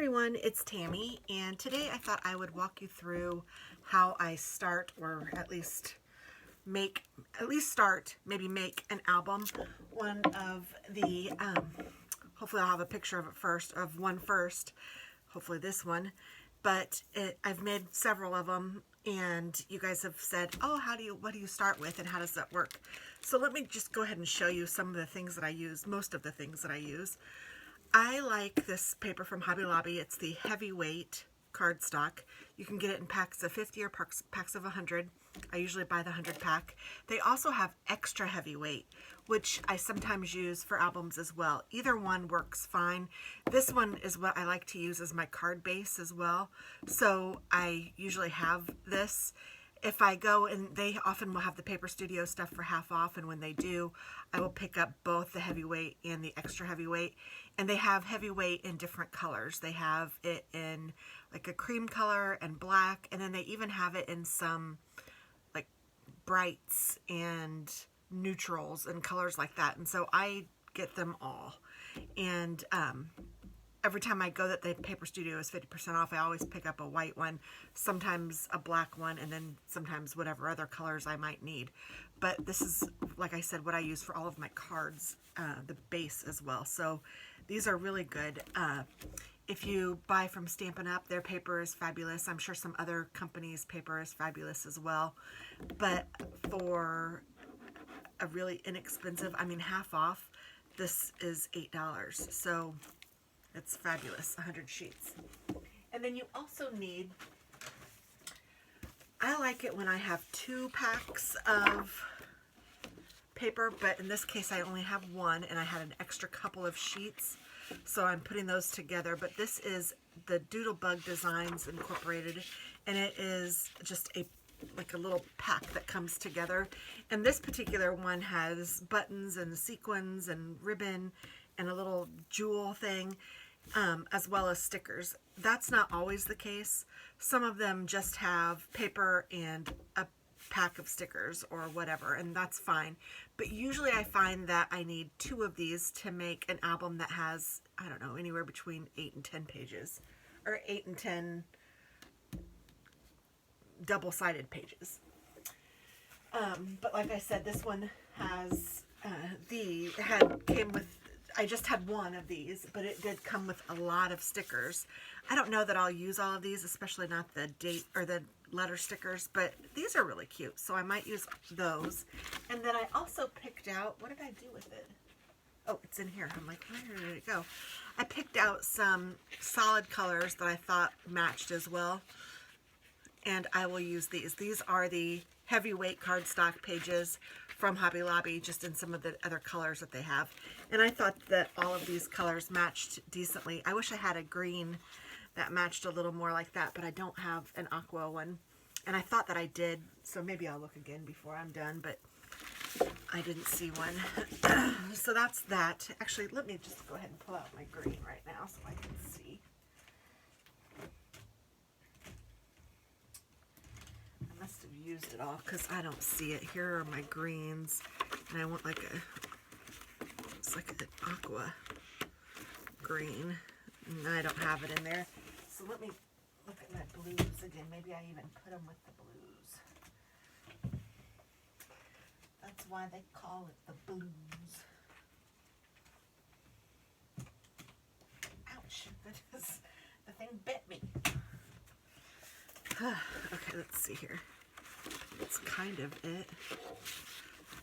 everyone, it's Tammy, and today I thought I would walk you through how I start, or at least start, maybe make an album. One of the, hopefully I'll have a picture of it first, hopefully this one, but I've made several of them, and you guys have said, oh, what do you start with, and how does that work? So let me just go ahead and show you some of the things that I use, most of the things that I use. I like this paper from Hobby Lobby. It's the heavyweight cardstock. You can get it in packs of 50 or packs of 100. I usually buy the 100 pack. They also have extra heavyweight, which I sometimes use for albums as well. Either one works fine. This one is what I like to use as my card base as well. So I usually have this. If I go, and they often will have the Paper Studio stuff for half off, and when they do, I will pick up both the heavyweight and the extra heavyweight. And they have heavyweight in different colors. They have it in like a cream color and black, and then they even have it in some like brights and neutrals and colors like that. And so I get them all. And every time I go that the Paper Studio is 50% off, I always pick up a white one, sometimes a black one, and then sometimes whatever other colors I might need. But this is, like I said, what I use for all of my cards, the base as well. So these are really good. If you buy from Stampin' Up, their paper is fabulous. I'm sure some other companies' paper is fabulous as well. But for a really inexpensive, I mean half off, this is $8. So it's fabulous, 100 sheets. And then you also need, I like it when I have 2 packs of paper, but in this case I only have 1, and I had an extra couple of sheets, so I'm putting those together. But this is the Doodlebug Designs Incorporated, and it is just like a little pack that comes together. And this particular one has buttons and sequins and ribbon and a little jewel thing, as well as stickers. That's not always the case. Some of them just have paper and a pack of stickers or whatever, and that's fine. But usually I find that I need 2 of these to make an album that has, I don't know, anywhere between 8 and 10 pages, or 8 and 10 double-sided pages. But like I said, this one has came with, I just had 1 of these, but it did come with a lot of stickers. I don't know that I'll use all of these, especially not the date or the letter stickers, but these are really cute, so I might use those. And then I also picked out, what did I do with it? Oh, it's in here. I'm like, where did it go? I picked out some solid colors that I thought matched as well, and I will use these. These are the heavyweight cardstock pages from Hobby Lobby, just in some of the other colors that they have. And I thought that all of these colors matched decently. I wish I had a green that matched a little more like that, but I don't have an aqua one. And I thought that I did, so maybe I'll look again before I'm done, but I didn't see one. So that's that. Actually, let me just go ahead and pull out my green right now so I can see. I must have used it all because I don't see it. Here are my greens, and I want like it's like an aqua green, and I don't have it in there. So let me look at my blues again. Maybe I even put them with the blues. That's why they call it the blues. Ouch, the thing bit me. Okay, let's see here. It's kind of it,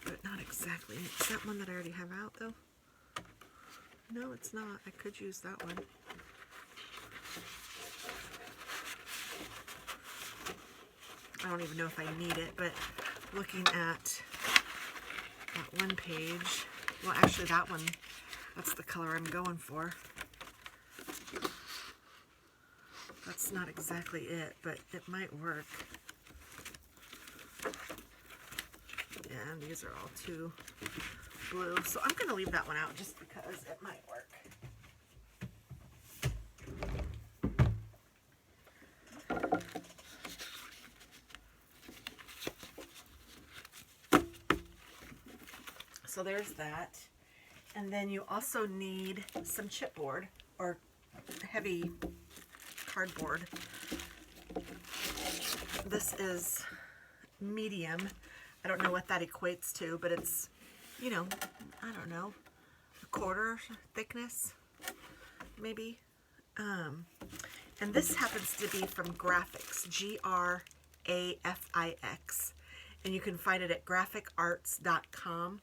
but not exactly. Is that one that I already have out though? No, it's not. I could use that one. I don't even know if I need it, but looking at that one page, well actually that one, that's the color I'm going for. That's not exactly it, but it might work. Yeah, and these are all too blue, so I'm going to leave that one out just because it might work. So there's that. And then you also need some chipboard or heavy cardboard. This is medium. I don't know what that equates to, but it's, you know, I don't know, a quarter thickness, maybe. And this happens to be from Graphics, Grafix, and you can find it at graphicarts.com.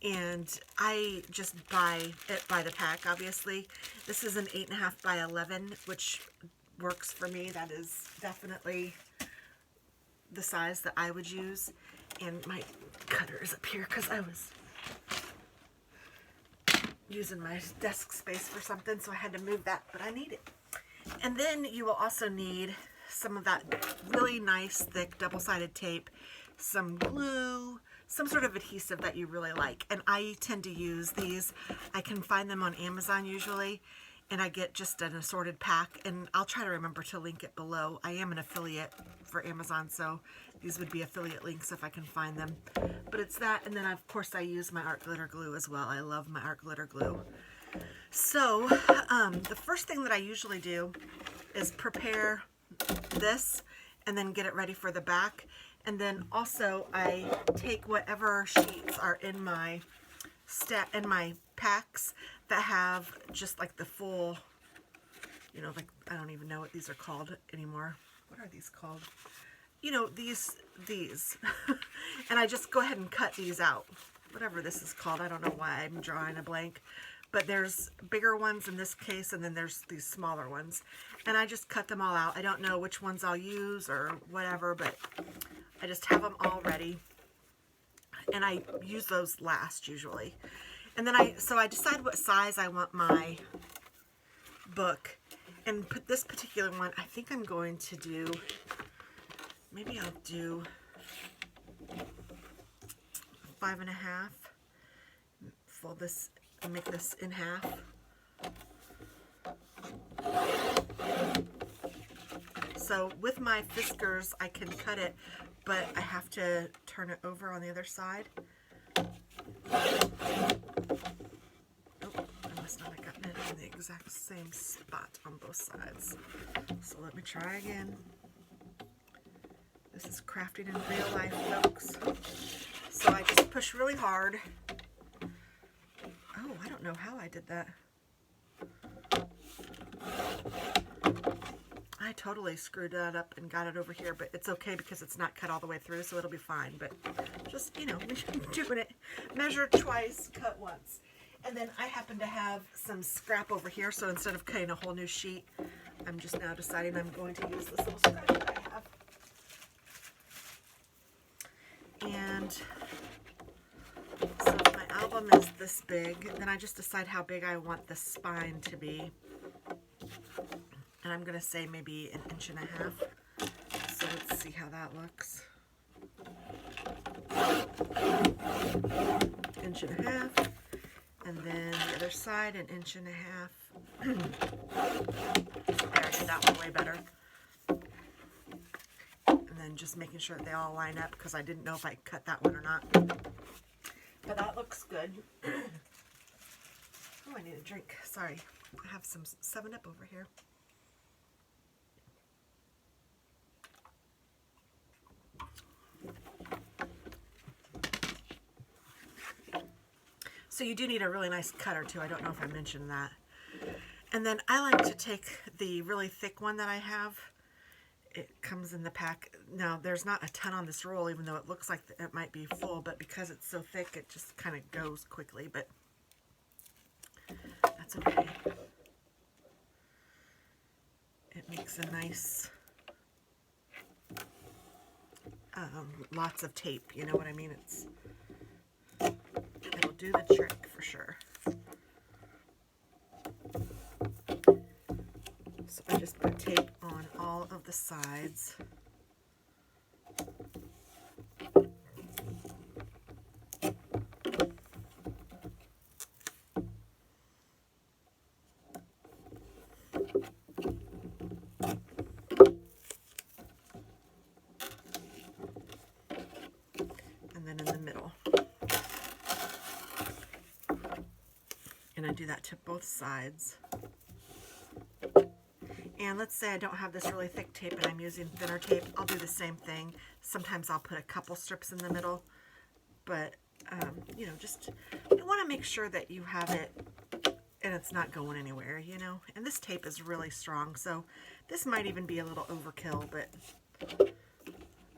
And I just buy it by the pack, obviously. This is an 8.5 by 11, which works for me. That is definitely the size that I would use. And my cutter is up here because I was using my desk space for something, so I had to move that, but I need it. And then you will also need some of that really nice thick double-sided tape, some glue, some sort of adhesive that you really like. And I tend to use these. I can find them on Amazon usually, and I get just an assorted pack, and I'll try to remember to link it below. I am an affiliate for Amazon, so these would be affiliate links if I can find them. But it's that, and then of course I use my art glitter glue as well. I love my art glitter glue. So the first thing that I usually do is prepare this and then get it ready for the back. And then also I take whatever sheets are in my packs that have just like the full, you know, like, I don't even know what these are called anymore. What are these called? You know, these. And I just go ahead and cut these out. Whatever this is called. I don't know why I'm drawing a blank. But there's bigger ones in this case, and then there's these smaller ones. And I just cut them all out. I don't know which ones I'll use or whatever, but I just have them all ready. And I use those last usually. And then so I decide what size I want my book. And put this particular one, I think I'm going to do, maybe I'll do 5.5. Fold this and make this in half. So with my Fiskars, I can cut it, but I have to turn it over on the other side. Oh, I must not have gotten it in the exact same spot on both sides. So let me try again. This is crafting in real life, folks. So I just push really hard. Oh, I don't know how I did that. I totally screwed that up and got it over here, but it's okay because it's not cut all the way through, so it'll be fine. But just, you know, doing it, measure twice, cut once. And then I happen to have some scrap over here, so instead of cutting a whole new sheet, I'm just now deciding I'm going to use this little scrap that I have. And so if my album is this big, then I just decide how big I want the spine to be. And I'm going to say maybe 1.5 inches. So let's see how that looks. 1.5 inches. And then the other side, 1.5 inches. There, I did that one way better. And then just making sure that they all line up because I didn't know if I cut that one or not. But that looks good. Oh, I need a drink. Sorry. I have some 7-Up over here. So you do need a really nice cutter too. I don't know if I mentioned that. And then I like to take the really thick one that I have. It comes in the pack. Now there's not a ton on this roll, even though it looks like it might be full, but because it's so thick, it just kind of goes quickly, but that's okay. It makes a nice, lots of tape, you know what I mean? It'll do the trick for sure. So I just put tape on all of the sides. And then in the middle. And I do that to both sides. And let's say I don't have this really thick tape and I'm using thinner tape, I'll do the same thing. Sometimes I'll put a couple strips in the middle, but you know, just you want to make sure that you have it and it's not going anywhere, you know. And this tape is really strong, so this might even be a little overkill, but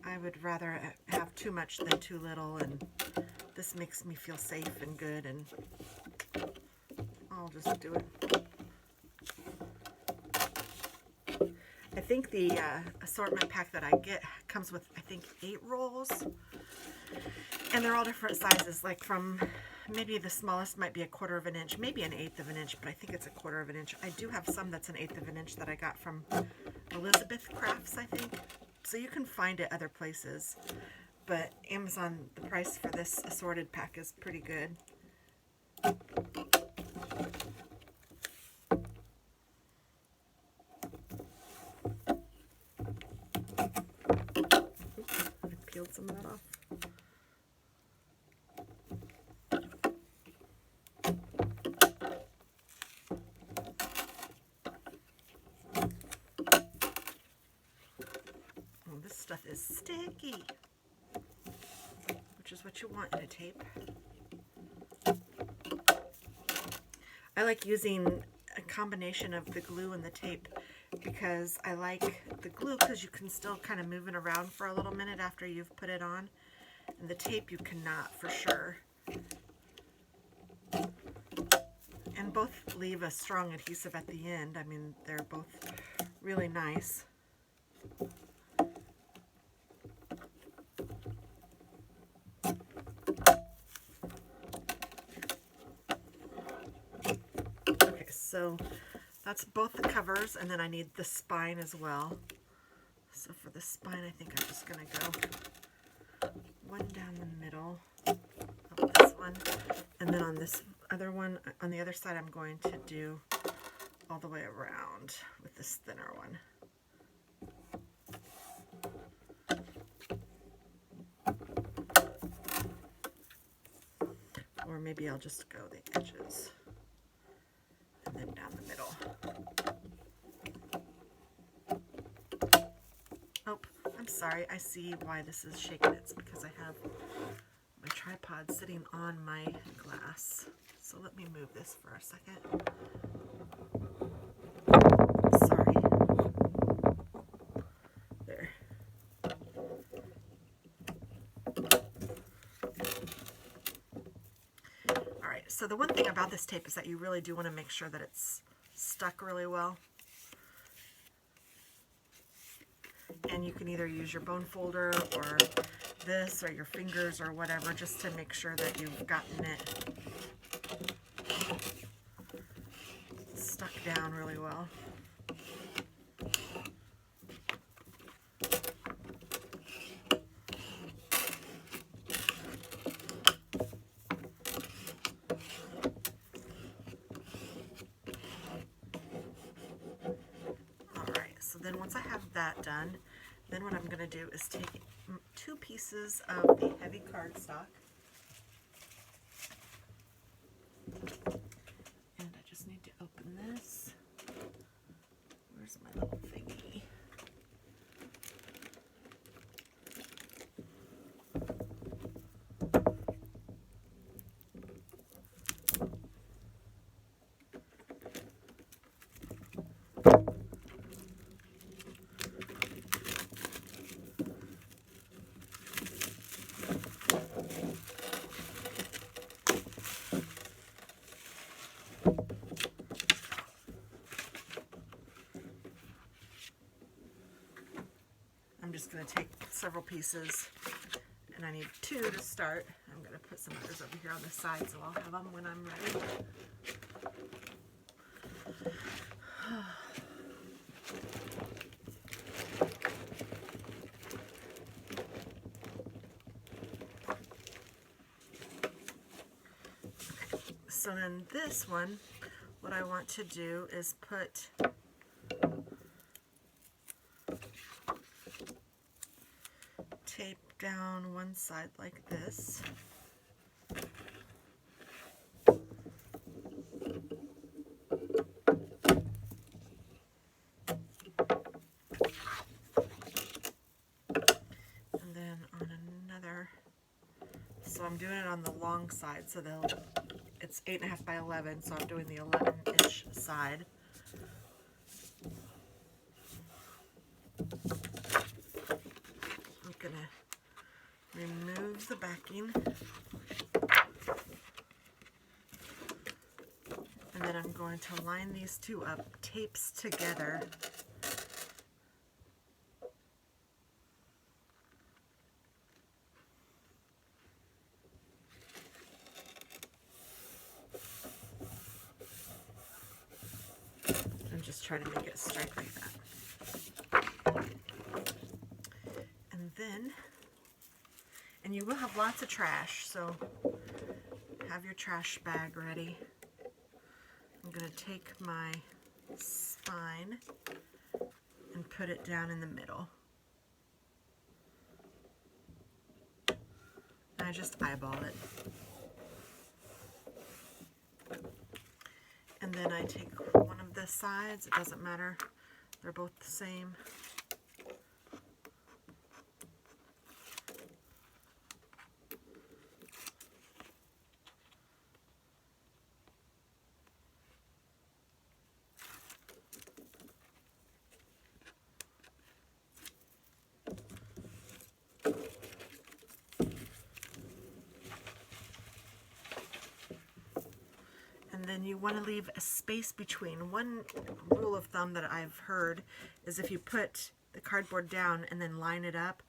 I would rather have too much than too little, and this makes me feel safe and good, and I'll just do it. I think the assortment pack that I get comes with, I think, 8 rolls, and they're all different sizes, like from maybe the smallest might be 1/4 of an inch, maybe an 1/8 of an inch, but I think it's 1/4 of an inch. I do have some that's an 1/8 of an inch that I got from Elizabeth Crafts, I think. So you can find it other places, but Amazon, the price for this assorted pack is pretty good. Oops, I peeled some of that off. This stuff is sticky, which is what you want in a tape. I like using a combination of the glue and the tape because I like the glue because you can still kind of move it around for a little minute after you've put it on, and the tape you cannot for sure. And both leave a strong adhesive at the end. I mean, they're both really nice. So that's both the covers, and then I need the spine as well. So for the spine, I think I'm just going to go one down the middle of this one, and then on this other one, on the other side, I'm going to do all the way around with this thinner one. Or maybe I'll just go the edges. And then down the middle. Oh, I'm sorry. I see why this is shaking. It's because I have my tripod sitting on my glass. So let me move this for a second. Sorry. There. Alright, so the one thing about this tape is that you really do want to make sure that it's stuck really well. And you can either use your bone folder or this or your fingers or whatever just to make sure that you've gotten it stuck down really well. So then once I have that done, then what I'm going to do is take 2 pieces of the heavy cardstock, and I just need to open this. Where's my little thingy? I'm just going to take several pieces, and I need 2 to start. I'm going to put some others over here on the side so I'll have them when I'm ready. Okay, so then this one, what I want to do is put tape down one side like this. so I'm doing it on the long side, so it's 8.5 by 11, so I'm doing the 11-inch side. I'm gonna remove the backing, and then I'm going to line these two up, tapes together. I'm just trying to make it straight like that. And you will have lots of trash, so have your trash bag ready. I'm going to take my spine and put it down in the middle. And I just eyeball it. And then I take one of the sides, it doesn't matter, they're both the same. And then you want to leave a space between. One rule of thumb that I've heard is if you put the cardboard down and then line it up.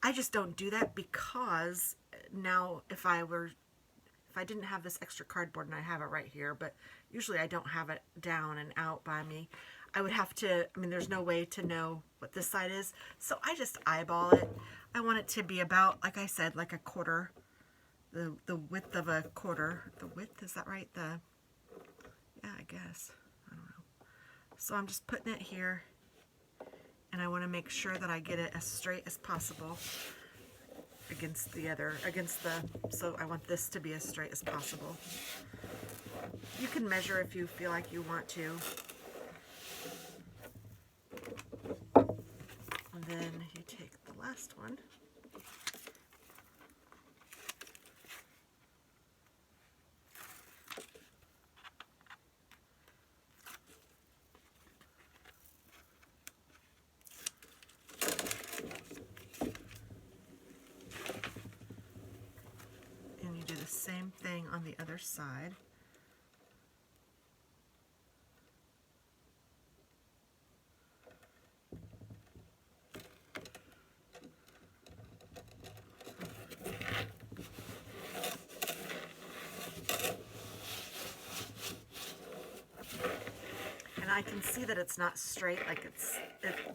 I just don't do that because now if I didn't have this extra cardboard, and I have it right here, but usually I don't have it down and out by me, I would have to, I mean, there's no way to know what this side is, so I just eyeball it. I want it to be about, like I said, like a quarter, the width of a quarter. The width, is that right? Yeah, I guess. I don't know. So I'm just putting it here, and I want to make sure that I get it as straight as possible against so I want this to be as straight as possible. You can measure if you feel like you want to. And then you take the last one. Same thing on the other side. And I can see that it's not straight, like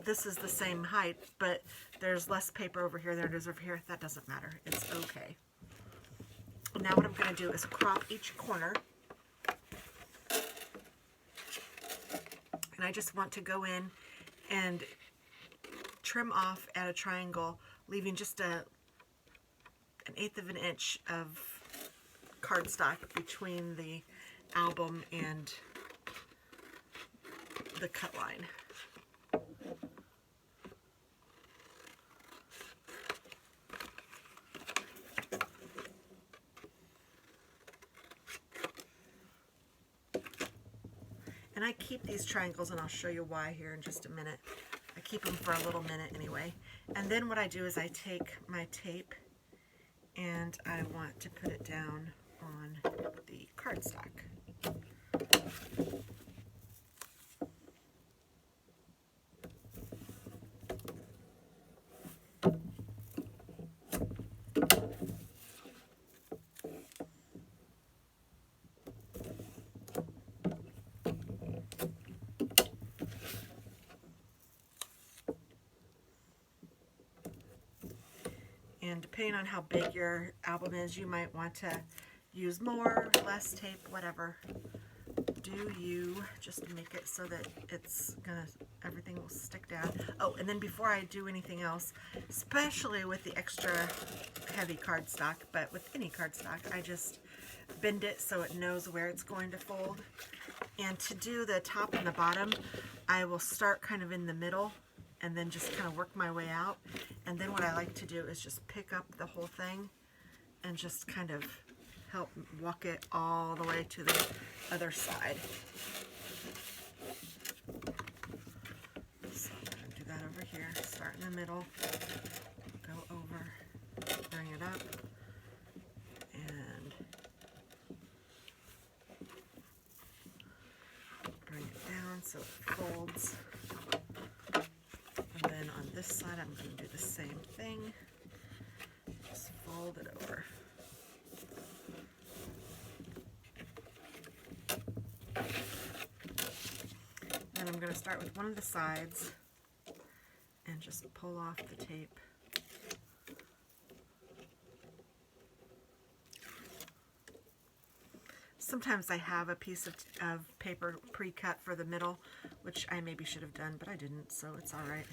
this is the same height, but there's less paper over here than it is over here. That doesn't matter. It's okay. Now what I'm going to do is crop each corner, and I just want to go in and trim off at a triangle, leaving just an 1/8 of an inch of cardstock between the album and the cut line. And I keep these triangles, and I'll show you why here in just a minute. I keep them for a little minute anyway. And then what I do is I take my tape and I want to put it down on the cardstock. And depending on how big your album is, you might want to use more, less tape, whatever. Do you just make it so that everything will stick down. Oh, and then before I do anything else, especially with the extra heavy cardstock, but with any cardstock, I just bend it so it knows where it's going to fold. And to do the top and the bottom, I will start kind of in the middle and then just kind of work my way out. And then what I like to do is just pick up the whole thing and just kind of help walk it all the way to the other side. So I'm going to do that over here. Start in the middle, go over, bring it up, and bring it down so it folds. And then on this side I'm going to do the same thing. Just fold it over. And I'm going to start with one of the sides and just pull off the tape. Sometimes I have a piece of paper pre-cut for the middle, which I maybe should have done, but I didn't, so it's all right.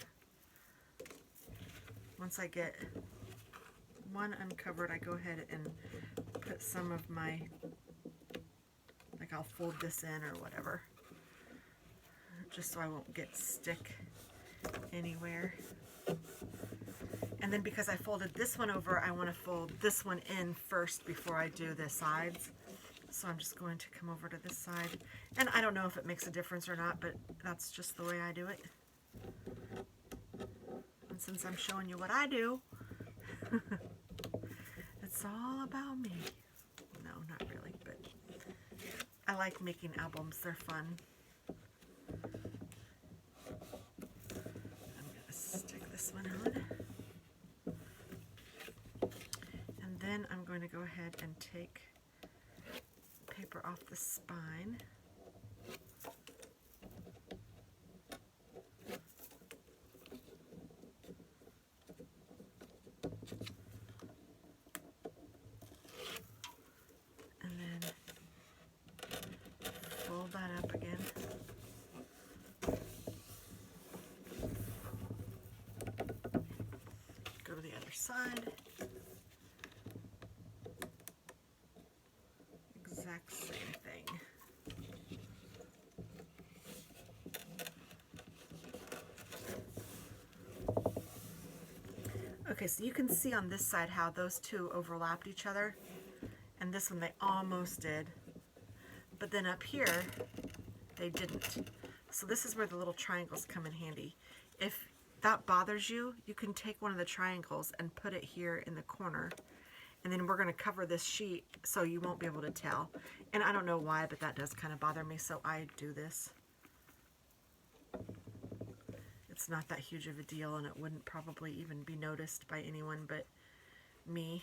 Once I get one uncovered, I go ahead and put some of my, like I'll fold this in or whatever, just so I won't get stick anywhere. And then because I folded this one over, I want to fold this one in first before I do the sides. So I'm just going to come over to this side. And I don't know if it makes a difference or not, but that's just the way I do it. And since I'm showing you what I do, it's all about me. No, not really, but I like making albums. They're fun. I'm going to stick this one on. And then I'm going to go ahead and take paper off the spine. And then fold that up again. Go to the other side. Exact same thing. Okay, so you can see on this side how those two overlapped each other, and this one they almost did, but then up here they didn't. So this is where the little triangles come in handy. If that bothers you, you can take one of the triangles and put it here in the corner, and then we're going to cover this sheet so you won't be able to tell. And I don't know why, but that does kind of bother me, so I do this. It's not that huge of a deal, and it wouldn't probably even be noticed by anyone but me.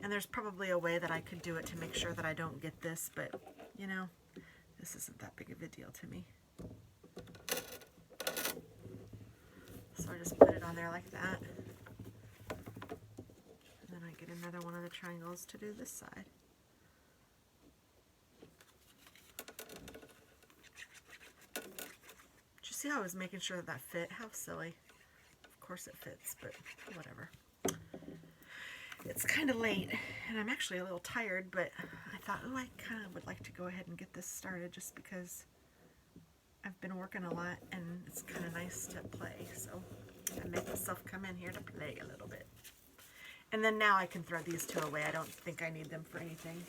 And there's probably a way that I could do it to make sure that I don't get this, but you know, this isn't that big of a deal to me. So I just put it on there like that. And then I get another one of the triangles to do this side. Did you see how I was making sure that that fit? How silly. Of course it fits, but whatever. It's kind of late, and I'm actually a little tired, but I thought, oh, I kind of would like to go ahead and get this started just because I've been working a lot, and it's kind of nice to play, so I make myself come in here to play a little bit. And then now I can throw these two away. I don't think I need them for anything.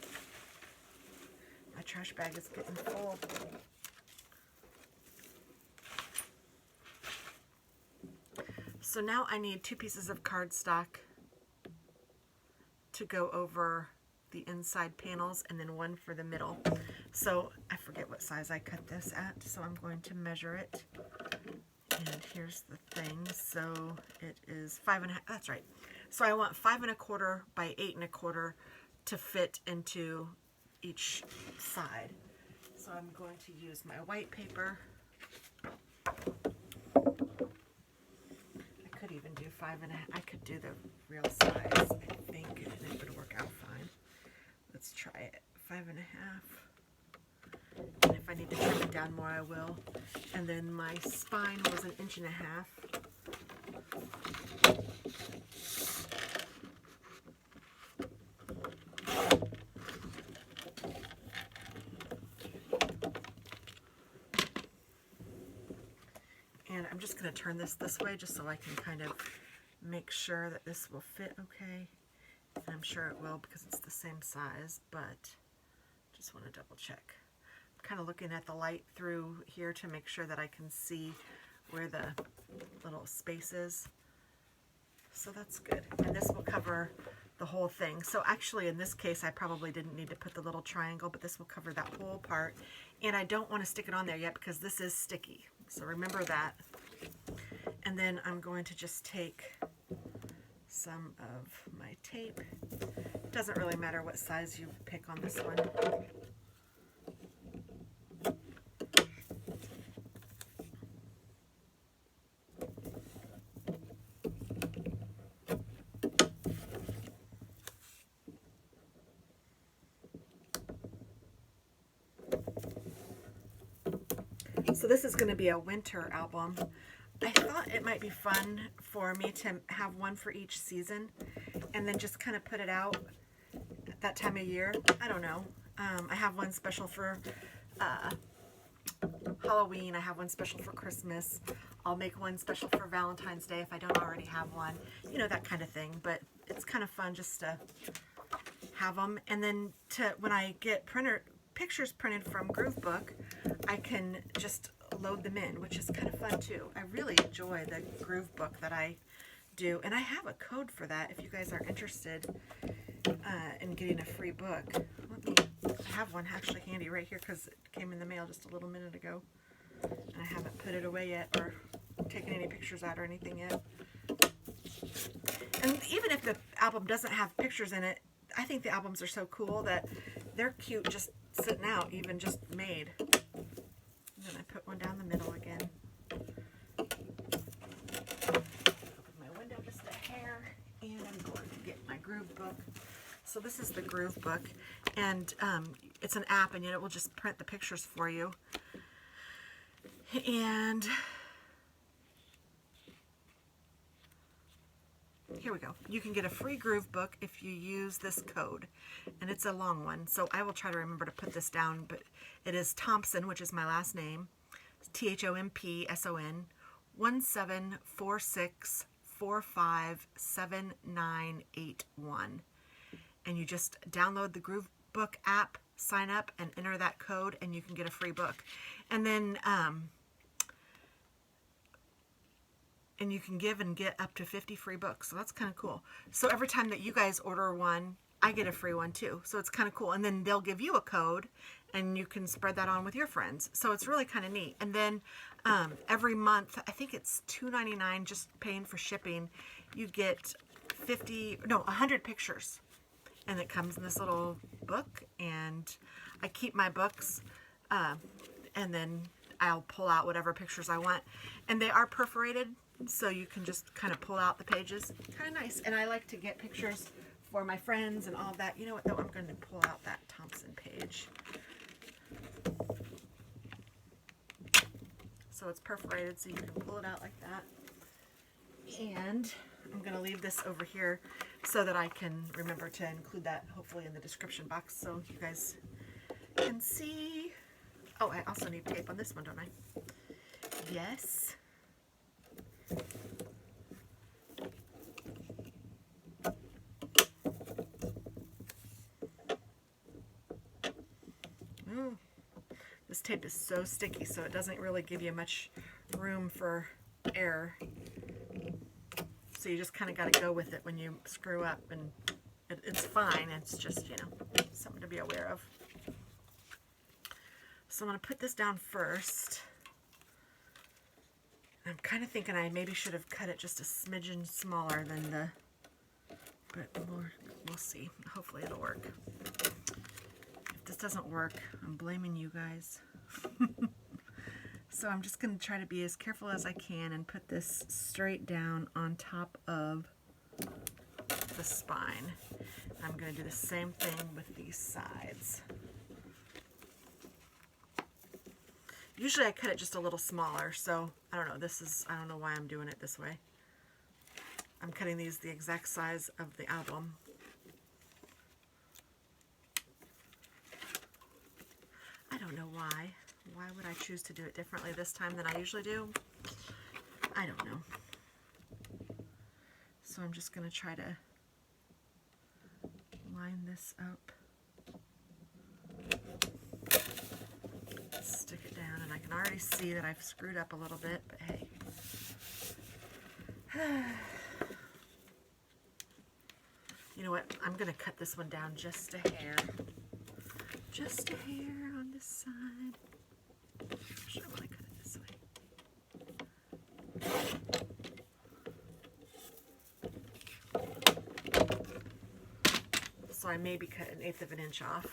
My trash bag is getting full. So now I need 2 pieces of cardstock to go over the inside panels, and then 1 for the middle. So I forget what size I cut this at, so I'm going to measure it. And here's the thing. So it is 5.5. That's right. So I want 5 1/4 by 8 1/4 to fit into each side. So I'm going to use my white paper. I could even do 5 1/2. I could do the real size, I think, and it would work out fine. Let's try it. 5 1/2. And if I need to trim it down more, I will. And then my spine was 1 1/2 inches. And I'm just going to turn this way just so I can kind of make sure that this will fit okay. And I'm sure it will because it's the same size, but just want to double check. I'm kind of looking at the light through here to make sure that I can see where the little space is. So that's good. And this will cover the whole thing. So actually in this case I probably didn't need to put the little triangle, but this will cover that whole part. And I don't want to stick it on there yet because this is sticky. So remember that. And then I'm going to just take some of my tape. It doesn't really matter what size you pick on this one. So this is going to be a winter album. I thought it might be fun for me to have one for each season and then just kind of put it out at that time of year. I don't know. I have one special for Halloween. I have one special for Christmas. I'll make one special for Valentine's Day if I don't already have one. You know, that kind of thing. But it's kind of fun just to have them. And then when I get pictures printed from Scrapbook, I can just load them in, which is kind of fun too. I really enjoy the Scrapbook that I do, and I have a code for that if you guys are interested in getting a free book. I have one actually handy right here because it came in the mail just a little minute ago, and I haven't put it away yet or taken any pictures out or anything yet. And even if the album doesn't have pictures in it, I think the albums are so cool that they're cute just sitting out, even just made. And then I put one down the middle again. Open my window just a hair, and I'm going to get my Scrapbook. So this is the Scrapbook, and it's an app, and it will just print the pictures for you. And here we go. You can get a free Scrapbook if you use this code, and it's a long one, so I will try to remember to put this down, but it is Thompson, which is my last name, THOMPSON, 1746457981, and you just download the Scrapbook app, sign up, and enter that code, and you can get a free book. And then and you can give and get up to 50 free books. So that's kind of cool. So every time that you guys order one, I get a free one too. So it's kind of cool. And then they'll give you a code and you can spread that on with your friends. So it's really kind of neat. And then every month, I think it's $2.99 just paying for shipping, you get 100 pictures. And it comes in this little book, and I keep my books and then I'll pull out whatever pictures I want. And they are perforated, so you can just kind of pull out the pages. Kind of nice. And I like to get pictures for my friends and all that. You know what, though? I'm going to pull out that Thompson page. So it's perforated, so you can pull it out like that. And I'm going to leave this over here so that I can remember to include that hopefully in the description box so you guys can see. Oh, I also need tape on this one, don't I? Yes. Ooh. This tape is so sticky, so it doesn't really give you much room for error. So you just kind of got to go with it when you screw up, and it's fine. It's just, you know, something to be aware of. So I'm going to put this down first. I'm kind of thinking I maybe should have cut it just a smidgen smaller than the, but we'll see. Hopefully it'll work. If this doesn't work, I'm blaming you guys. So I'm just going to try to be as careful as I can and put this straight down on top of the spine. I'm going to do the same thing with these sides. Usually I cut it just a little smaller, so I don't know, I don't know why I'm doing it this way. I'm cutting these the exact size of the album. I don't know why. Why would I choose to do it differently this time than I usually do? I don't know. So I'm just going to try to line this up. Stick it down, and I can already see that I've screwed up a little bit, but hey. You know what? I'm going to cut this one down just a hair. Just a hair on this side. Actually, I want to cut it this way. So I maybe cut 1/8 of an inch off.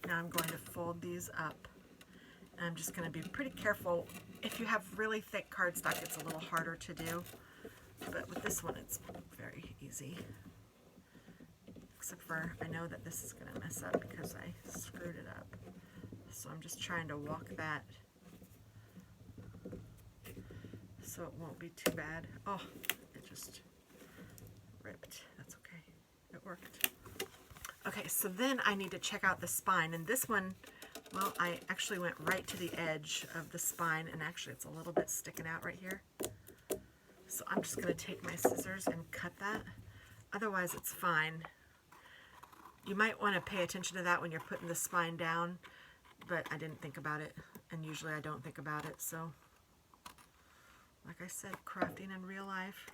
Now I'm going to fold these up, and I'm just going to be pretty careful. If you have really thick cardstock, it's a little harder to do, but with this one it's very easy. Except for I know that this is going to mess up because I screwed it up. So I'm just trying to walk that so it won't be too bad. Oh, it just ripped. That's okay. It worked. Okay, so then I need to check out the spine, and this one, well, I actually went right to the edge of the spine, and actually it's a little bit sticking out right here. So I'm just going to take my scissors and cut that. Otherwise it's fine. You might want to pay attention to that when you're putting the spine down, but I didn't think about it, and usually I don't think about it. So like I said, crafting in real life,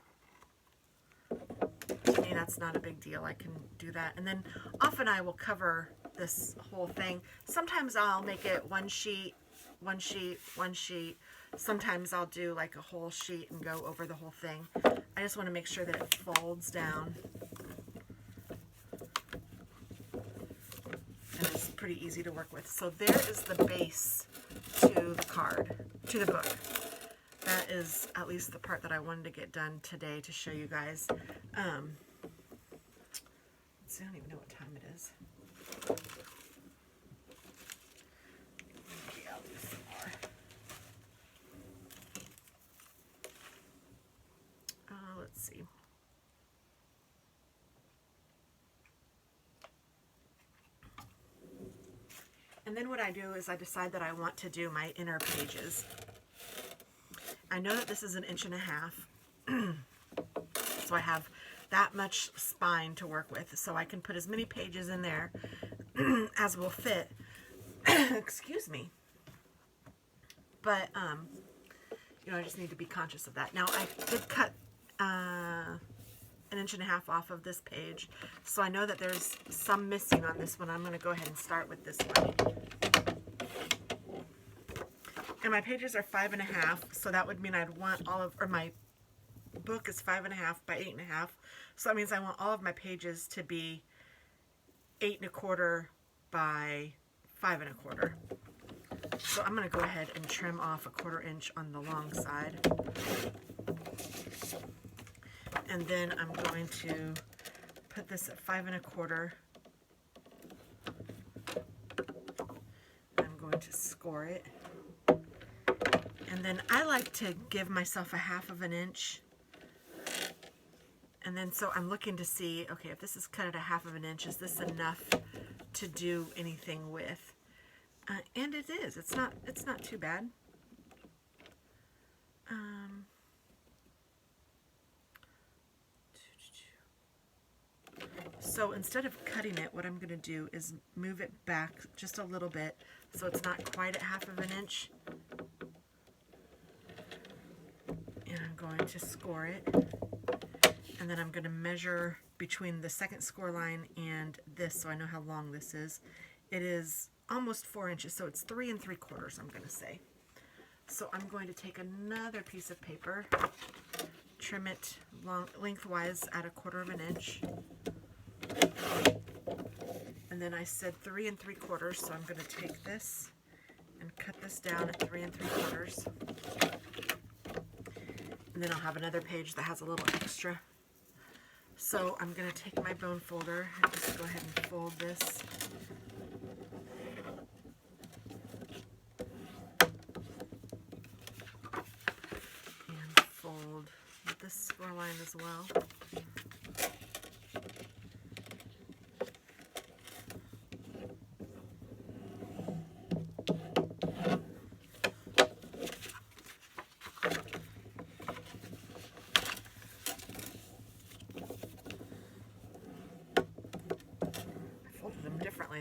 to me that's not a big deal. I can do that. And then often I will cover this whole thing. Sometimes I'll make it one sheet, one sheet, one sheet. Sometimes I'll do like a whole sheet and go over the whole thing. I just want to make sure that it folds down. And it's pretty easy to work with. So there is the base to the card, to the book. That is at least the part that I wanted to get done today to show you guys. Let's see, I don't even know what time it is. Okay, I'll do some more. Let's see. And then what I do is I decide that I want to do my inner pages. I know that this is 1.5 inches, so I have that much spine to work with, so I can put as many pages in there as will fit. Excuse me. But, you know, I just need to be conscious of that. Now, I did cut 1.5 inches off of this page, so I know that there's some missing on this one. I'm going to go ahead and start with this one. And my pages are 5.5, so that would mean I'd want all of, or my book is 5.5 by 8.5, so that means I want all of my pages to be 8.25 by 5.25. So I'm going to go ahead and trim off 1/4 inch on the long side. And then I'm going to put this at 5.25. I'm going to score it. And then I like to give myself 1/2 inch. And then so I'm looking to see, okay, if this is cut at 1/2 inch, is this enough to do anything with? And it is. It's not too bad. So instead of cutting it, what I'm going to do is move it back just a little bit so it's not quite at 1/2 inch. And I'm going to score it. And then I'm going to measure between the second score line and this so I know how long this is. It is almost 4 inches, so it's 3 3/4, I'm going to say. So I'm going to take another piece of paper, trim it lengthwise at 1/4 inch. And then I said 3 3/4, so I'm going to take this and cut this down at 3 3/4. And then I'll have another page that has a little extra. So I'm going to take my bone folder and just go ahead and fold this. And fold this score line as well.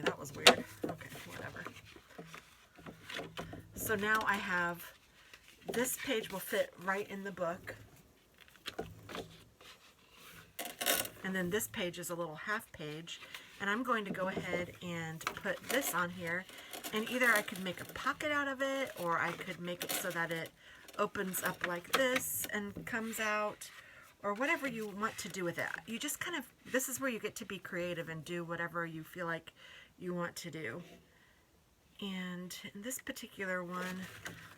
That was weird. Okay, whatever. So now I have, this page will fit right in the book. And then this page is a little half page. And I'm going to go ahead and put this on here. And either I could make a pocket out of it, or I could make it so that it opens up like this and comes out, or whatever you want to do with it. You just kind of, this is where you get to be creative and do whatever you feel like you want to do. And in this particular one,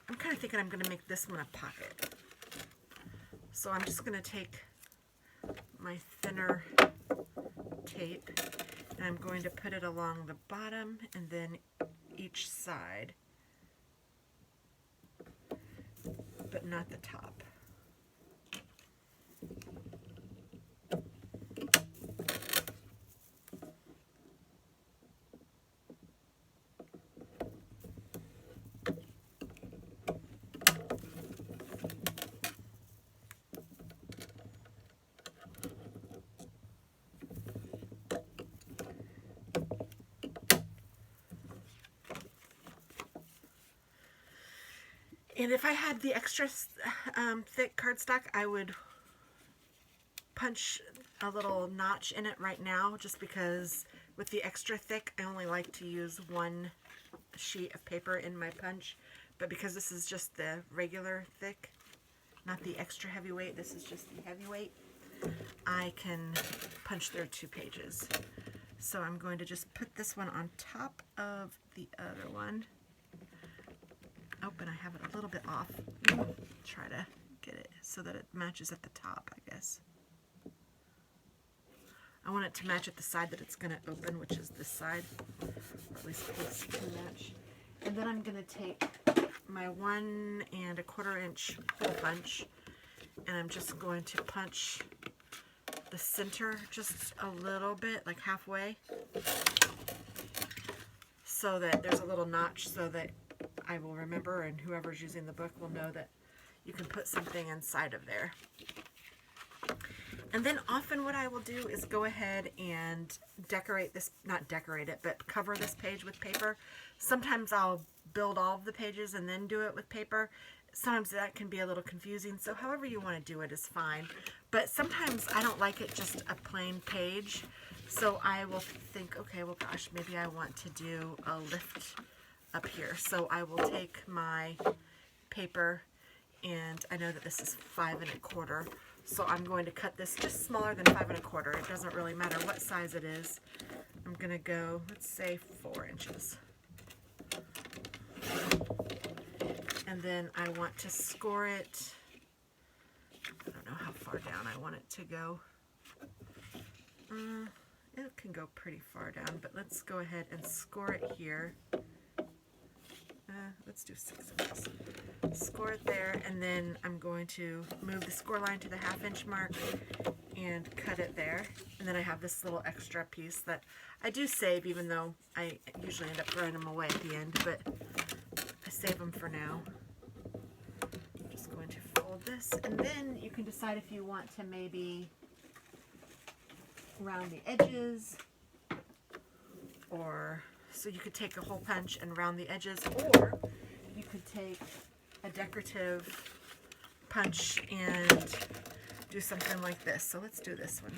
I'm kind of thinking I'm going to make this one a pocket. So I'm just going to take my thinner tape and I'm going to put it along the bottom and then each side, but not the top. And if I had the extra thick cardstock, I would punch a little notch in it right now, just because with the extra thick, I only like to use one sheet of paper in my punch. But because this is just the regular thick, not the extra heavyweight, this is just the heavyweight, I can punch through 2 pages. So I'm going to just put this one on top of the other one. Oh, and I have it a little bit off. Try to get it so that it matches at the top, I guess. I want it to match at the side that it's going to open, which is this side, or at least close to match. And then I'm going to take my 1 1/4 inch hole punch, and I'm just going to punch the center just a little bit, like halfway, so that there's a little notch so that I will remember, and whoever's using the book will know that you can put something inside of there. And then often what I will do is go ahead and decorate this, not decorate it, but cover this page with paper. Sometimes I'll build all of the pages and then do it with paper. Sometimes that can be a little confusing, so however you want to do it is fine. But sometimes I don't like it just a plain page, so I will think, okay, well gosh, maybe I want to do a lift up here. So I will take my paper, and I know that this is 5 1/4, so I'm going to cut this just smaller than 5 1/4. It doesn't really matter what size it is. I'm going to go, let's say 4 inches. And then I want to score it. I don't know how far down I want it to go. It can go pretty far down, but let's go ahead and score it here. Let's do 6 inches. Score it there, and then I'm going to move the score line to the 1/2 inch mark and cut it there. And then I have this little extra piece that I do save, even though I usually end up throwing them away at the end, but I save them for now. I'm just going to fold this, and then you can decide if you want to maybe round the edges, or so you could take a hole punch and round the edges, or you could take a decorative punch and do something like this. So let's do this one.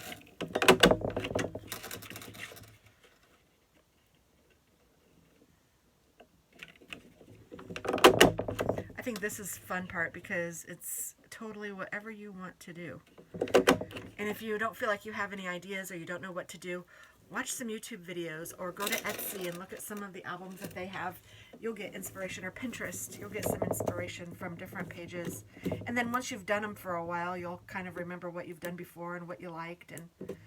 I think this is the fun part because it's totally whatever you want to do. And if you don't feel like you have any ideas or you don't know what to do, watch some YouTube videos or go to Etsy and look at some of the albums that they have. You'll get inspiration, or Pinterest. You'll get some inspiration from different pages. And then once you've done them for a while, you'll kind of remember what you've done before and what you liked. And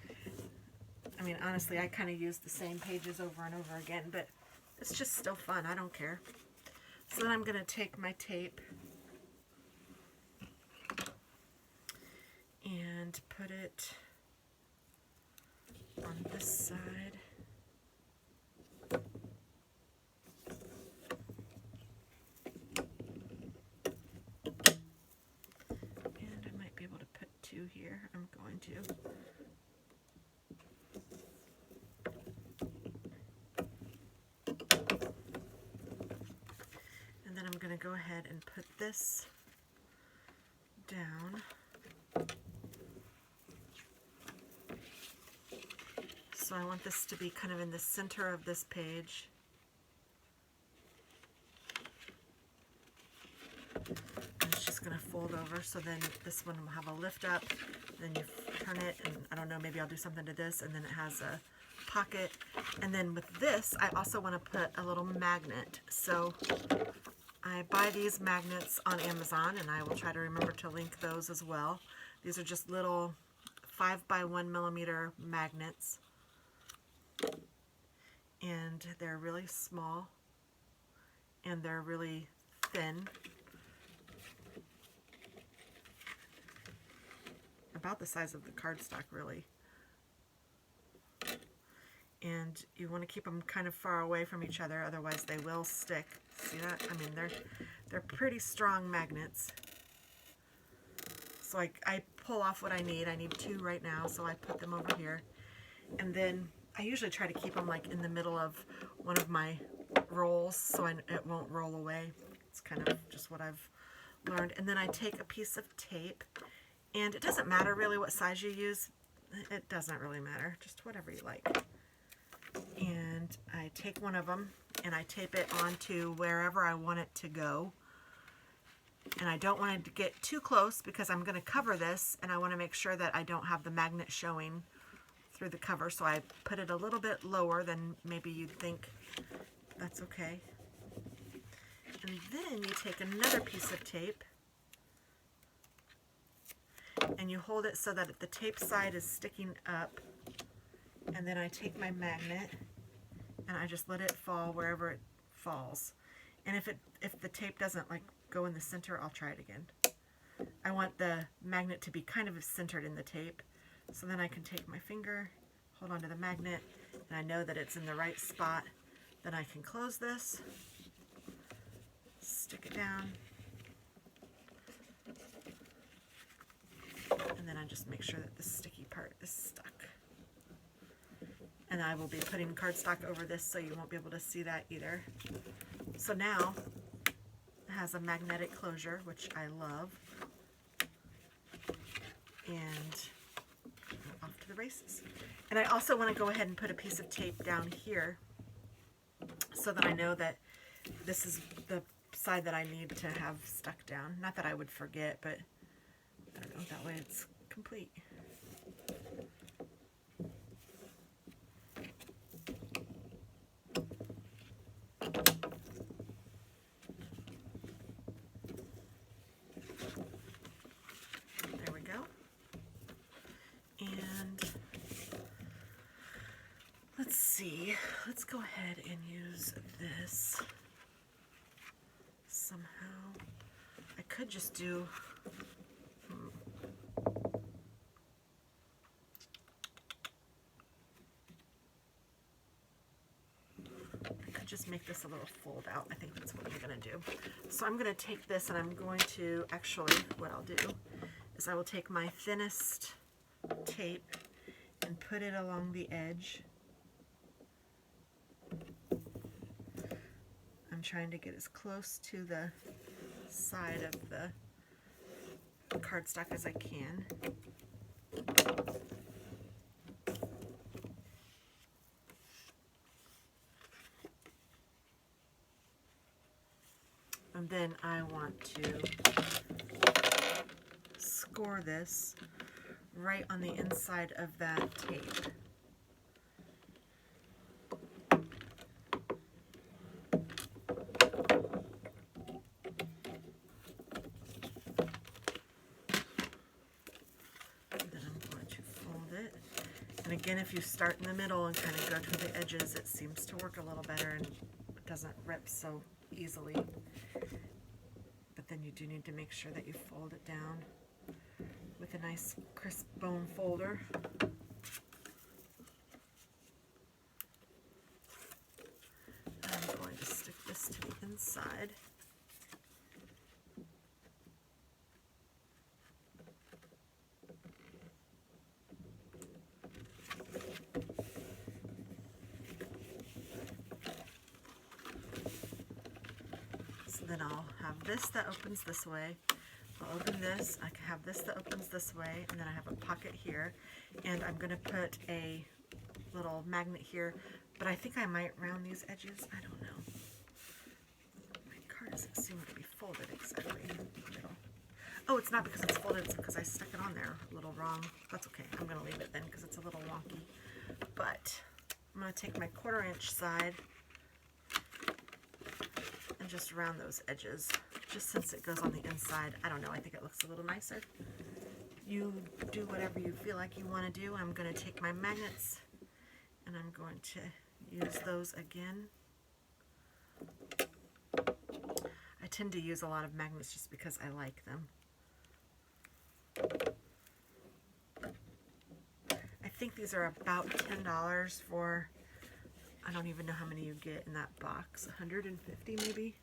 I mean, honestly, I kind of use the same pages over and over again, but it's just still fun. I don't care. So then I'm going to take my tape and put it on this side. And I might be able to put two here. I'm going to. And then I'm going to go ahead and put this down. So I want this to be kind of in the center of this page. And it's just going to fold over, so then this one will have a lift up, then you turn it, and I don't know, maybe I'll do something to this, and then it has a pocket. And then with this, I also want to put a little magnet. So I buy these magnets on Amazon, and I will try to remember to link those as well. These are just little 5 by 1 millimeter magnets. And they're really small, and they're really thin, about the size of the cardstock really. And you want to keep them kind of far away from each other, otherwise they will stick. See that? I mean, they're pretty strong magnets. So I pull off what I need. I need 2 right now, so I put them over here. And then I usually try to keep them like in the middle of one of my rolls so it won't roll away. It's kind of just what I've learned. And then I take a piece of tape, and it doesn't matter really what size you use. It doesn't really matter, just whatever you like. And I take one of them and I tape it onto wherever I want it to go. And I don't want it to get too close because I'm going to cover this, and I want to make sure that I don't have the magnet showing through the cover, so I put it a little bit lower than maybe you'd think. That's okay. And then you take another piece of tape and you hold it so that the tape side is sticking up, and then I take my magnet and I just let it fall wherever it falls. And if the tape doesn't like go in the center, I'll try it again. I want the magnet to be kind of centered in the tape. So then I can take my finger, hold onto the magnet, and I know that it's in the right spot. Then I can close this, stick it down, and then I just make sure that the sticky part is stuck. And I will be putting cardstock over this, so you won't be able to see that either. So now it has a magnetic closure, which I love. And off to the races. And I also want to go ahead and put a piece of tape down here so that I know that this is the side that I need to have stuck down. Not that I would forget, but I don't know, that way it's complete. There we go. And let's see, let's go ahead and use this somehow. I could just do, just make this a little fold out. I think that's what I'm going to do. So I'm going to take this, and I'm going to, actually, what I'll do is I will take my thinnest tape and put it along the edge. I'm trying to get as close to the side of the cardstock as I can. And then I want to score this right on the inside of that tape. again, if you start in the middle and kind of go to the edges, it seems to work a little better and it doesn't rip so easily. But then you do need to make sure that you fold it down with a nice crisp bone folder. I'm going to stick this to the inside. Then I'll have this that opens this way. I'll open this. I can have this that opens this way, and then I have a pocket here. And I'm going to put a little magnet here, but I think I might round these edges. I don't know. My card doesn't seem to be folded exactly in the middle. Oh, it's not because it's folded, it's because I stuck it on there a little wrong. That's okay. I'm going to leave it then because it's a little wonky. But I'm going to take my 1/4 inch side and just round those edges, just since it goes on the inside. I don't know, I think it looks a little nicer. You do whatever you feel like you want to do. I'm going to take my magnets and I'm going to use those again. I tend to use a lot of magnets just because I like them. I think these are about $10 for, I don't even know how many you get in that box. 150 maybe?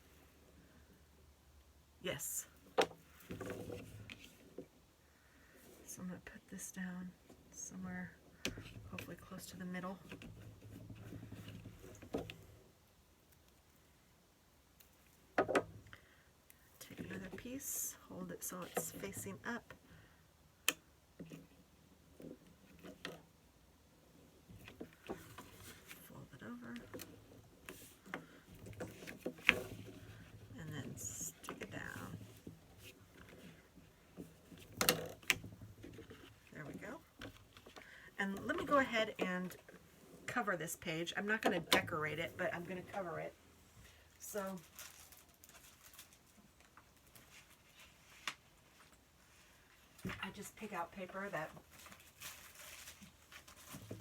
Yes. So I'm going to put this down somewhere, hopefully close to the middle. Take another piece, hold it so it's facing up. And let me go ahead and cover this page. I'm not going to decorate it, but I'm going to cover it. So I just pick out paper that I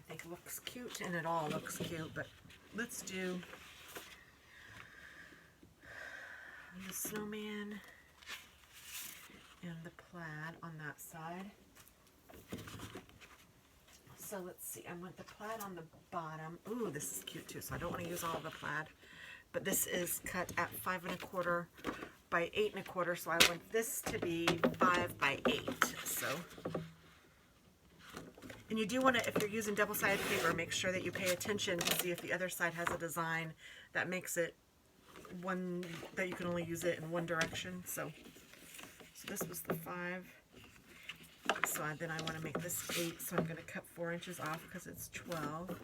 think looks cute, and it all looks cute, but let's do the snowman and the plaid on that side. So let's see, I want the plaid on the bottom. Ooh, this is cute too, so I don't want to use all of the plaid. But this is cut at 5 1/4 by 8 1/4, so I want this to be 5 by 8. So, and you do want to, if you're using double-sided paper, make sure that you pay attention to see if the other side has a design that makes it one, that you can only use it in one direction. So this was the 5. So then I want to make this 8, so I'm going to cut 4 inches off because it's 12.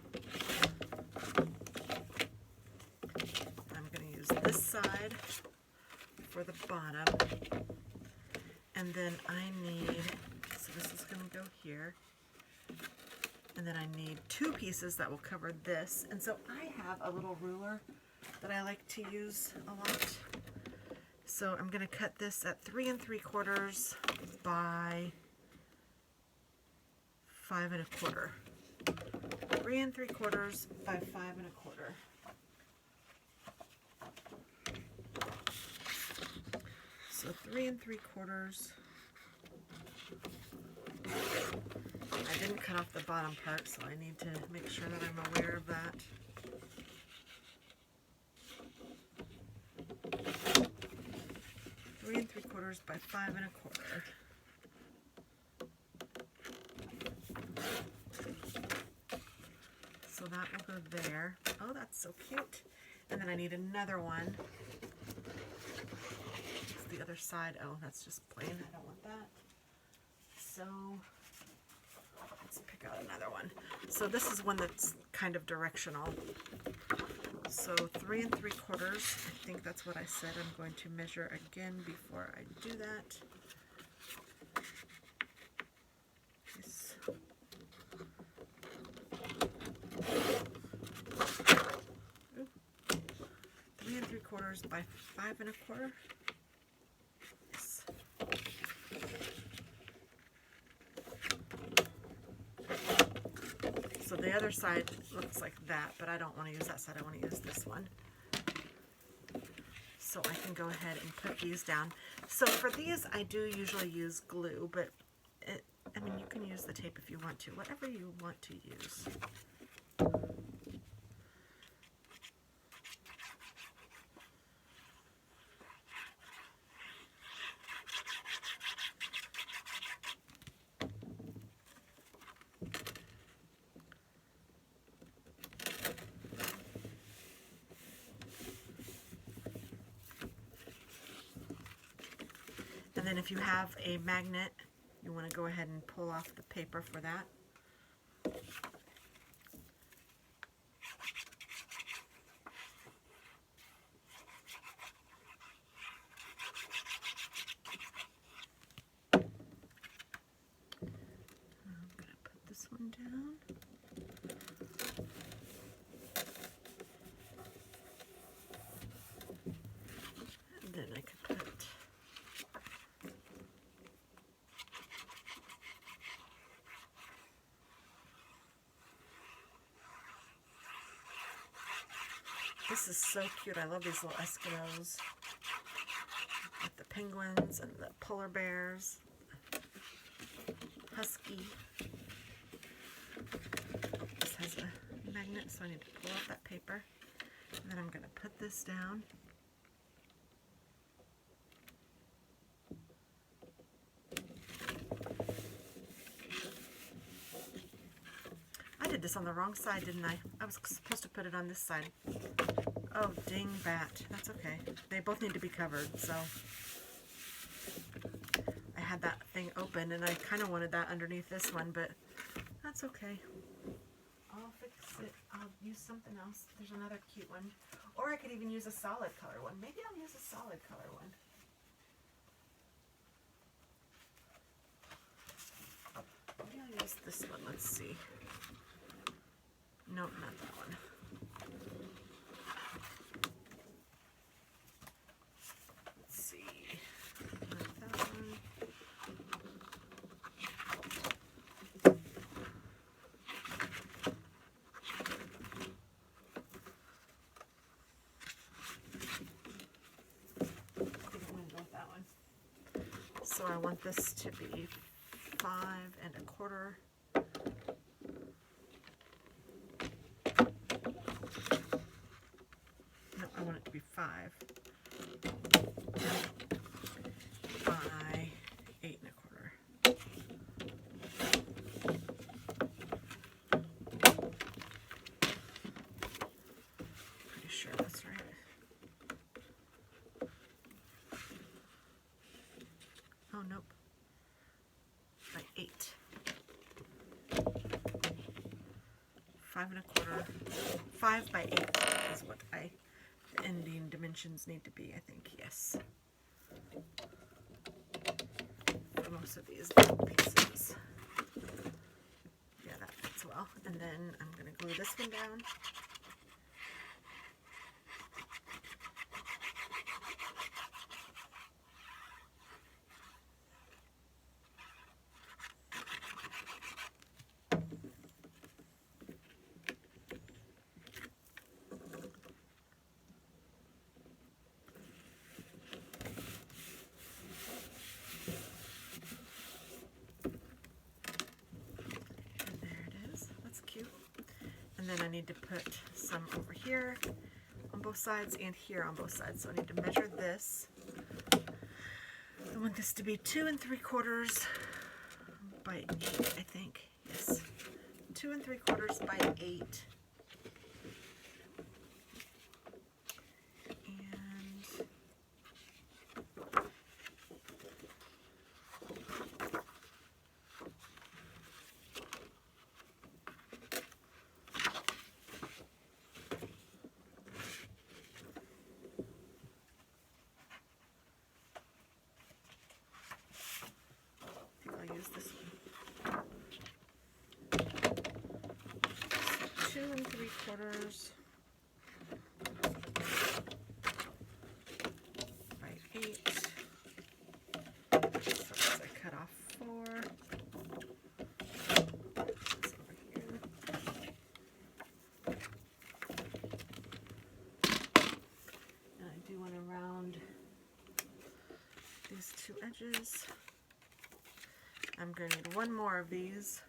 I'm going to use this side for the bottom. And then I need, so this is going to go here. And then I need 2 pieces that will cover this. And so I have a little ruler that I like to use a lot. So I'm going to cut this at 3 3/4 by 5 1/4. 3 3/4 by 5 1/4. So 3 3/4. I didn't cut off the bottom part, so I need to make sure that I'm aware of that. Three 3/4 by 5 1/4. So that will go there. Oh, that's so cute. And then I need another one. It's the other side. Oh, that's just plain. I don't want that. So let's pick out another one. So this is one that's kind of directional. So 3 3/4. I think that's what I said. I'm going to measure again before I do that. Yes. 3 3/4 by 5 1/4. Yes. So the other side looks like that, but I don't want to use that side. I want to use this one. So I can go ahead and put these down. So for these, I do usually use glue, but I mean, you can use the tape if you want to, whatever you want to use. And then if you have a magnet, you want to go ahead and pull off the paper for that. I'm going to put this one down. And then I could put this is so cute. I love these little Eskimos with the penguins and the polar bears, husky. Oh, this has a magnet, so I need to pull out that paper. And then I'm going to put this down. I did this on the wrong side, didn't I? I was supposed to put it on this side. Oh, dang bat. That's okay. They both need to be covered, so I had that thing open, and I kind of wanted that underneath this one, but that's okay. I'll fix it. I'll use something else. There's another cute one. Or I could even use a solid color one. Maybe I'll use a solid color one. Maybe I'll use this one. Let's see. Nope, not that one. Let's see. Not that one. I think I'm going to go with that one. So I want this to be 5 1/4. No, I want it to be 5 by 8 1/4. Pretty sure that's right. Oh, nope. By 8. 5 1/4. 5 by 8 is what the ending dimensions need to be, I think. Yes. For most of these pieces. Yeah, that fits well. And then I'm going to glue this one down. And then I need to put some over here on both sides and here on both sides. So I need to measure this. I want this to be 2 3/4 by 8, I think. Yes. 2 3/4 by 8. I'll use this one. 2 3/4 by 8. So I cut off 4. This over here. edges. I'm going to need one more of these.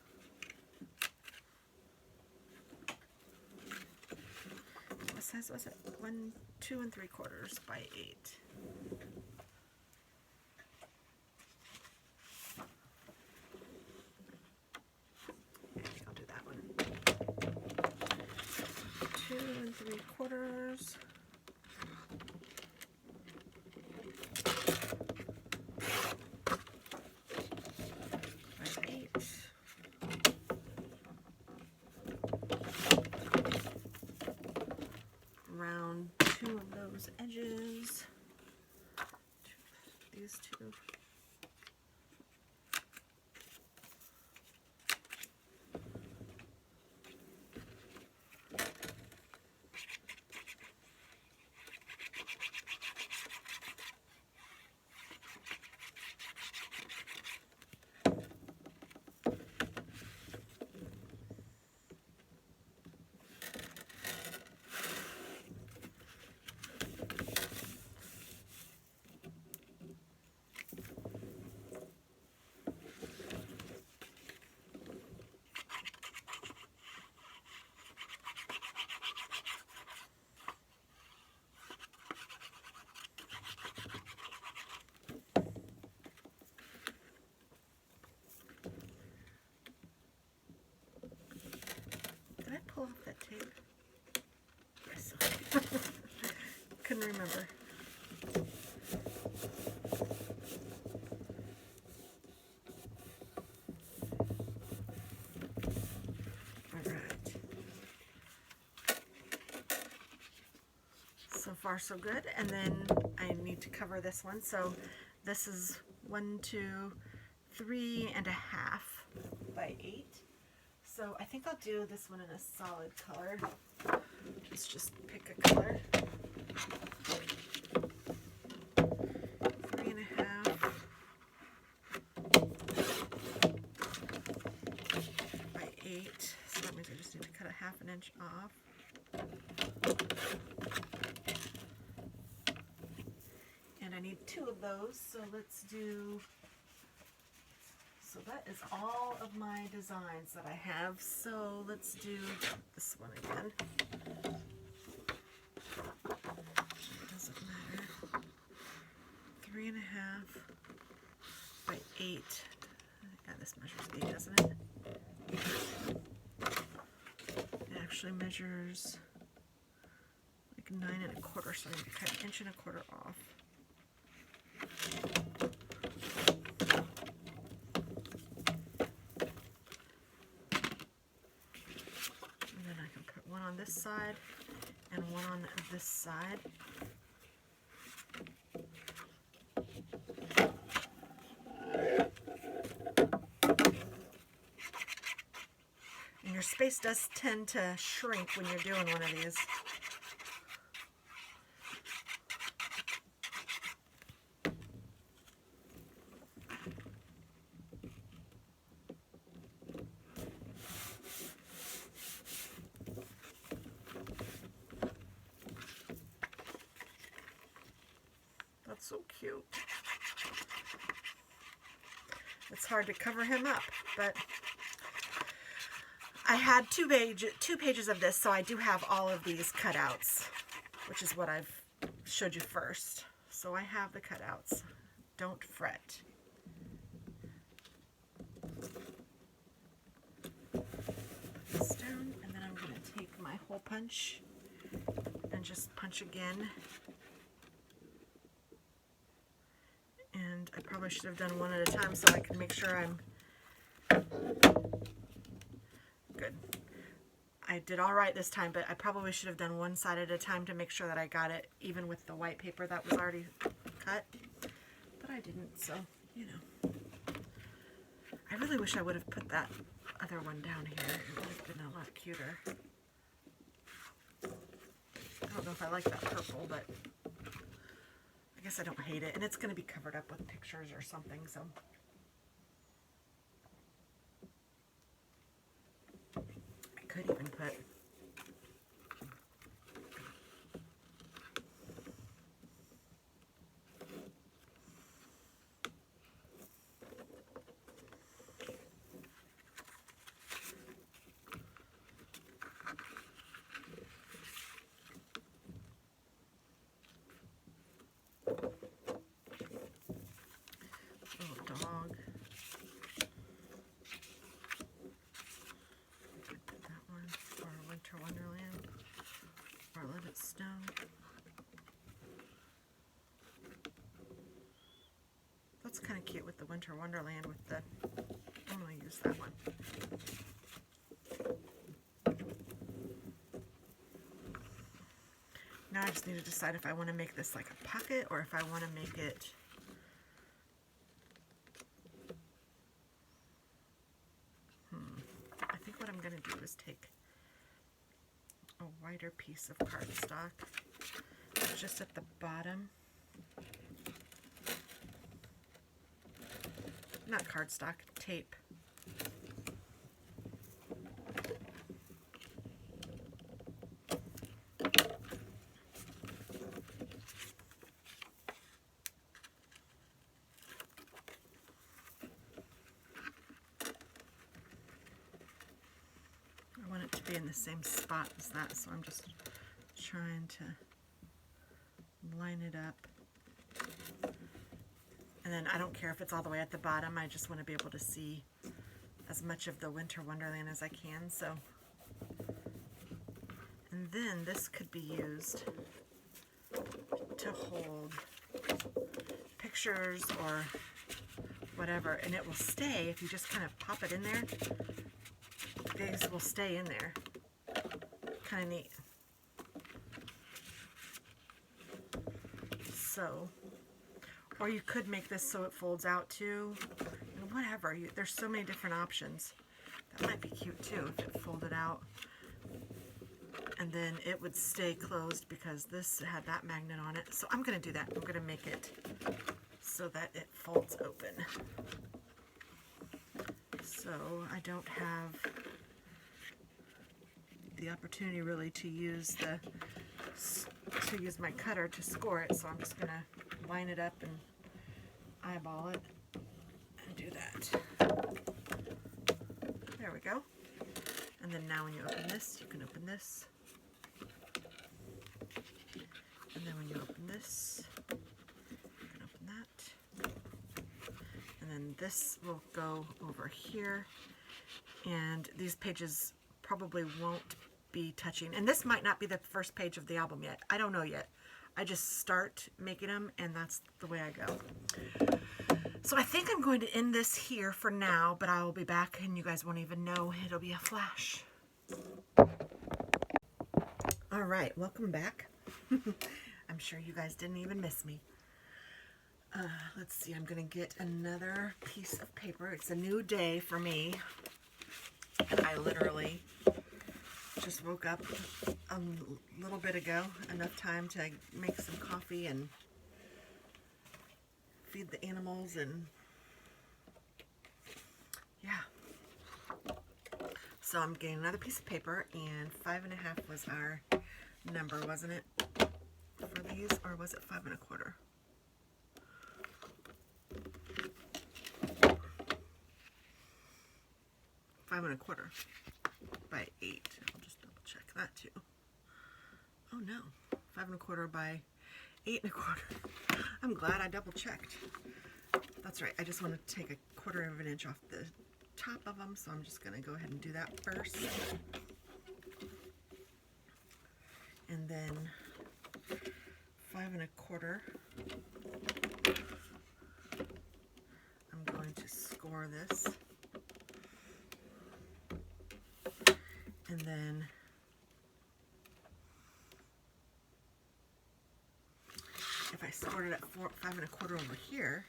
What size was it? 2 3/4 by 8. I'll do that one. 2 3/4. Round 2 of those edges. These 2. Pull off that tape. Yes. Couldn't remember. Alright. So far so good. And then I need to cover this one. So this is 1, 2, 3.5 by 8. So I think I'll do this one in a solid color. Let's just pick a color. 3.5 by 8. So that means I just need to cut a 1/2 inch off. And I need 2 of those, so let's do. So that is all of my designs that I have. So let's do this one again. It doesn't matter. 3.5 by 8. Yeah, this measures 8, doesn't it? It actually measures like 9 1/4, so I need to cut 1 1/4 off. One on this side and one on this side. And your space does tend to shrink when you're doing one of these. So cute. It's hard to cover him up, but I had two pages of this, so I do have all of these cutouts, which is what I've showed you first. So I have the cutouts. Don't fret. Put this down, and then I'm going to take my hole punch and just punch again. And I probably should have done one at a time so I can make sure I'm good. I did all right this time, but I probably should have done one side at a time to make sure that I got it even with the white paper that was already cut. But I didn't, so, you know. I really wish I would have put that other one down here. It would have been a lot cuter. I don't know if I like that purple, but I guess I don't hate it, and it's going to be covered up with pictures or something, so. I could even put It's kind of cute with the Winter Wonderland with the, I'm going to use that one. Now I just need to decide if I want to make this like a pocket or if I want to make it I think what I'm going to do is take a wider piece of cardstock just at the bottom. Not cardstock, tape. I want it to be in the same spot as that, so I'm just trying to line it up. And then I don't care if it's all the way at the bottom, I just want to be able to see as much of the Winter Wonderland as I can. So, and then this could be used to hold pictures or whatever, and it will stay if you just kind of pop it in there. These will stay in there. Kind of neat. So, or you could make this so it folds out too. Whatever. There's so many different options. That might be cute too if it folded out. And then it would stay closed because this had that magnet on it. So I'm going to do that. I'm going to make it so that it folds open. So I don't have the opportunity really to use my cutter to score it, so I'm just going to line it up and eyeball it and do that. There we go. And then now when you open this, you can open this. And then when you open this, you can open that. And then this will go over here. And these pages probably won't be touching. And this might not be the first page of the album yet. I don't know yet. I just start making them and that's the way I go. So I think I'm going to end this here for now, but I will be back and you guys won't even know. It'll be a flash. All right, welcome back. I'm sure you guys didn't even miss me. Let's see, I'm going to get another piece of paper. It's a new day for me. And I literally just woke up a little bit ago, enough time to make some coffee and feed the animals, and yeah. So I'm getting another piece of paper, and 5.5 was our number, wasn't it, for these, or was it 5 1/4? $5 1/4 by 8. I'll just double check that too. Oh no, 5 1/4 by 8 1/4. I'm glad I double checked. That's right. I just want to take 1/4 of an inch off the top of them, so I'm just going to go ahead and do that first. And then 5 1/4. I'm going to score this. And then if I scored it at 5 1/4 over here,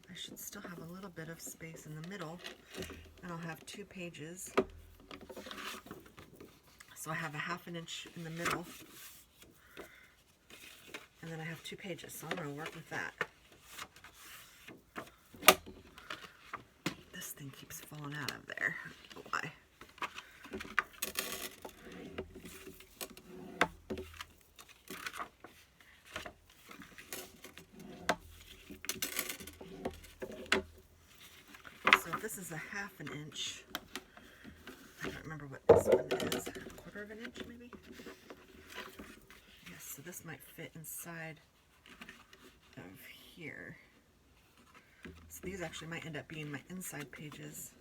I should still have a little bit of space in the middle, and I'll have 2 pages. So I have a 1/2 inch in the middle, and then I have 2 pages, so I'm going to work with that. This thing keeps falling out of there. I don't know why. So this is a 1/2 inch. I don't remember what this one is. 1/4 of an inch maybe? Yes, so this might fit inside of here. So these actually might end up being my inside pages,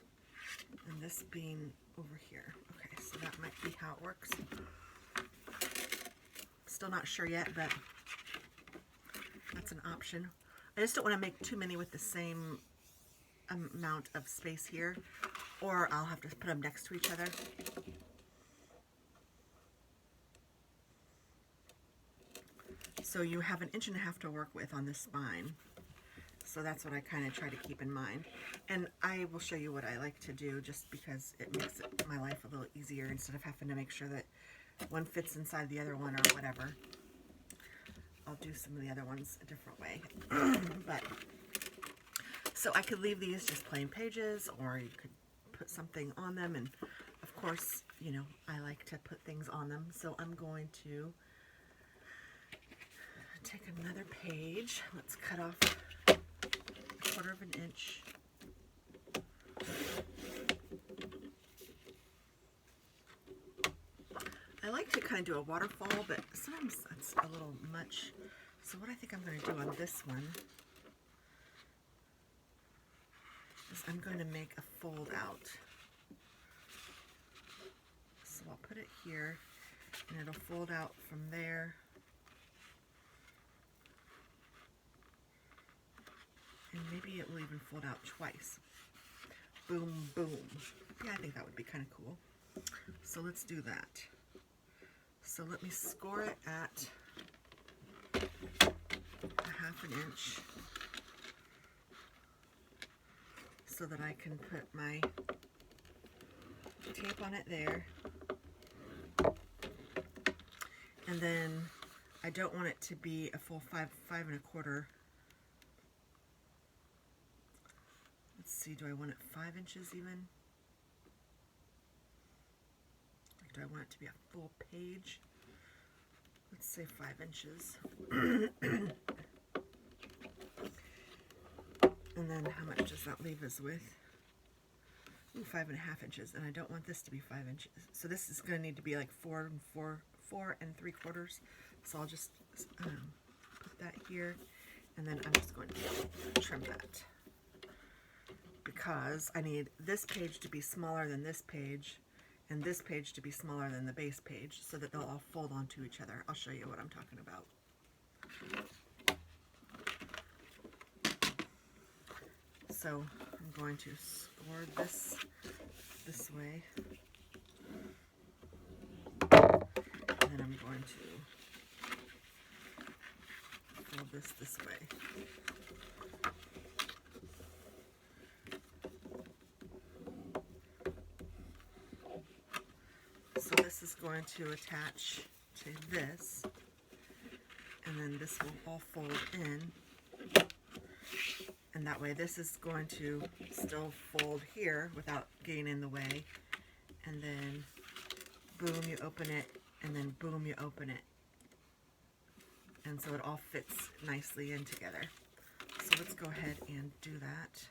and this being over here. Okay, so that might be how it works. Still not sure yet, but that's an option. I just don't want to make too many with the same amount of space here, or I'll have to put them next to each other. So you have 1.5 inches to work with on this spine. So that's what I kind of try to keep in mind. And I will show you what I like to do just because it makes my life a little easier instead of having to make sure that one fits inside the other one or whatever. I'll do some of the other ones a different way. But so I could leave these just plain pages, or you could put something on them. And of course, you know, I like to put things on them. So I'm going to take another page. Let's cut off 1/4 of an inch. I like to kind of do a waterfall, but sometimes that's a little much. So what I think I'm going to do on this one is I'm going to make a fold out. So I'll put it here, and it'll fold out from there. And maybe it will even fold out twice. Boom, boom. Yeah, I think that would be kind of cool. So let's do that. So let me score it at 1/2 inch so that I can put my tape on it there. And then I don't want it to be a full 5 1/4. Let's see, do I want it 5 inches even? Or do I want it to be a full page? Let's say 5 inches. And then how much does that leave us with? Ooh, 5.5 inches. And I don't want this to be 5 inches. So this is going to need to be like 4 3/4. So I'll just put that here. And then I'm just going to trim that, because I need this page to be smaller than this page, and this page to be smaller than the base page, so that they'll all fold onto each other. I'll show you what I'm talking about. So I'm going to score this way, and then I'm going to fold this way. So this is going to attach to this, and then this will all fold in, and that way this is going to still fold here without getting in the way, and then boom, you open it, and then boom, you open it, and so it all fits nicely in together. So let's go ahead and do that.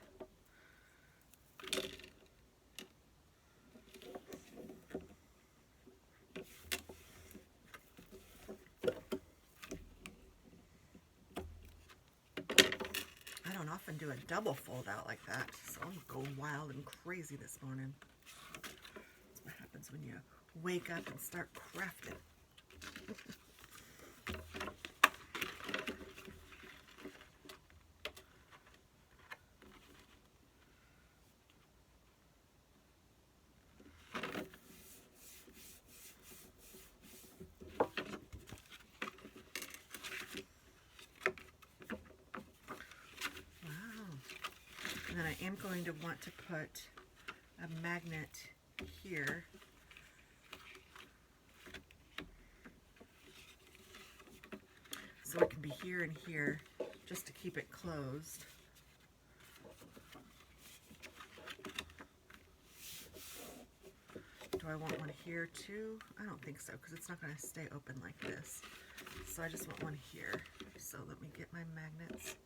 Often do a double fold out like that, so I'm going wild and crazy this morning. That's what happens when you wake up and start crafting. And then I am going to want to put a magnet here. So it can be here and here, just to keep it closed. Do I want one here too? I don't think so, because it's not going to stay open like this. So I just want one here. So let me get my magnets.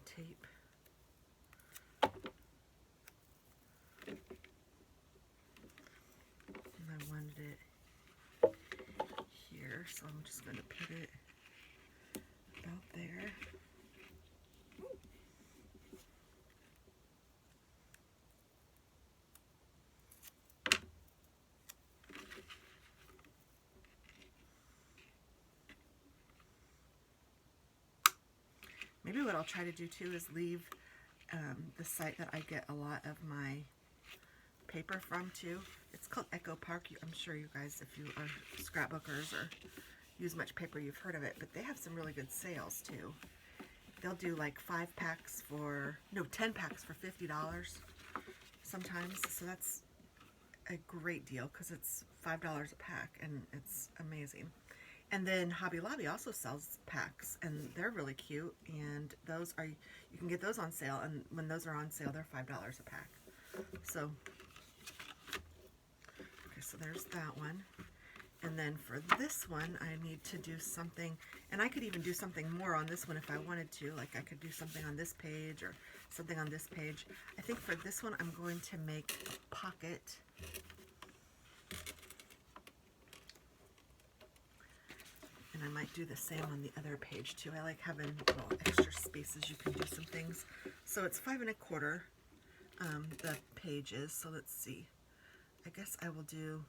Tape. And I wanted it here, so I'm just going to put it about there. Maybe what I'll try to do too is leave the site that I get a lot of my paper from too. It's called Echo Park. I'm sure you guys, if you are scrapbookers or use much paper, you've heard of it, but they have some really good sales too. They'll do like 10 packs for $50 sometimes. So that's a great deal because it's $5 a pack and it's amazing. And then Hobby Lobby also sells packs and they're really cute, and those are, you can get those on sale, and when those are on sale they're $5 a pack. So okay, so there's that one. And then for this one, I need to do something, and I could even do something more on this one if I wanted to. Like I could do something on this page or something on this page. I think for this one, I'm going to make a pocket. And I might do the same on the other page too. I like having little extra spaces you can do some things. So it's 5 1/4 the pages. So let's see. I guess I will do,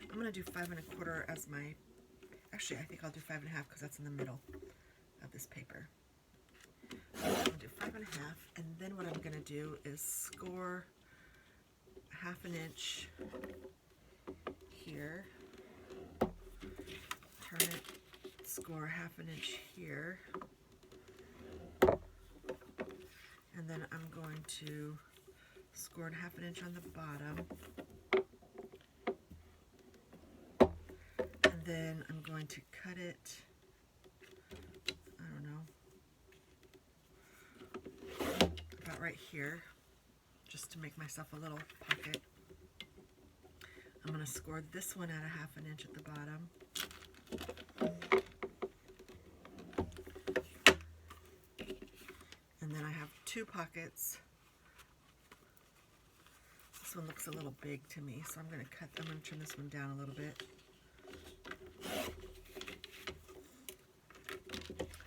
I'm going to do 5 1/4 as my, actually I think I'll do 5 1/2 because that's in the middle of this paper. So I'm going to do 5 1/2, and then what I'm going to do is score 1/2 inch here, turn it, score 1/2 inch here, and then I'm going to score 1/2 inch on the bottom, and then I'm going to cut it, I don't know, about right here, just to make myself a little pocket. I'm going to score this one at 1/2 inch at the bottom. And then I have 2 pockets. This one looks a little big to me, so I'm going to turn this one down a little bit.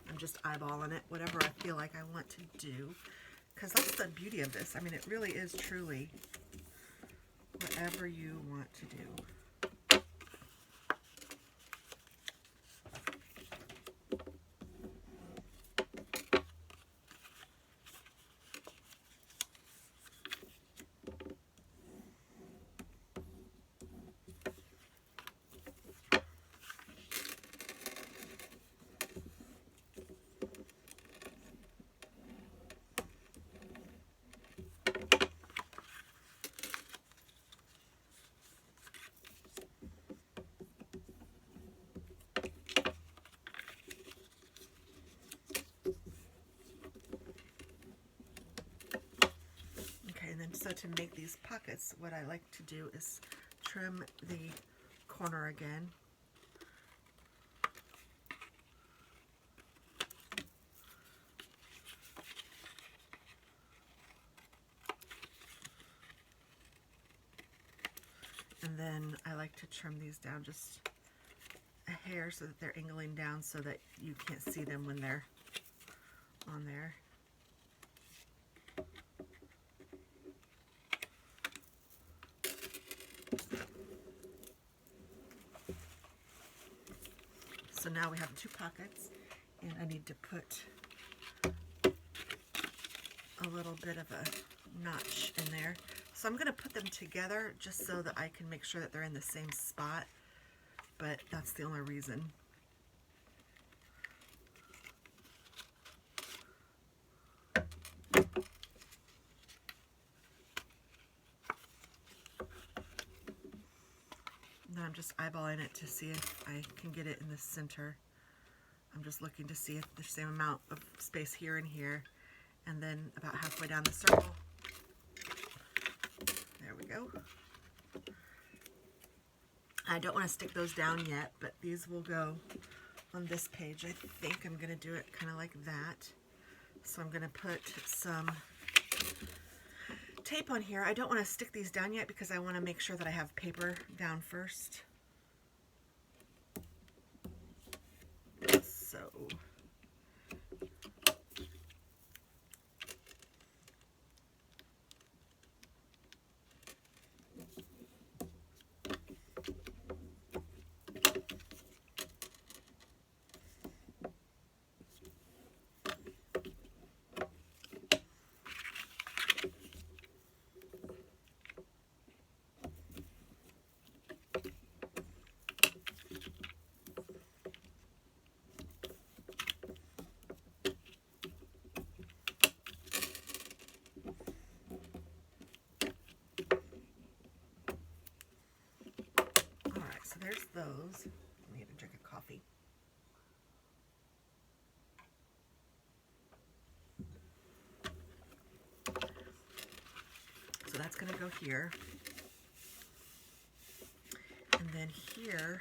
I'm just eyeballing it, whatever I feel like I want to do. Because that's the beauty of this. I mean, it really is truly whatever you want to do. So to make these pockets, what I like to do is trim the corner again. And then I like to trim these down just a hair so that they're angling down so that you can't see them when they're on there. So now we have 2 pockets, and I need to put a little bit of a notch in there. So I'm going to put them together just so that I can make sure that they're in the same spot, but that's the only reason. Now I'm just eyeballing it to see if I can get it in the center. I'm just looking to see if there's the same amount of space here and here, and then about halfway down the circle. There we go. I don't want to stick those down yet, but these will go on this page. I think I'm going to do it kind of like that. So I'm going to put some tape on here. I don't want to stick these down yet because I want to make sure that I have paper down first. So there's those. I need to drink a coffee. So that's going to go here. And then here,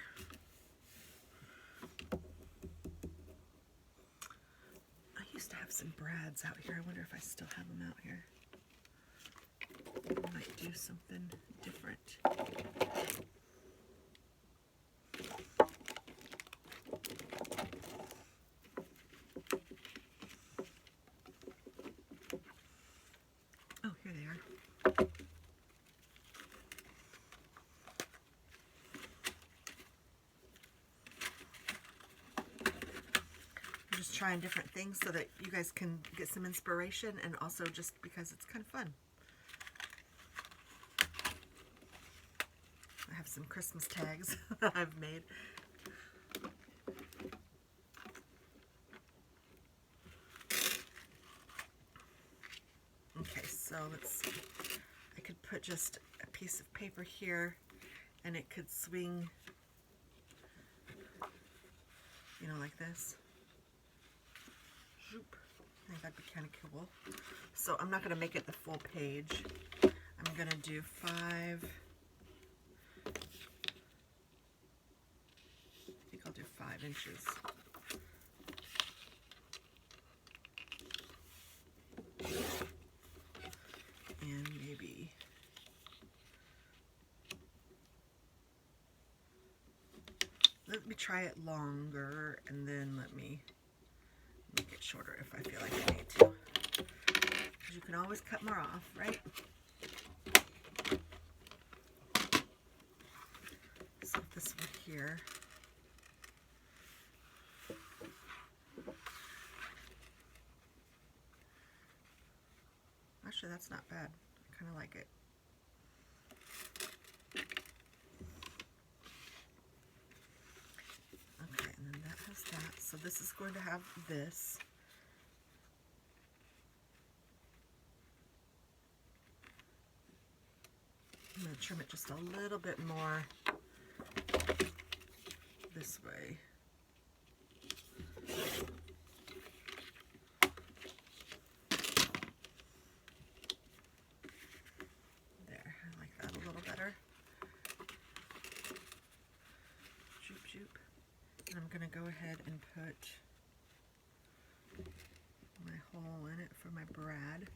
I used to have some brads out here. I wonder if I still have them out here. I might do something different. Oh, here they are. I'm just trying different things so that you guys can get some inspiration, and also just because it's kind of fun. I have some Christmas tags that I've made. Okay, so let's see. I could put just a piece of paper here, and it could swing, you know, like this. Zoop. I think that'd be kind of cool. So I'm not going to make it the full page. I'm going to do 5. I think I'll do 5 inches. And maybe let me try it longer, and then let me make it shorter if I feel like I need to. Because you can always cut more off, right? So this one here. Actually, that's not bad. I kind of like it. Okay, and then that has that. So this is going to have this. I'm going to trim it just a little bit more this way. There, I like that a little better. Shoop, shoop. And I'm going to go ahead and put my hole in it for my brad.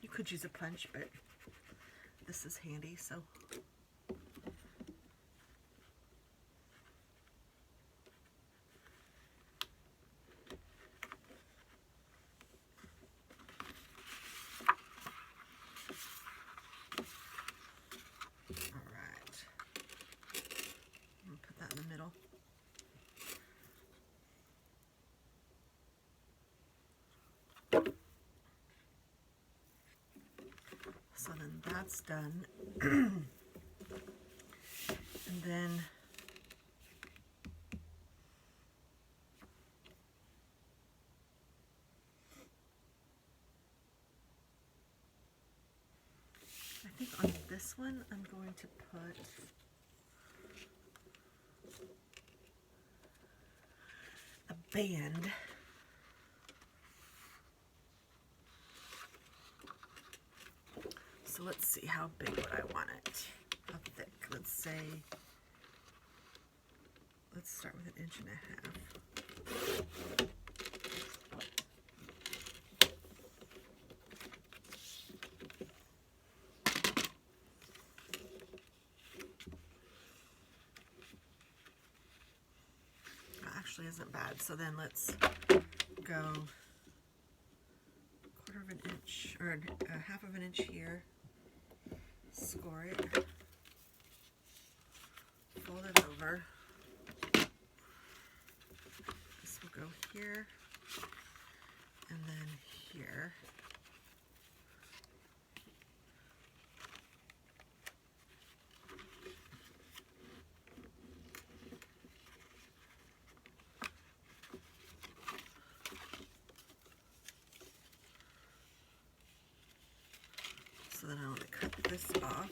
You could use a punch, but this is handy, so. Alright. I'm going to put that in the middle. So then that's done. And then I think on this one I'm going to put a band. So let's see, how big would I want it? How thick? Let's say, let's start with 1.5 inches. That actually isn't bad. So then let's go 1/4 inch, or 1/2 inch here. Score it, fold it over. This will go here, and then here. So then I want to cut this off.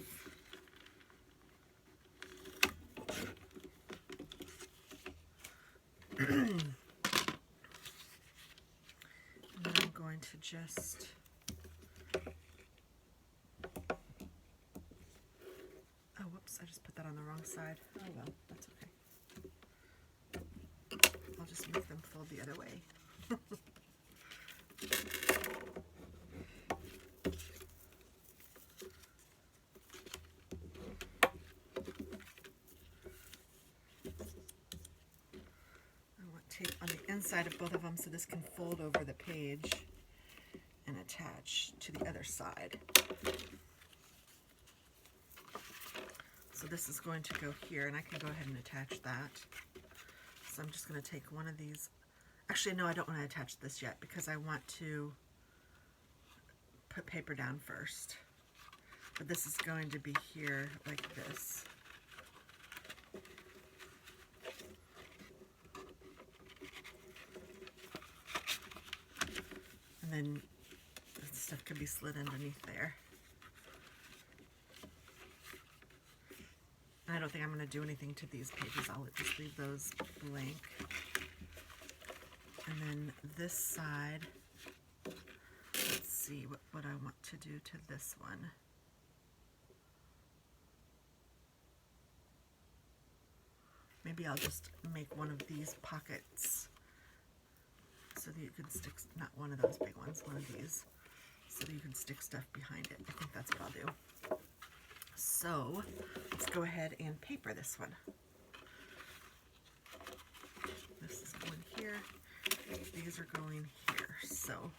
just whoops, I just put that on the wrong side. Oh well, that's okay. I'll just make them fold the other way. Tape on the inside of both of them so this can fold over the page and attach to the other side. So this is going to go here, and I can go ahead and attach that. So I'm just going to take one of these. Actually, no, I don't want to attach this yet because I want to put paper down first. But this is going to be here like this. And then this stuff could be slid underneath there. And I don't think I'm going to do anything to these pages. I'll just leave those blank. And then this side, let's see what I want to do to this one. Maybe I'll just make one of these pockets so that you can stick, not one of those big ones, one of these, so that you can stick stuff behind it. I think that's what I'll do. So let's go ahead and paper this one. This is going here, these are going here. So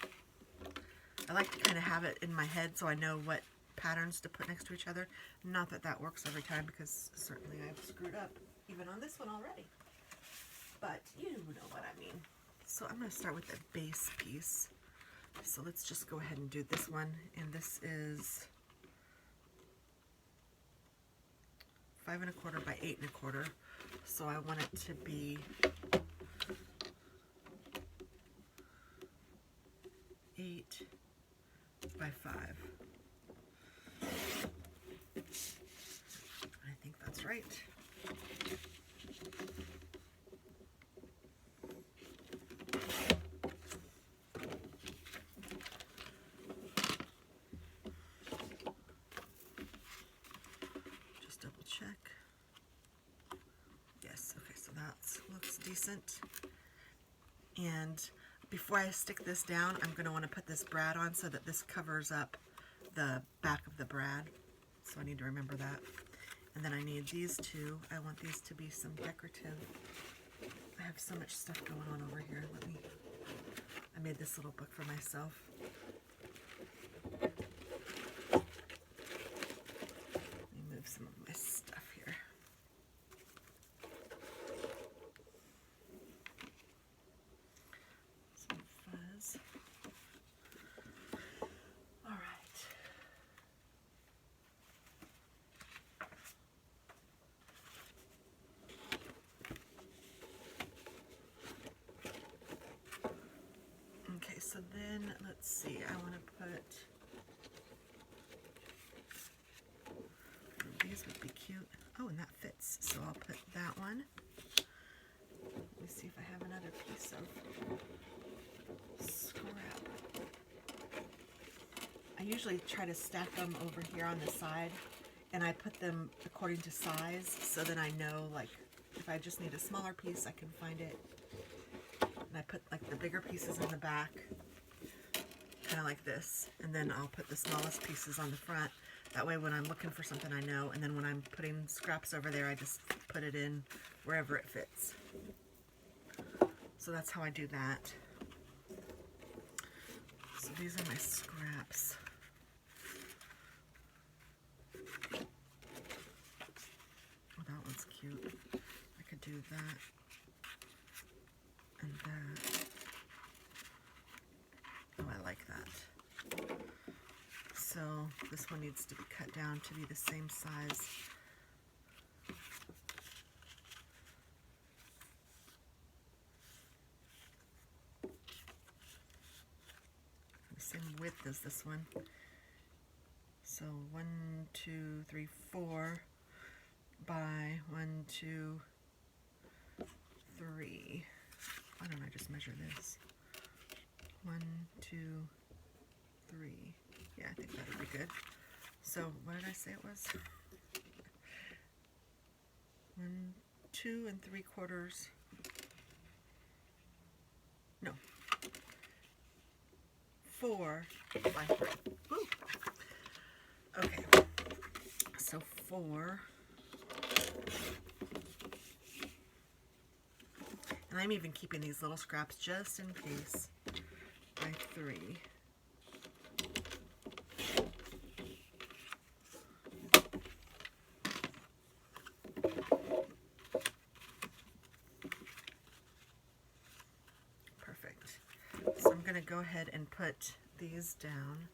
I like to kind of have it in my head so I know what patterns to put next to each other. Not that that works every time, because certainly I've screwed up even on this one already, but you know what I mean. So I'm going to start with the base piece. So let's just go ahead and do this one, and this is 5 1/4 by 8 1/4. So I want it to be 8 by 5. I think that's right. Just double check. Yes, okay, so that looks decent. And before I stick this down, I'm going to want to put this brad on so that this covers up the back of the brad. So I need to remember that. And then I need these two. I want these to be some decorative. I have so much stuff going on over here. I made this little book for myself. Let me move some of my stuff here. Some fuzz. All right. Okay, so then let's see, I want to put, these would be cute. Oh, and that fits, so I'll put that one. Let me see if I have another piece of scrap. I usually try to stack them over here on the side, and I put them according to size, so then I know, like, if I just need a smaller piece, I can find it. And I put like the bigger pieces in the back, kind of like this, and then I'll put the smallest pieces on the front. That way when I'm looking for something I know, and then when I'm putting scraps over there, I just put it in wherever it fits. So that's how I do that. So these are my scraps. Oh, that one's cute. I could do that. And that. Oh, I like that. So this one needs to be cut down to be the same size. The same width as this one. So 1, 2, 3, 4 by 1, 2, 3. Why don't I just measure this? 1, 2, 3. Yeah, I think that would be good. So what did I say it was? 1, 2 3/4. No. 4 by 3. Woo. Okay. So 4. And I'm even keeping these little scraps just in case. By 3. Perfect. So I'm going to go ahead and put these down.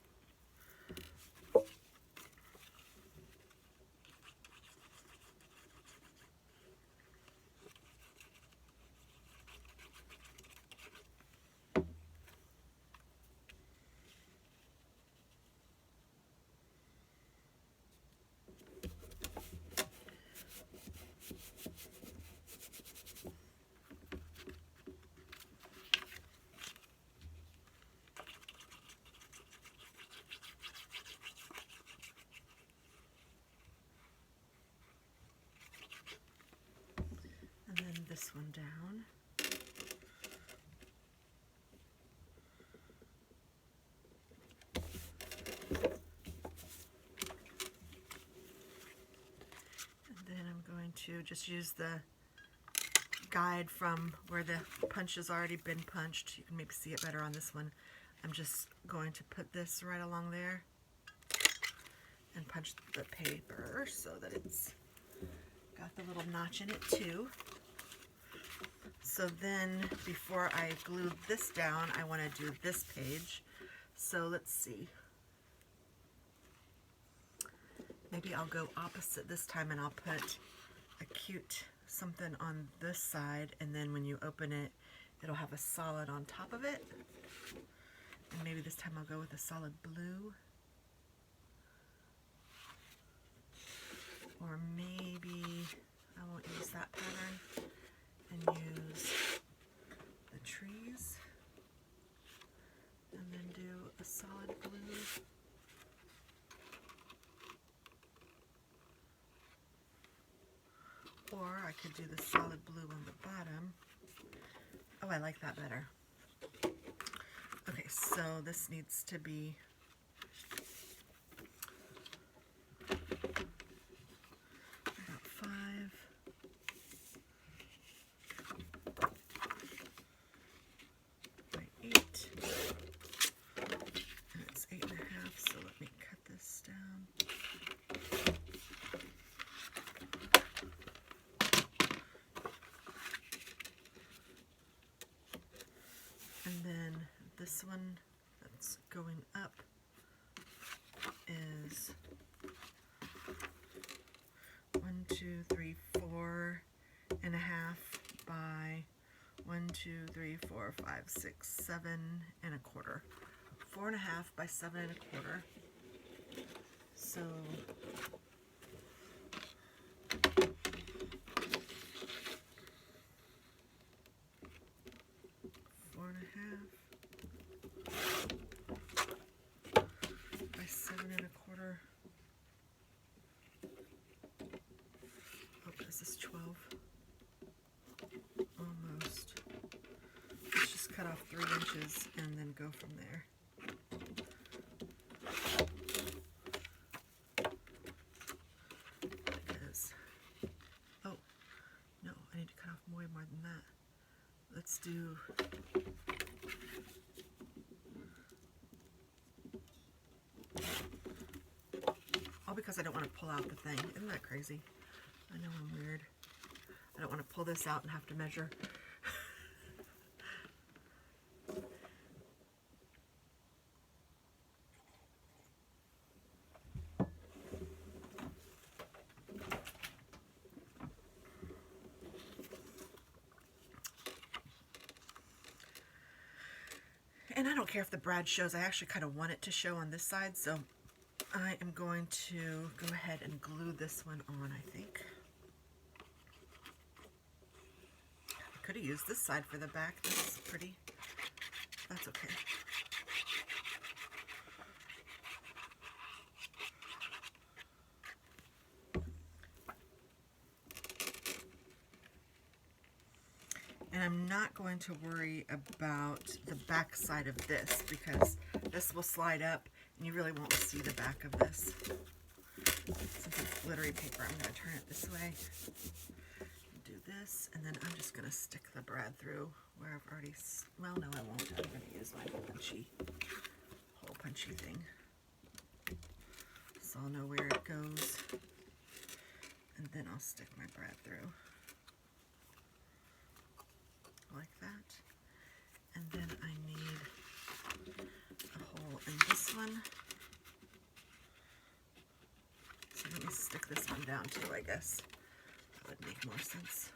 This one down. And then I'm going to just use the guide from where the punch has already been punched. You can maybe see it better on this one. I'm just going to put this right along there and punch the paper so that it's got the little notch in it too. So then before I glue this down, I want to do this page. So let's see. Maybe I'll go opposite this time and I'll put a cute something on this side, and then when you open it, it'll have a solid on top of it. And maybe this time I'll go with a solid blue. Or maybe I won't use that pattern and use the trees, and then do a solid blue. Or I could do the solid blue on the bottom. Oh, I like that better. Okay, so this needs to be about 5 by 8. And it's 8.5, so let me cut this down. And then this one that's going up is 1, 2, 3, 4.5 by 1, 2, 3, 4, 5, 6, 7.25. 4.5 by 7.25. So by 7.25. Oh, is this 12? Almost. Let's just cut off 3 inches and then go from there. Because, oh, no, I need to cut off way more than that. Let's do all because I don't want to pull out the thing. Isn't that crazy? I know I'm weird. I don't want to pull this out and have to measure. And I don't care if the brad shows. I actually kind of want it to show on this side, so I am going to go ahead and glue this one on, I think. I could have used this side for the back. This is pretty. That's okay. I'm not going to worry about the back side of this because this will slide up and you really won't see the back of this. Since it's glittery paper, I'm going to turn it this way. Do this, and then I'm just going to stick the brad through where I've already, well, no, I won't. I'm going to use my hole punchy thing. So I'll know where it goes, and then I'll stick my brad through. Like that. And then I need a hole in this one. So let me stick this one down too, I guess. That would make more sense.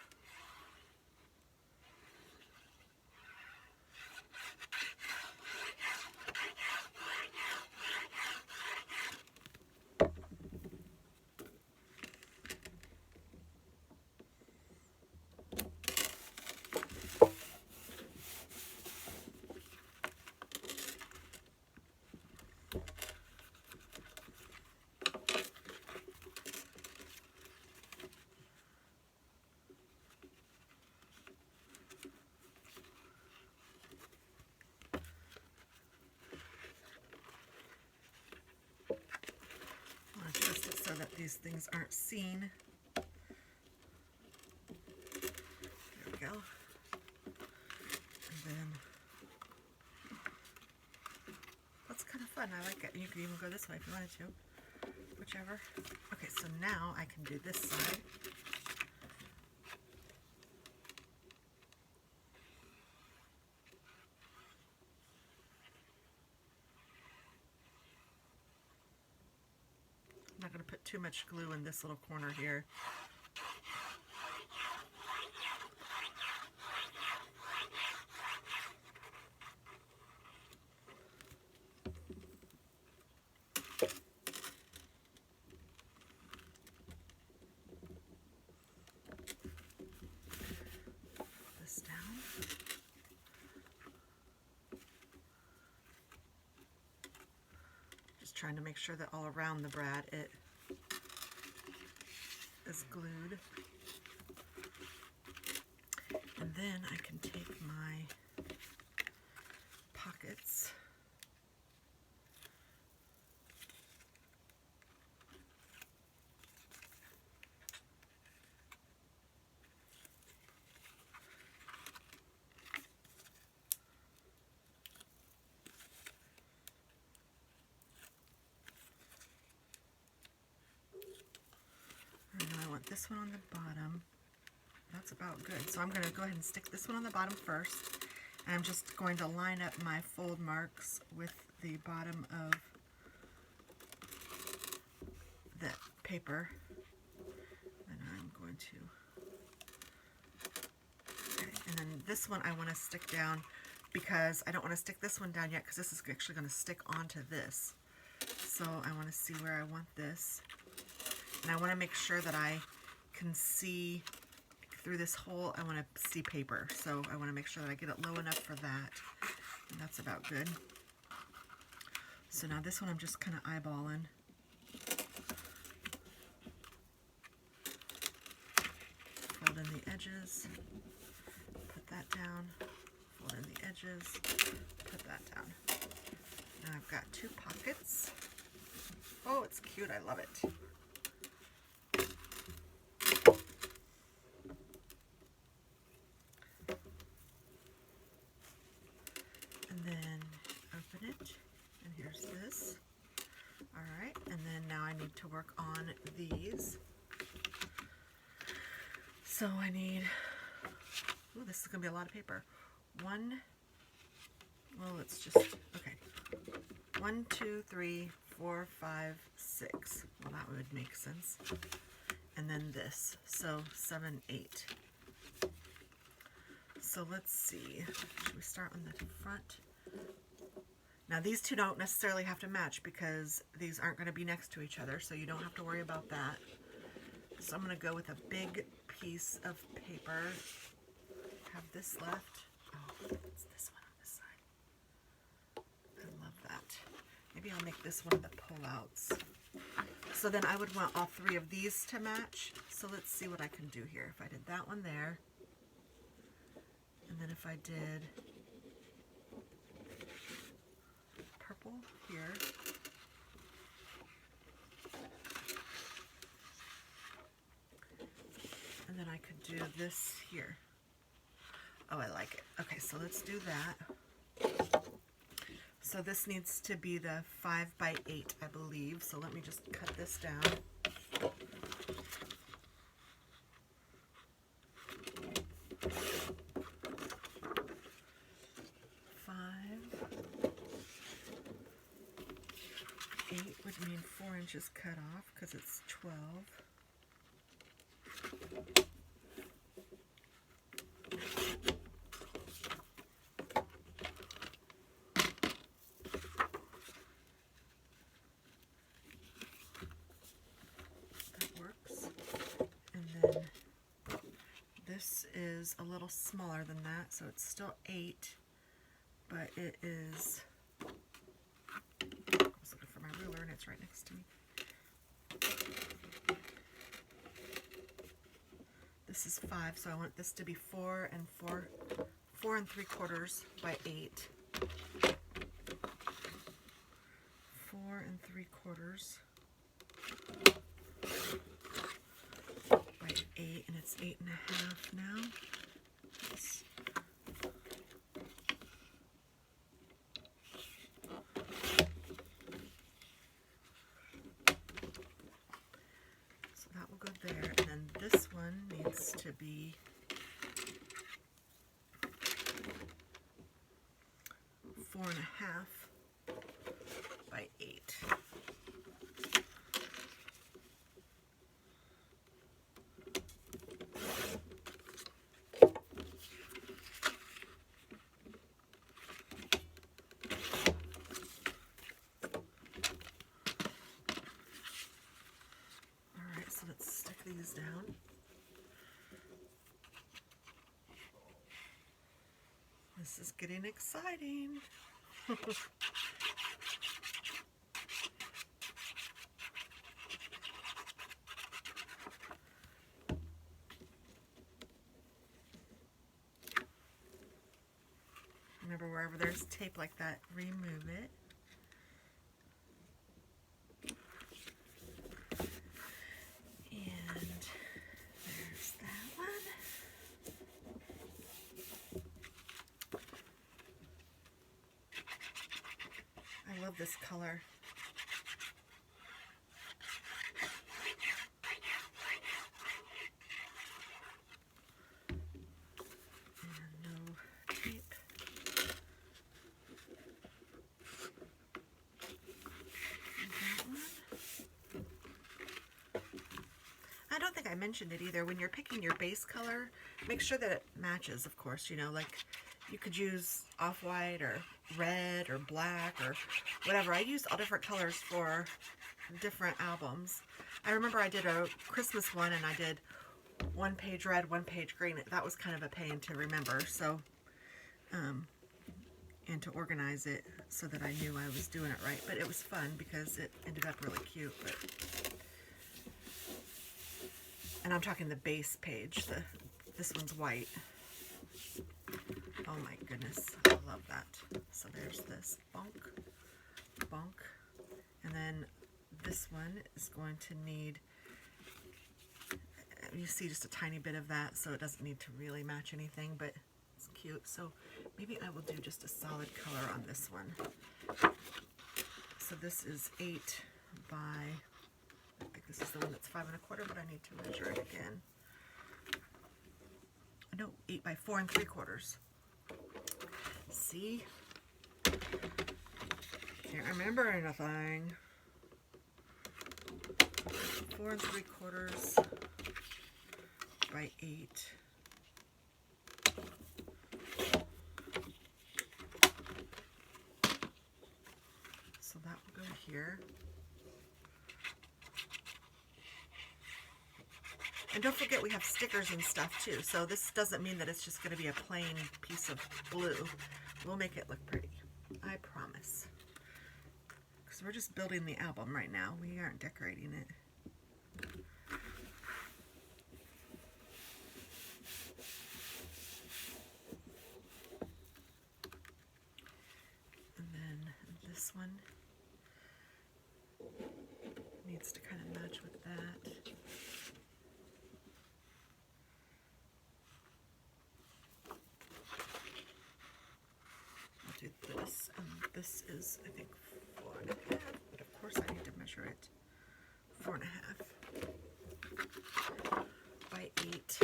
Adjust it so that these things aren't seen. There we go. And then that's kind of fun. I like it. And you can even go this way if you wanted to. Whichever. Okay, so now I can do this side. I'm not going to put too much glue in this little corner here. Put this down. Just trying to make sure that all around the brad it is glued. And then I can take my pockets this one on the bottom. That's about good. So I'm going to go ahead and stick this one on the bottom first. And I'm just going to line up my fold marks with the bottom of the paper. And I'm going to, okay. And then this one I want to stick down because I don't want to stick this one down yet because this is actually going to stick onto this. So I want to see where I want this. And I want to make sure that I can see through this hole. I want to see paper, so I want to make sure that I get it low enough for that, and that's about good. So now this one I'm just kind of eyeballing. Fold in the edges, put that down, fold in the edges, put that down. Now I've got two pockets. Oh, it's cute, I love it. To work on these. So I need, oh, this is going to be a lot of paper. Let's just, okay. 1, 2, 3, 4, 5, 6. Well, that would make sense. And then this, so 7, 8. So let's see, should we start on the front? Now these two don't necessarily have to match because these aren't going to be next to each other, so you don't have to worry about that. So I'm going to go with a big piece of paper. Have this left. Oh, it's this one on this side. I love that. Maybe I'll make this one of the pullouts. So then I would want all three of these to match. So let's see what I can do here. If I did that one there, then if I did purple here, and then I could do this here. Oh, I like it. Okay, so let's do that. So this needs to be the 5 by 8, I believe. So let me just cut this down. Would mean 4 inches cut off because it's 12. That works. And then this is a little smaller than that, so it's still 8, but it is, my ruler and it's right next to me. This is 5, so I want this to be 4 and 3/4 by 8. 4 3/4 by 8, and it's 8.5 now. There, and then this one needs to be 4.5 by 8. These down. This is getting exciting. Remember, wherever there's tape like that, remove it. I love this color. And no tape. I don't think I mentioned it either. When you're picking your base color, make sure that it matches, of course. You know, like you could use off-white or red or black or whatever. I used all different colors for different albums. I remember I did a Christmas one and I did 1 page red, 1 page green. That was kind of a pain to remember, so and to organize it so that I knew I was doing it right. But it was fun because it ended up really cute. But, and I'm talking the base page. This one's white. Oh my goodness, I love that. So there's this bonk, bonk, and then this one is going to need, you see just a tiny bit of that, so it doesn't need to really match anything, but it's cute. So maybe I will do just a solid color on this one. So this is 8 by, I think this is the one that's 5 1/4, but I need to measure it again. No, 8 by 4 3/4. See? Can't remember anything. 4 3/4 by 8. So that will go here. And don't forget we have stickers and stuff too. So this doesn't mean that it's just going to be a plain piece of blue. We'll make it look pretty. I promise. Because we're just building the album right now. We aren't decorating it. this one needs to kind of match with that. I'll do this, and this is, I think, 4.5, but of course I need to measure it. 4.5 by 8.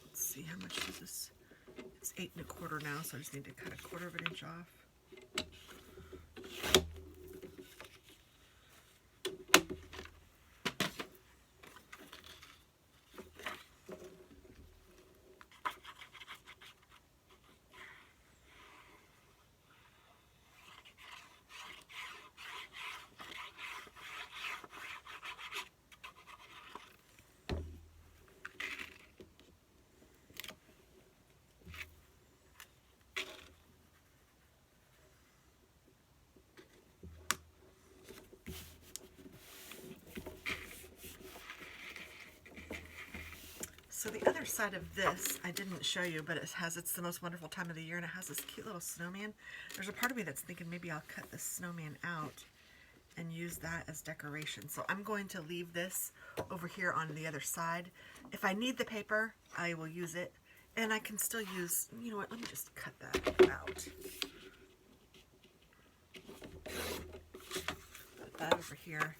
Let's see, how much is this? It's 8 1/4 now, so I just need to cut 1/4 of an inch off. So the other side of this, I didn't show you, but it's the most wonderful time of the year, and it has this cute little snowman. There's a part of me that's thinking maybe I'll cut the snowman out and use that as decoration. So I'm going to leave this over here on the other side. If I need the paper, I will use it, and I can still use, you know what, let me just cut that out. Put that over here.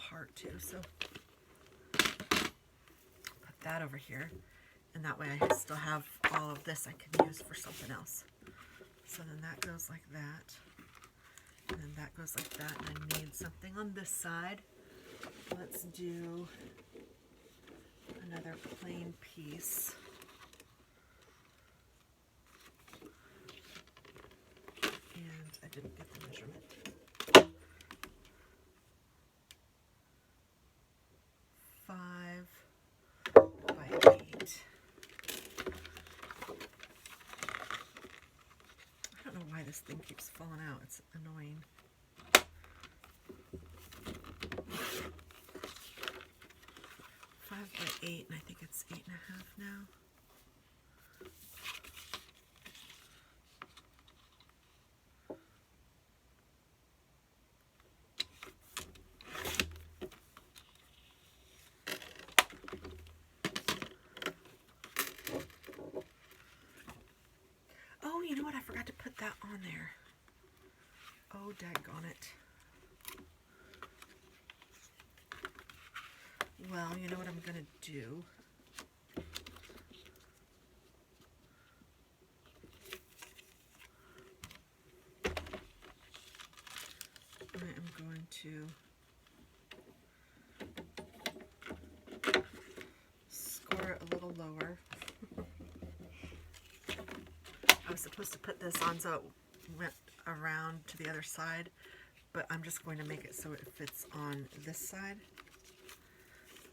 Heart too, so put that over here, and that way I still have all of this I can use for something else. So then that goes like that, and then that goes like that, and I need something on this side. Let's do another plain piece. And I didn't get the measurement. 5 by 8. I don't know why this thing keeps falling out. It's annoying. Five by 8, and I think it's 8.5 now. You know what? I forgot to put that on there. Oh, daggone it. Well, you know what I'm going to do? I am going to score it a little lower. I was supposed to put this on so it went around to the other side, but I'm just going to make it so it fits on this side.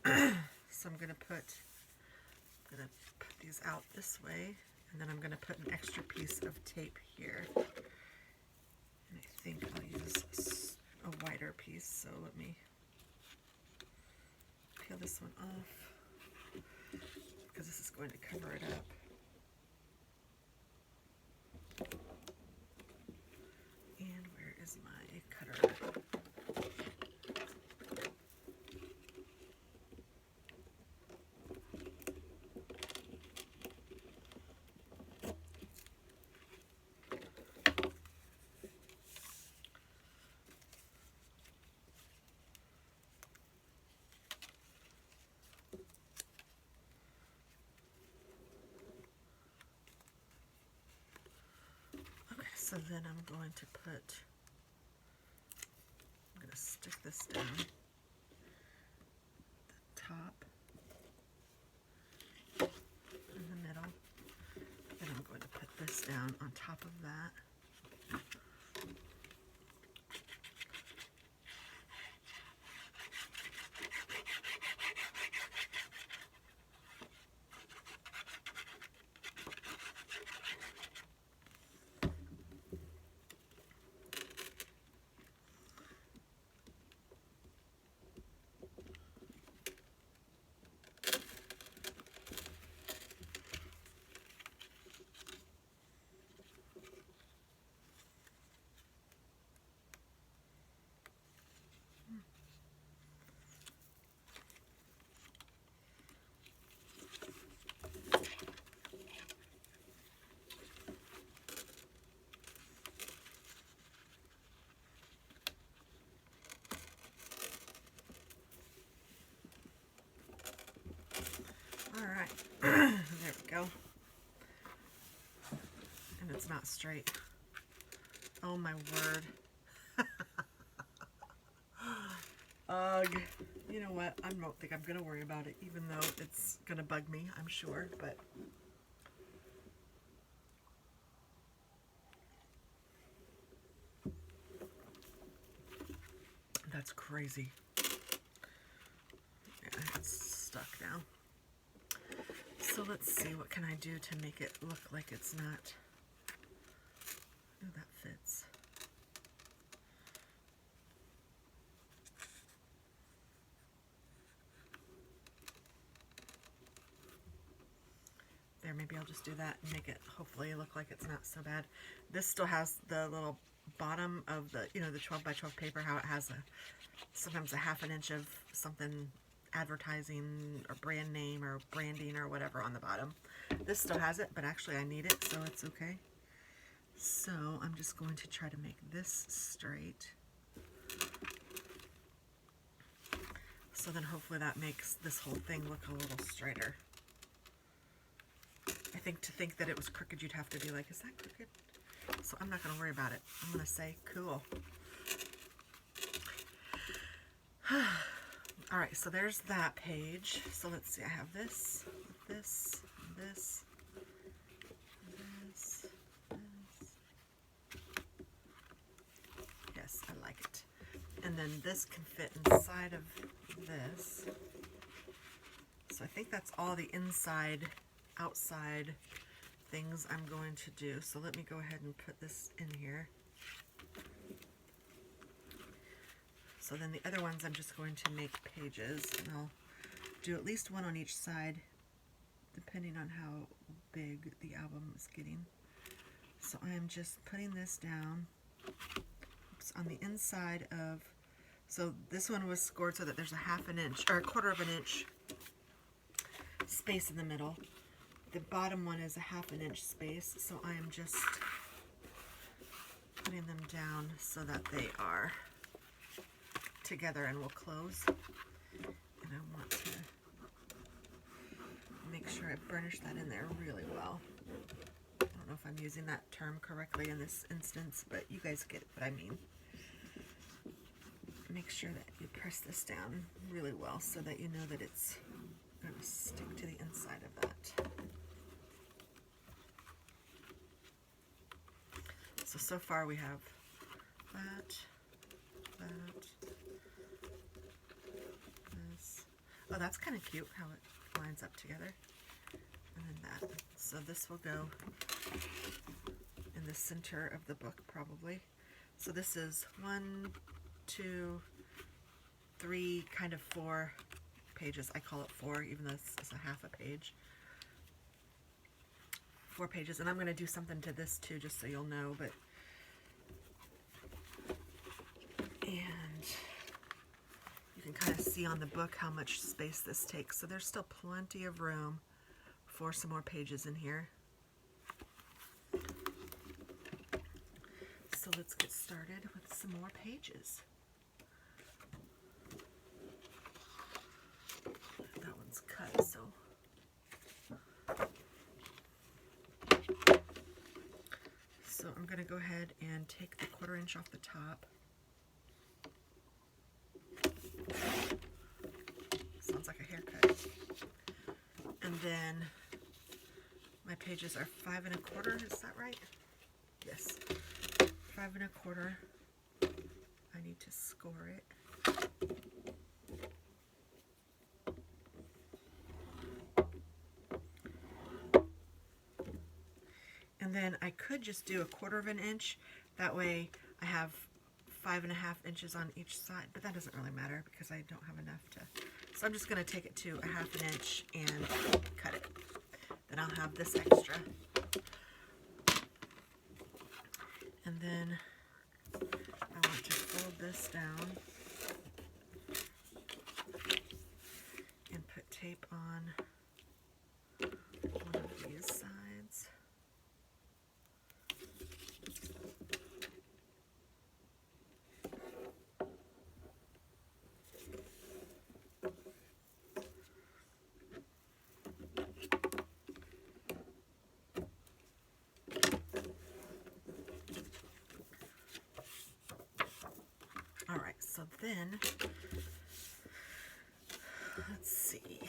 So I'm going to put these out this way, and then I'm going to put an extra piece of tape here. And I think I'll use a wider piece, so let me peel this one off, because this is going to cover it up. And where is my cutter? So then I'm going to stick this down the top in the middle. Then I'm going to put this down on top of that. not straight. Oh my word. Ugh. You know what? I don't think I'm going to worry about it, even though it's going to bug me, I'm sure, but... That's crazy. Yeah, it's stuck now. So let's see, what can I do to make it look like it's not... Oh, that fits. There, maybe I'll just do that and make it hopefully look like it's not so bad. This still has the little bottom of the, you know, the 12 by 12 paper, how it has sometimes a ½ inch of something advertising or brand name or branding or whatever on the bottom. This still has it, but actually I need it, so it's okay. So I'm just going to try to make this straight. So then hopefully that makes this whole thing look a little straighter. I think to think that it was crooked, you'd have to be like, is that crooked? So I'm not going to worry about it. I'm going to say, cool. All right, so there's that page. So let's see, I have this, this, this, this, this. Yes, I like it. And then this can fit inside of this. So I think that's all the inside, outside things I'm going to do. So let me go ahead and put this in here. So then the other ones I'm just going to make pages, and I'll do at least one on each side depending on how big the album is getting. So I am just putting this down on the inside of, so this one was scored so that there's a ½ inch or a ¼ inch space in the middle. The bottom one is a ½ inch space, so I am just putting them down so that they are together and will close. And I want to make sure I burnish that in there really well. I don't know if I'm using that term correctly in this instance, but you guys get what I mean. Make sure that you press this down really well so that you know that it's going to stick to the inside of that. So far we have that, this. Oh, that's kind of cute how it lines up together. And then that. So this will go in the center of the book probably. So this is 1, 2, 3, kind of 4 pages. I call it 4, even though this is a ½ a page. 4 pages, and I'm going to do something to this too, just so you'll know. But and you can kind of see on the book how much space this takes. So there's still plenty of room for some more pages in here. So let's get started with some more pages. That one's cut, so. So I'm going to go ahead and take the ¼ inch off the top. Sounds like a haircut. And then my pages are 5 1/4, is that right? Yes. 5 1/4. I need to score it. And then I could just do a ¼ inch. That way I have 5 1/2 inches on each side, but that doesn't really matter because I don't have enough to. So I'm just going to take it to a ½ inch and cut it. Then I'll have this extra. And then I want to fold this down and put tape on one of these sides. So then, let's see.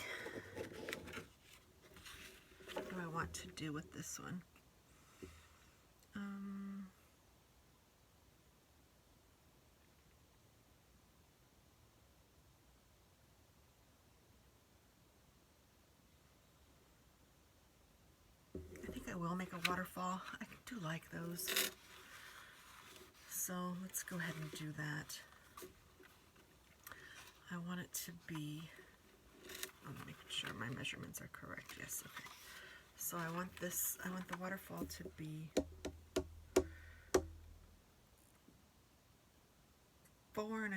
What do I want to do with this one? I think I will make a waterfall. I do like those. So let's go ahead and do that. I want it to be, I'm making sure my measurements are correct. Yes, okay. So I want this, I want the waterfall to be 4.5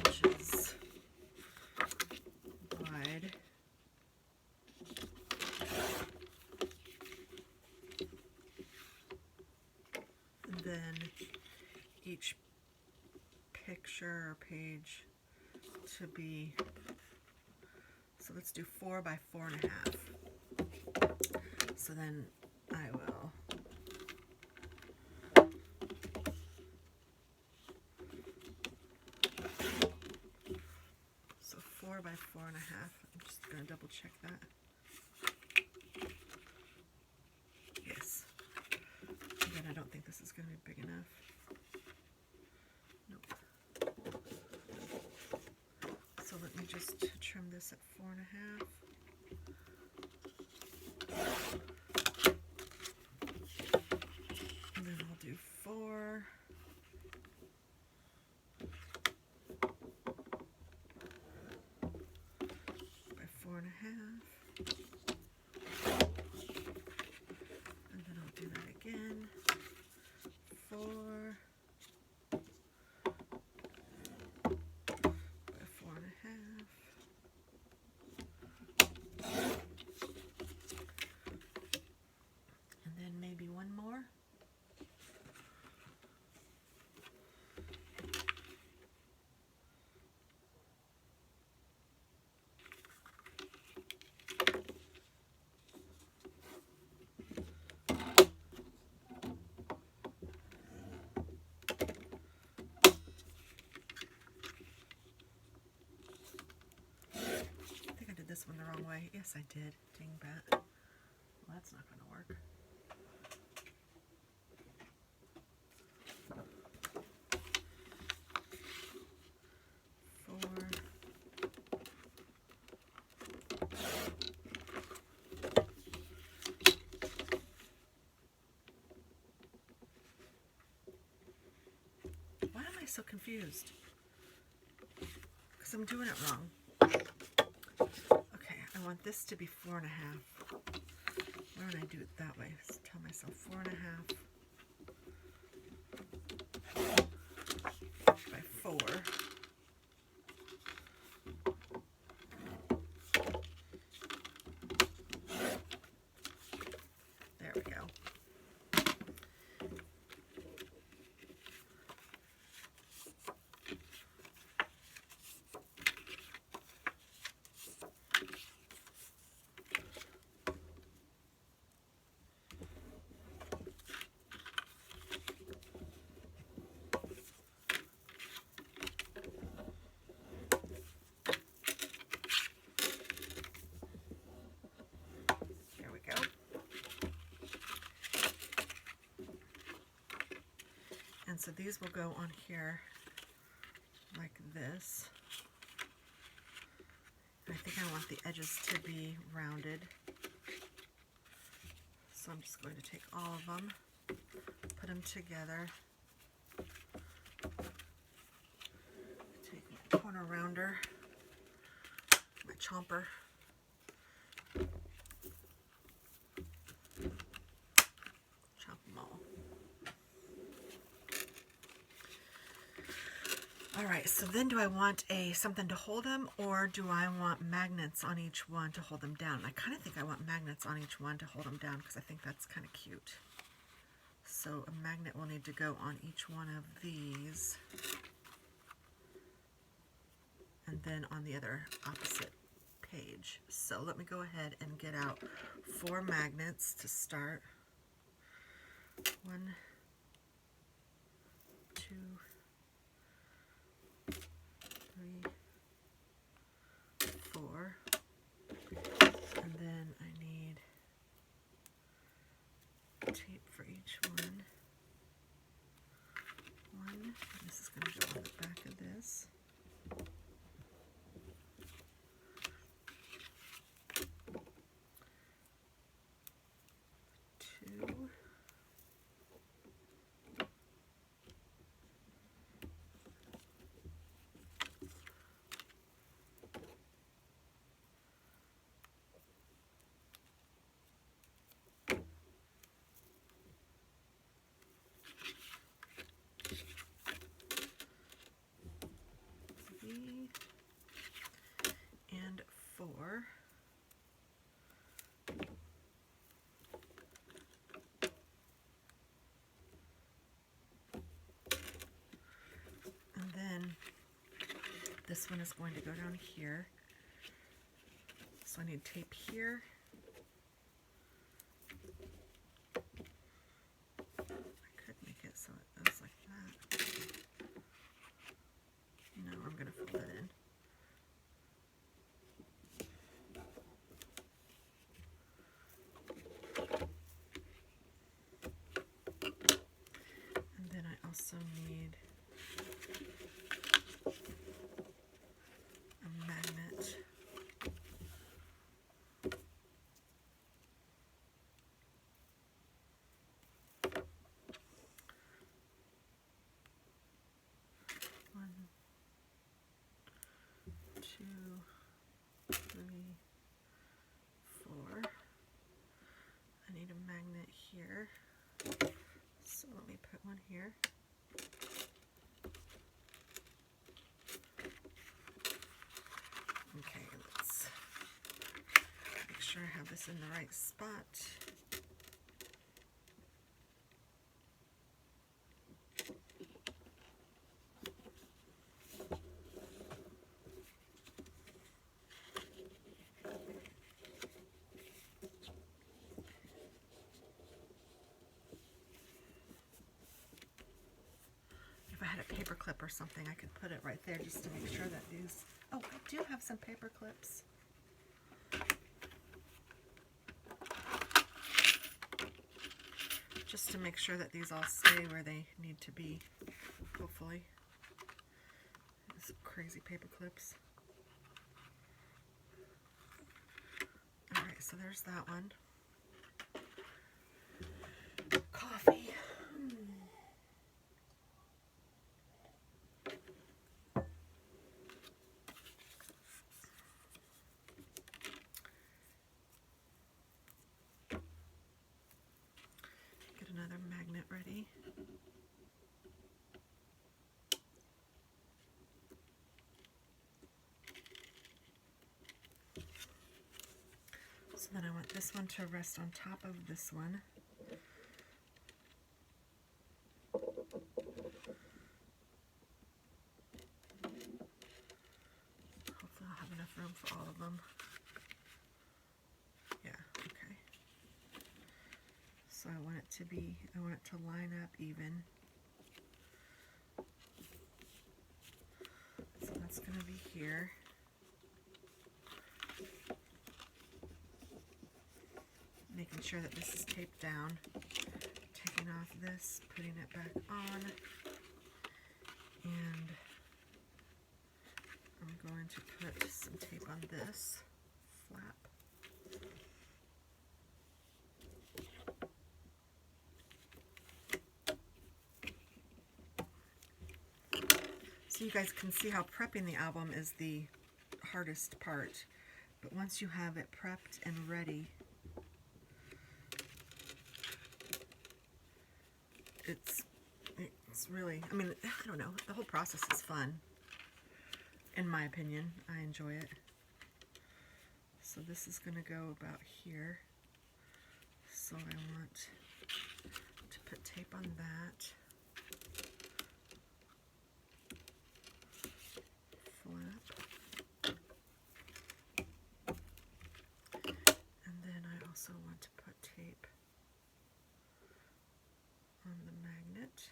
inches wide. And then each picture or page to be, so let's do 4 by 4.5. So then I will so 4 by 4.5. I'm just going to double check that. Yes. Again, I don't think this is going to be big enough. Nope. So let me just trim this at 4.5. And then I'll do 4 by 4.5. And then I'll do that again. 4 by 4.5. And then maybe one more. This one the wrong way. Yes, I did. Dingbat. Well, that's not going to work. Why am I so confused? Because I'm doing it wrong. I want this to be 4.5. Why don't I do it that way? Just tell myself 4.5 by 4. There we go. And so these will go on here like this. And I think I want the edges to be rounded. So I'm just going to take all of them, put them together. Take my corner rounder, my chomper. Chop them all. Alright, so then do I want something to hold them, or do I want magnets on each one to hold them down? I kind of think I want magnets on each one to hold them down because I think that's kind of cute. So a magnet will need to go on each one of these, and then on the other opposite page. So let me go ahead and get out 4 magnets to start. 1, 2, 3, 4, and then I need tape for each one. And this is going to go on the back of this. 2. And 4. And then this one is going to go down here. So I need tape here. I could make it so it goes like that. No, I'm going to fold it in. And then I also need a magnet. One, 2, 3, 4. I need a magnet here. So let me put one here. Okay, let's make sure I have this in the right spot. If I had a paper clip or something, I could put it right there just to make sure that these... Oh, I do have some paper clips. Just to make sure that these all stay where they need to be, hopefully. These crazy paper clips. Alright, so there's that one. Coffee. Get another magnet ready. So then I want this one to rest on top of this one. Hopefully I'll have enough room for all of them. Yeah, okay. So I want it to line up even. So that's going to be here. Making sure that this is taped down. Taking off this, putting it back on. And I'm going to put some tape on this flap. So you guys can see how prepping the album is the hardest part. But once you have it prepped and ready, it's really, I mean, I don't know, the whole process is fun. In my opinion, I enjoy it. So this is going to go about here. So I want to put tape on that. Flap. And then I also want to put tape on the magnet.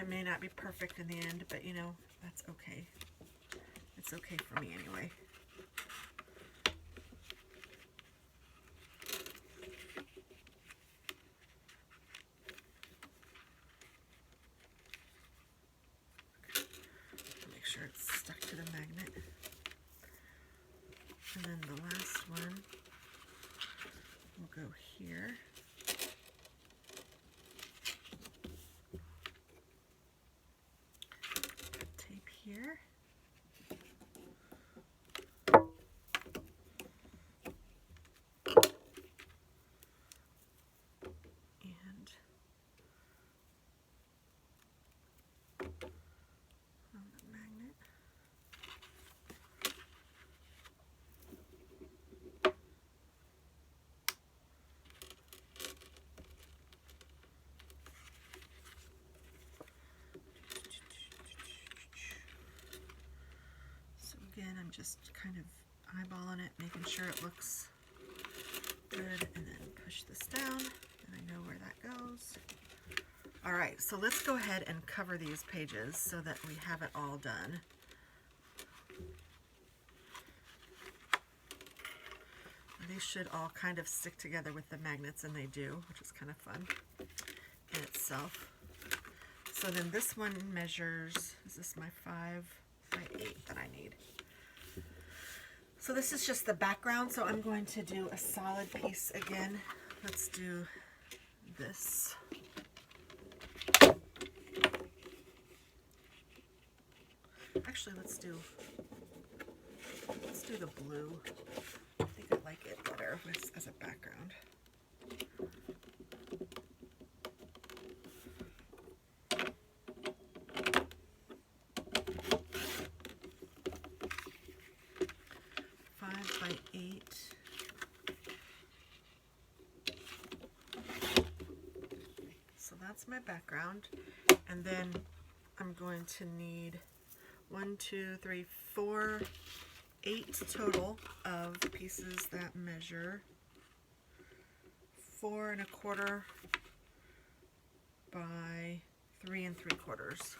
It may not be perfect in the end, but you know, that's okay. It's okay for me anyway. Make sure it's stuck to the magnet. And then the last one will go here. Tape here. Again, I'm just kind of eyeballing it, making sure it looks good, and then push this down, and I know where that goes. All right, so let's go ahead and cover these pages so that we have it all done. These should all kind of stick together with the magnets, and they do, which is kind of fun in itself. So then this one measures, is this my 5 by 8 that I need? So this is just the background, so I'm going to do a solid piece again. Let's do this. Actually, let's do the blue. I think I like it better as a background. That's my background, and then I'm going to need 1, 2, 3, 4, 8 total of pieces that measure 4 1/4 by 3 3/4.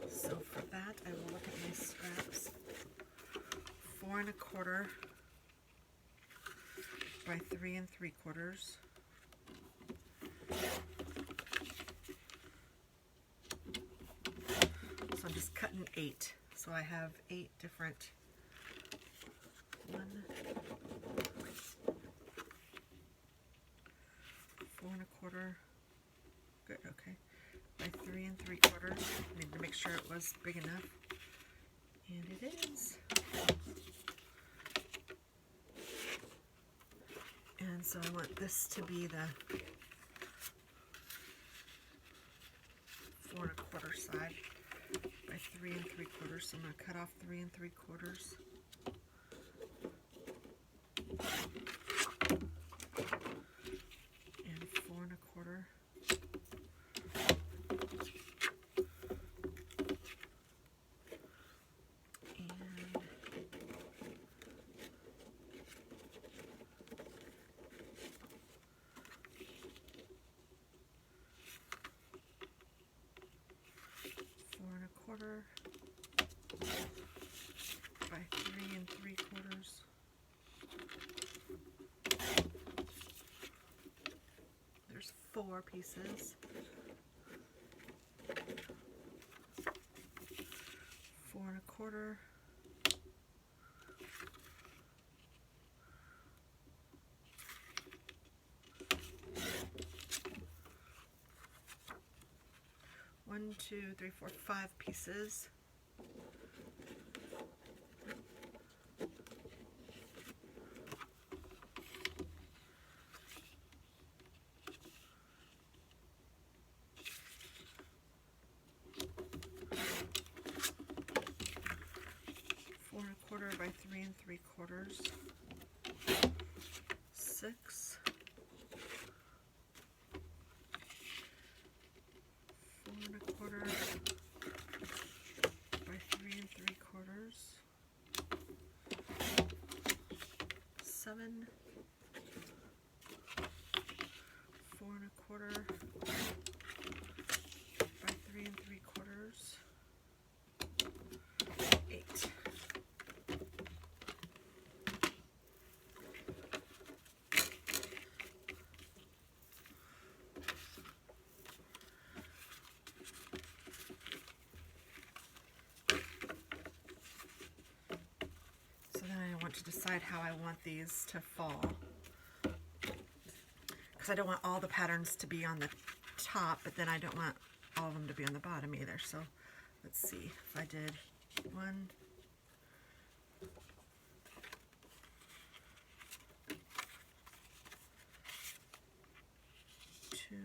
So for that, I will look at my scraps. 4 1/4 by 3 3/4. So I'm just cutting 8. So I have 8 different 1, 4 1/4. Good, okay. By 3 3/4. I need to make sure it was big enough. And it is. And so I want this to be the 4 1/4 side by 3 3/4. So I'm going to cut off 3 3/4. And 4 1/4. By 3 3/4. There's 4 pieces. 4 1/4. One, 2, 3, 4, 5 pieces. By 3 3/4. 6. 4 1/4 by 3 3/4. 7. 4 1/4 want to decide how I want these to fall. Because I don't want all the patterns to be on the top, but then I don't want all of them to be on the bottom either. So let's see if I did 1, 2,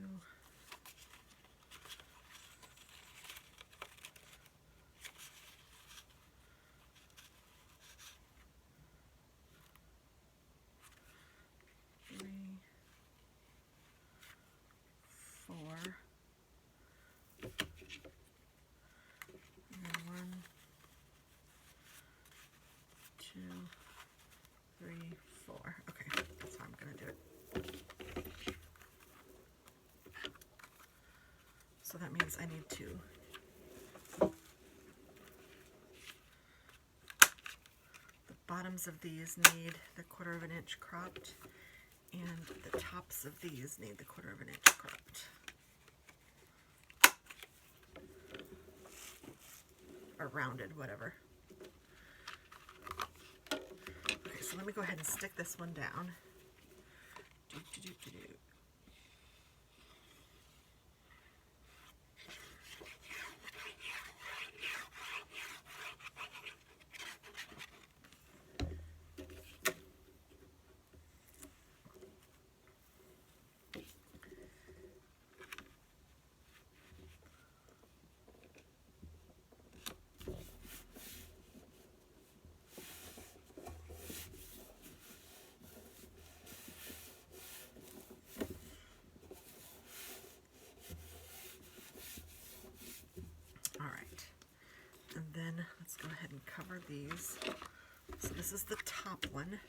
3, 4, and then 1, 2, 3, 4. Okay, that's how I'm going to do it. So that means I need 2. The bottoms of these need the 1/4 of an inch cropped, and the tops of these need the 1/4 of an inch cropped. Or rounded, whatever. Okay, so let me go ahead and stick this one down. And then let's go ahead and cover these. So this is the top one.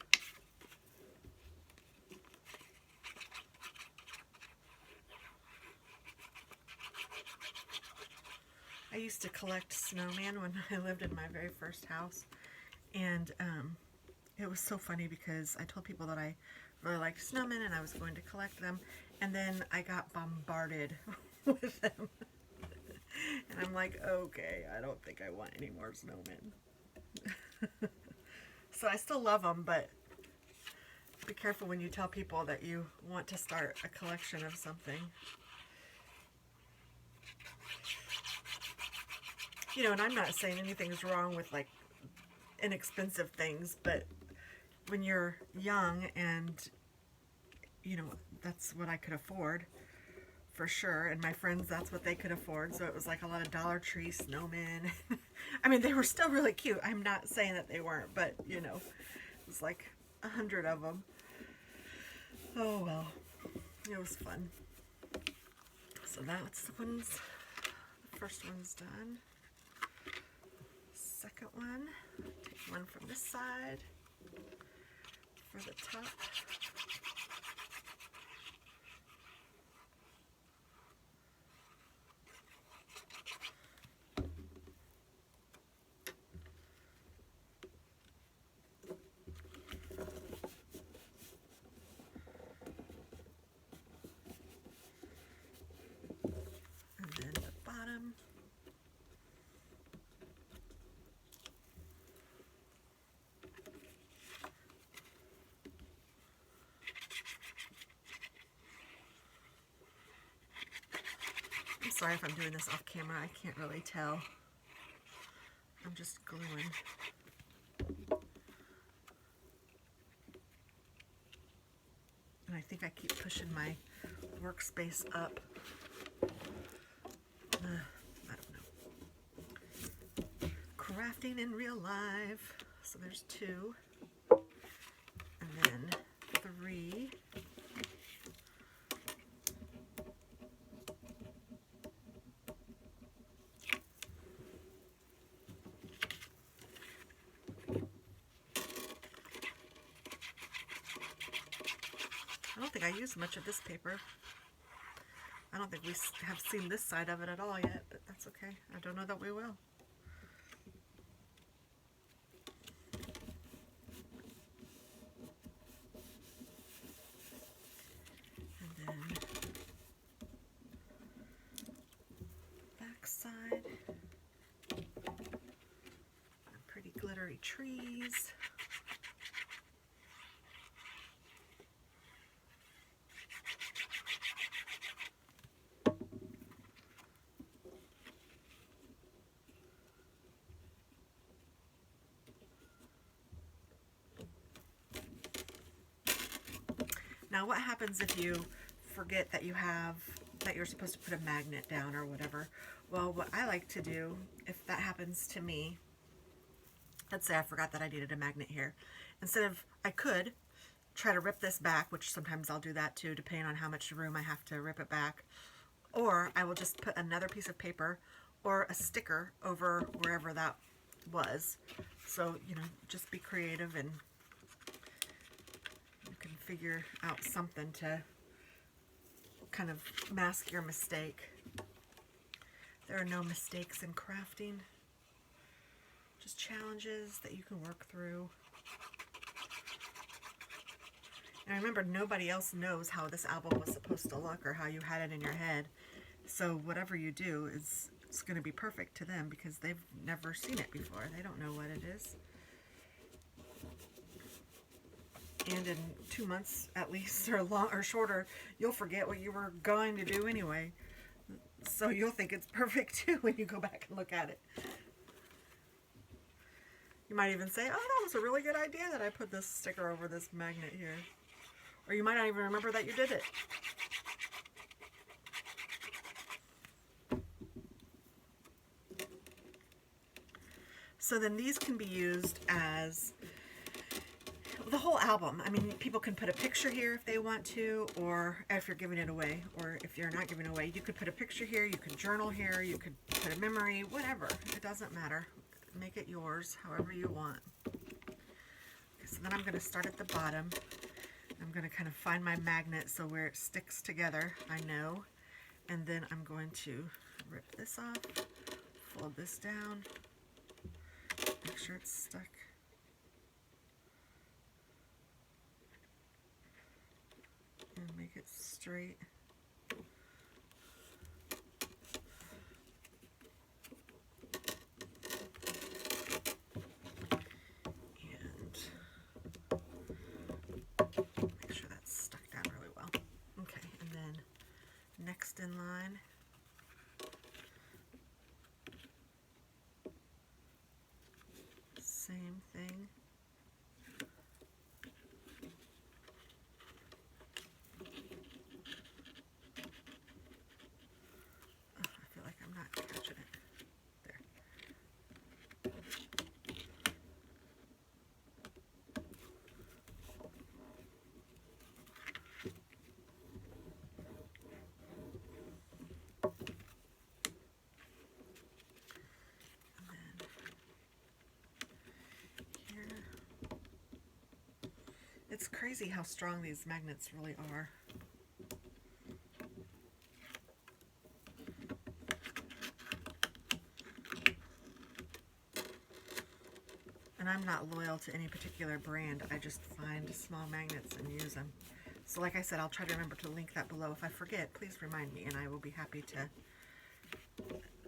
I used to collect snowmen when I lived in my very first house, and it was so funny because I told people that I really liked snowmen and I was going to collect them, and then I got bombarded with them. And I'm like, okay, I don't think I want any more snowmen. So I still love them, but be careful when you tell people that you want to start a collection of something. You know, and I'm not saying anything's wrong with like inexpensive things, but when you're young and, you know, that's what I could afford. For sure, and my friends, that's what they could afford, so it was like a lot of Dollar Tree snowmen. I mean, they were still really cute. I'm not saying that they weren't, but, you know, it was like 100 of them. Oh, well, it was fun. So that's the first one's done. Second one, take one from this side for the top. Sorry if I'm doing this off camera, I can't really tell. I'm just gluing. And I think I keep pushing my workspace up. I don't know. Crafting in real life. So there's 2. And then 3. I don't think I used much of this paper. I don't think we have seen this side of it at all yet, but that's okay. I don't know that we will. And then back side. Pretty glittery trees. Now, what happens if you forget that you're supposed to put a magnet down or whatever? Well, what I like to do, if that happens to me, let's say I forgot that I needed a magnet here. I could try to rip this back, which sometimes I'll do that too, depending on how much room I have to rip it back. Or I will just put another piece of paper or a sticker over wherever that was. So, just be creative and you can figure out something to kind of mask your mistake. There are no mistakes in crafting, just challenges that you can work through. And remember, nobody else knows how this album was supposed to look or how you had it in your head. So whatever you do it's going to be perfect to them because they've never seen it before. They don't know what it is. And in 2 months at least, or shorter, you'll forget what you were going to do anyway. So you'll think it's perfect too when you go back and look at it. You might even say, oh, that was a really good idea that I put this sticker over this magnet here. Or you might not even remember that you did it. So then these can be used as the whole album. I mean, people can put a picture here if they want to, or if you're giving it away, or if you're not giving it away, you could put a picture here, you could journal here, you could put a memory, whatever. It doesn't matter. Make it yours, however you want. Okay, so then I'm going to start at the bottom. I'm going to kind of find my magnet so where it sticks together, I know. And then I'm going to rip this off, fold this down, make sure it's stuck. And make it straight. And make sure that's stuck down really well. Okay, and then next in line, same thing. It's crazy how strong these magnets really are. And I'm not loyal to any particular brand. I just find small magnets and use them. So like I said, I'll try to remember to link that below. If I forget, please remind me and I will be happy to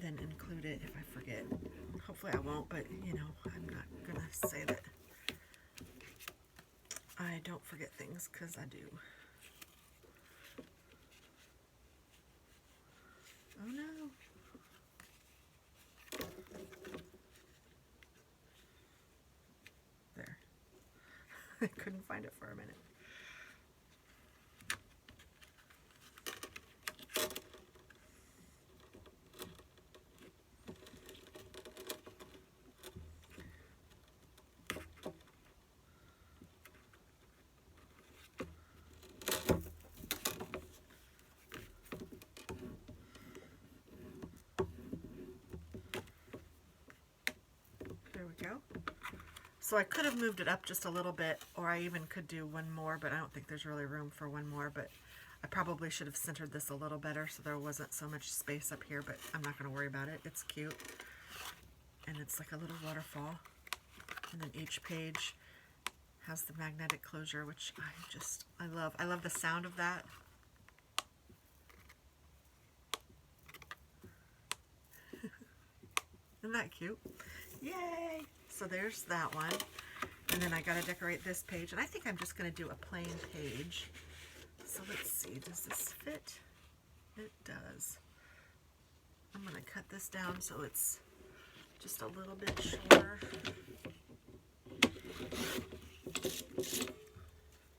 then include it if I forget. Hopefully I won't, but I'm not going to say that I don't forget things, because I do. Oh no. There. I couldn't find it for a minute. Go. So I could have moved it up just a little bit, or I even could do one more, but I don't think there's really room for one more. But I probably should have centered this a little better so there wasn't so much space up here, but I'm not going to worry about it. It's cute. And it's like a little waterfall. And then each page has the magnetic closure, which I love. I love the sound of that. Isn't that cute? Yay! So there's that one. And then I got to decorate this page. And I think I'm just going to do a plain page. So let's see. Does this fit? It does. I'm going to cut this down so it's just a little bit shorter.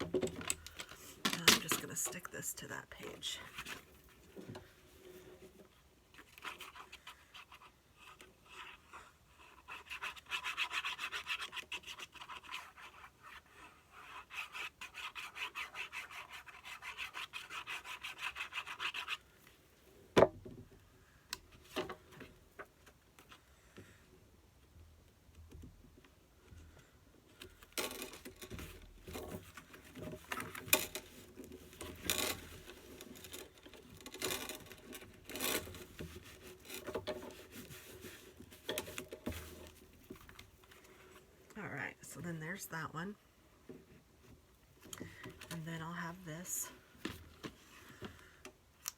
And I'm just Alright, so then there's that one. And then I'll have this.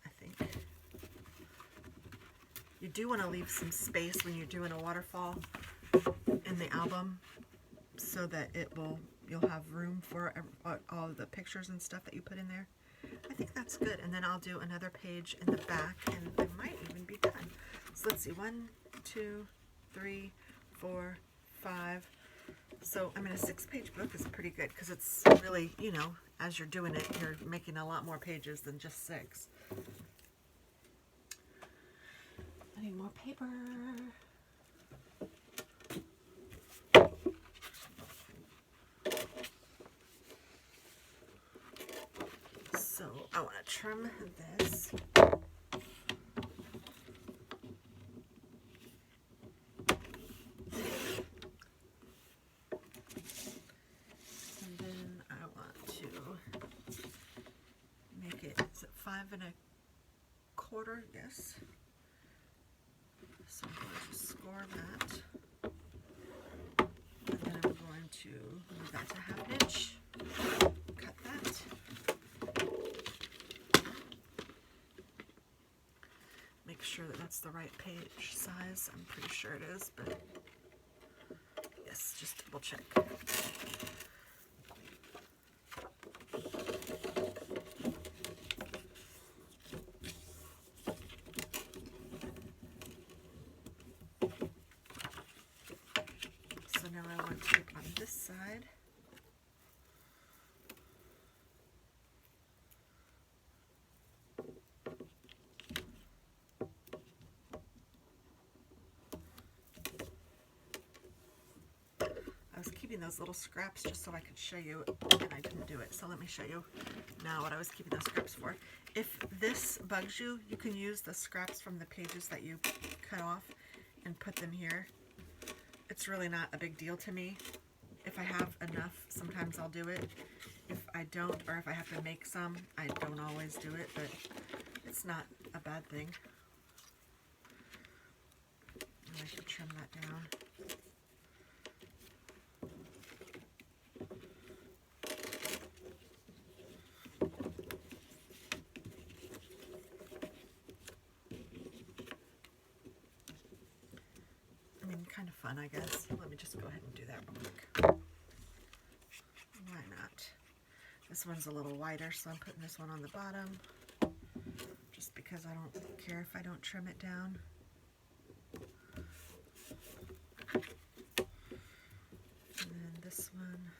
I think you do want to leave some space when you're doing a waterfall in the album so that you'll have room for all the pictures and stuff that you put in there. I think that's good. And then I'll do another page in the back and I might even be done. So let's see, 1, 2, 3, 4, 5. So, I mean, a 6-page book is pretty good because it's really, you know, as you're doing it, you're making a lot more pages than just 6. I need more paper. So, I want to trim this. Is it 5 1/4? Yes. So I'm going to score that. And then I'm going to move that to 1/2 inch. Cut that. Make sure that that's the right page size. I'm pretty sure it is, but yes, just double check. Now I want to on this side. I was keeping those little scraps just so I could show you, and I didn't do it. So let me show you now what I was keeping those scraps for. If this bugs you, you can use the scraps from the pages that you cut off and put them here. It's really not a big deal to me. If I have enough, sometimes I'll do it. If I don't, or if I have to make some, I don't always do it, but it's not a bad thing. And I should trim that down. Kind of fun, I guess. Let me just go ahead and do that real quick. Why not? This one's a little wider, so I'm putting this one on the bottom just because I don't care if I don't trim it down. And then this one.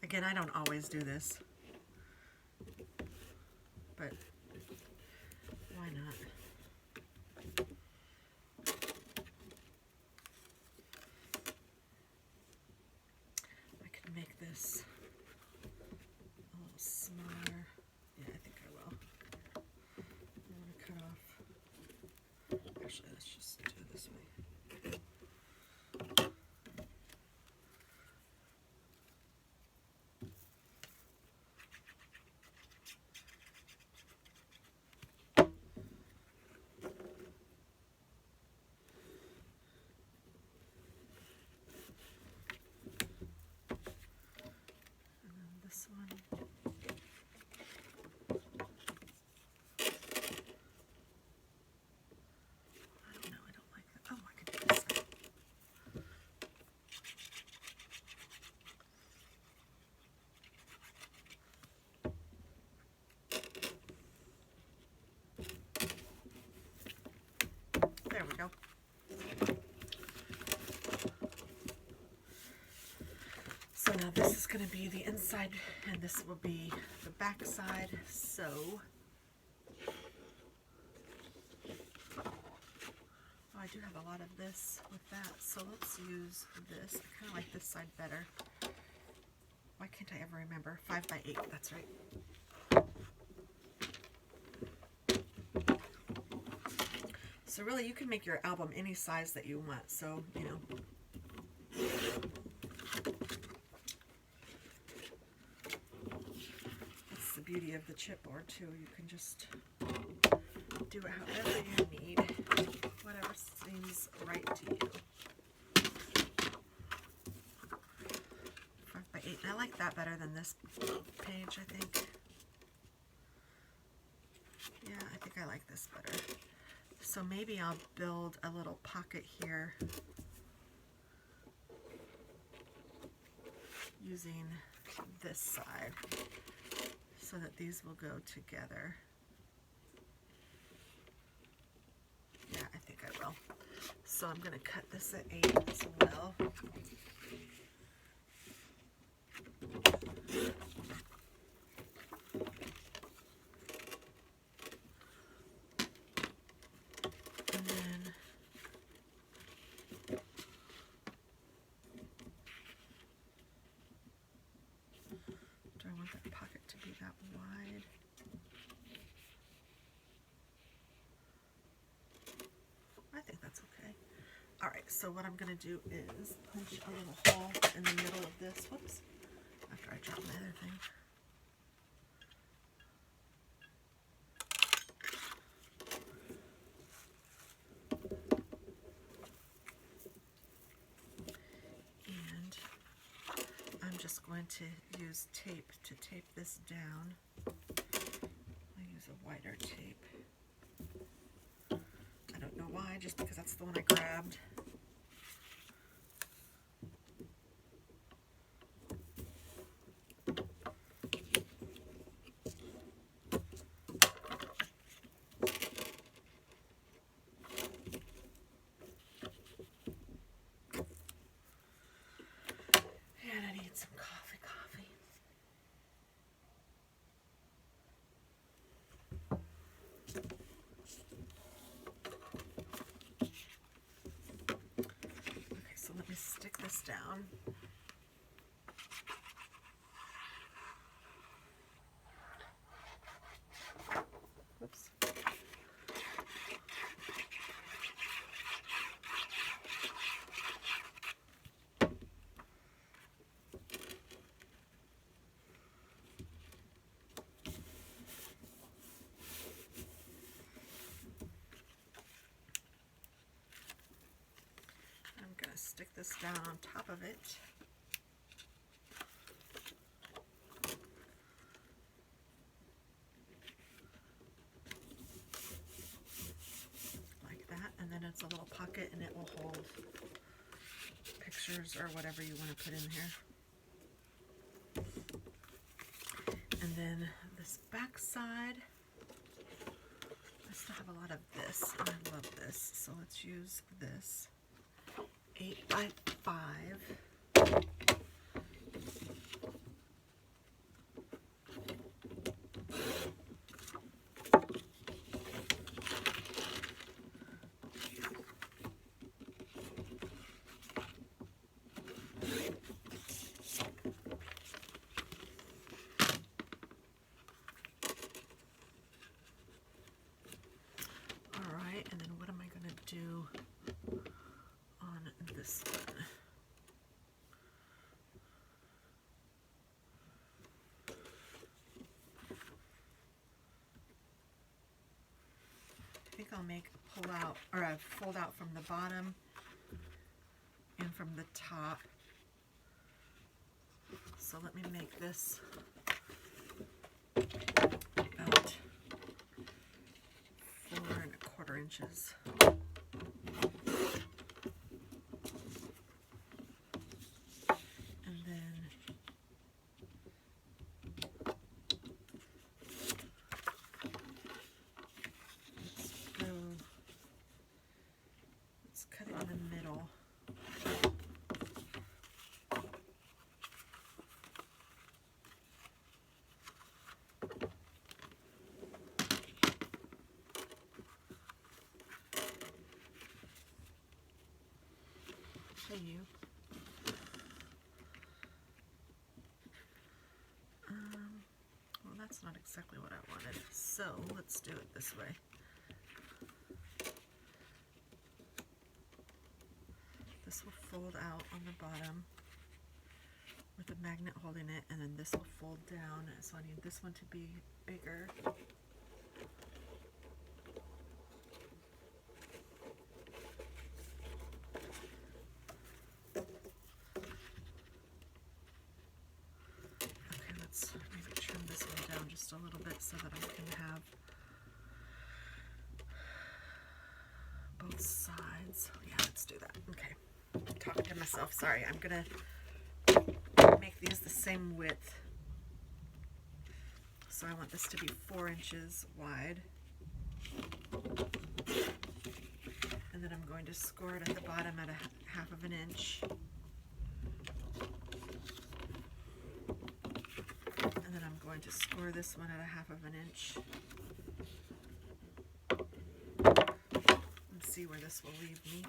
Again, I don't always do this, but why not? I could make this a little smaller. Yeah, I think I will. I want to cut off. Actually, let's just do it this way. This one. I don't know, I don't like that. Oh, I could do this. There we go. So now this is going to be the inside and this will be the back side. So I do have a lot of this with that. So let's use this. I kind of like this side better. Why can't I ever remember? 5 by 8, that's right. So really you can make your album any size that you want. So, you know. beauty of the chipboard too. You can just do it however you need, whatever seems right to you. 5x8. I like that better than this page, I think. Yeah, I think I like this better. So maybe I'll build a little pocket here using this side so that these will go together. Yeah, I think I will. So I'm going to cut this at 8 as well. And then do I want that pocket to be that wide? I think that's okay. All right, so what I'm going to do is punch a little hole in the middle of this. Whoops, after I drop my other thing. And I'm just going to use tape to tape this down. I use a wider tape. I don't know why, just because that's the one I grabbed. And I need some coffee. Okay, so let me stick this down. Whoops. I'm going to stick this down on top of it. Like that, and then it's a little pocket and it will hold pictures or whatever you want to put in here. And then this back side, I still have a lot of this, and I love this, so let's use this 8x5. Alright, and then what am I going to do on this one? I think I'll make a pull out, or a fold out from the bottom and from the top. So let me make this about 4¼ inches. And then let's cut it in the middle. Hey you. Well, that's not exactly what I wanted, so let's do it this way. This will fold out on the bottom with with a magnet holding it, and then this will fold down. So I need this one to be bigger. Okay, let's maybe trim this one down just a little bit so that I can have both sides. Yeah, let's do that. Okay. I'm talking to myself. Sorry. I'm going to make these the same width. So I want this to be 4 inches wide. And then I'm going to score it at the bottom at a 1/2 of an inch. And then I'm going to score this one at a 1/2 of an inch. And see where this will leave me.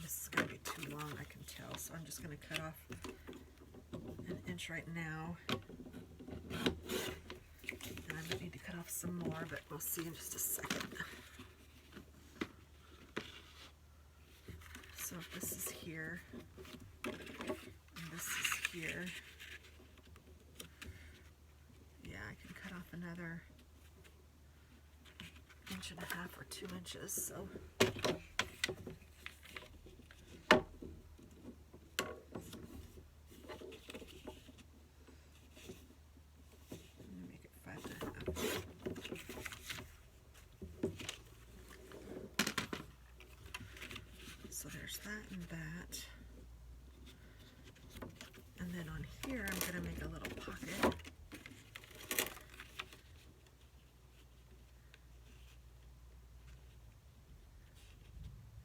This is going to be too long, I can tell, so I'm just going to cut off an inch right now. And I might need to cut off some more, but we'll see in just a second. So if this is here, and this is here, yeah, I can cut off another 1.5 inches or 2 inches, so. So there's that and that. And then on here, I'm going to make a little pocket.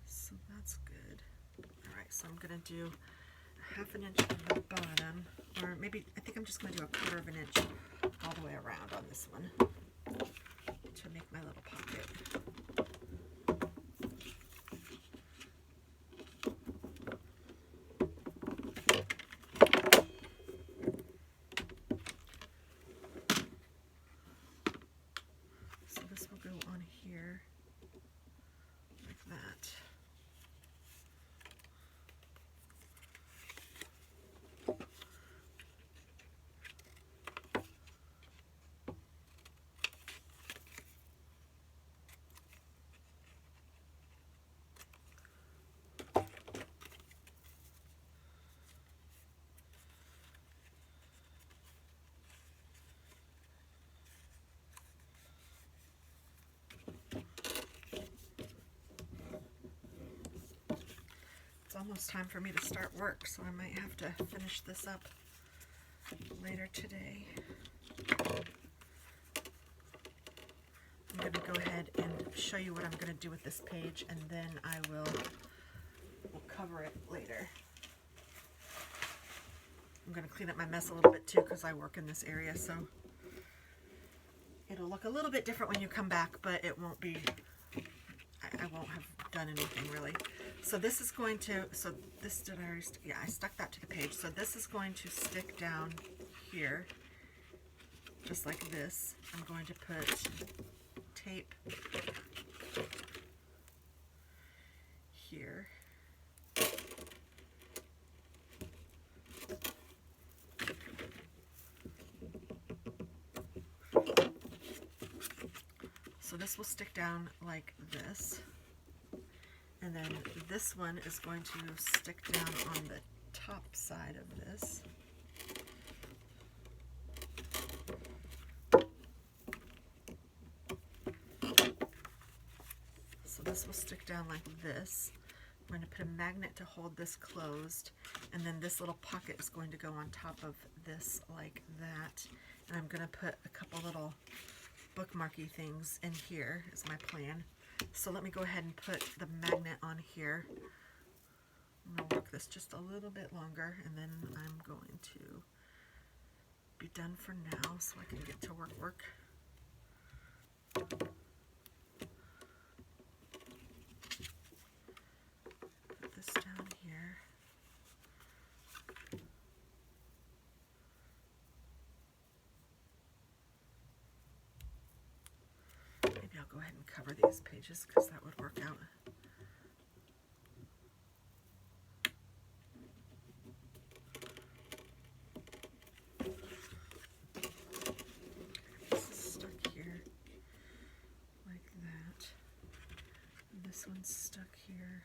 So that's good. All right, so I'm going to do 1/2 an inch on the bottom, or maybe, I think I'm just going to do 1/4 of an inch all the way around on this one to make my little pocket. So this will go on here like that. It's almost time for me to start work, so I might have to finish this up later today. I'm going to go ahead and show you what I'm going to do with this page, and then I will cover it later. I'm going to clean up my mess a little bit too because I work in this area, so it'll look a little bit different when you come back, but it won't be, I won't have done anything really. So this is going to, so this did I already, yeah, I stuck that to the page. So this is going to stick down here, just like this. I'm going to put tape here. So this will stick down like this. And then this one is going to stick down on the top side of this. So this will stick down like this. I'm going to put a magnet to hold this closed, and then this little pocket is going to go on top of this like that. And I'm going to put a couple little bookmarky things in here is my plan. So let me go ahead and put the magnet on here. I'm going to work this just a little bit longer, and then I'm going to be done for now so I can get to work. Put this down here. Maybe I'll go ahead and cover these pages because that would work out. stuck here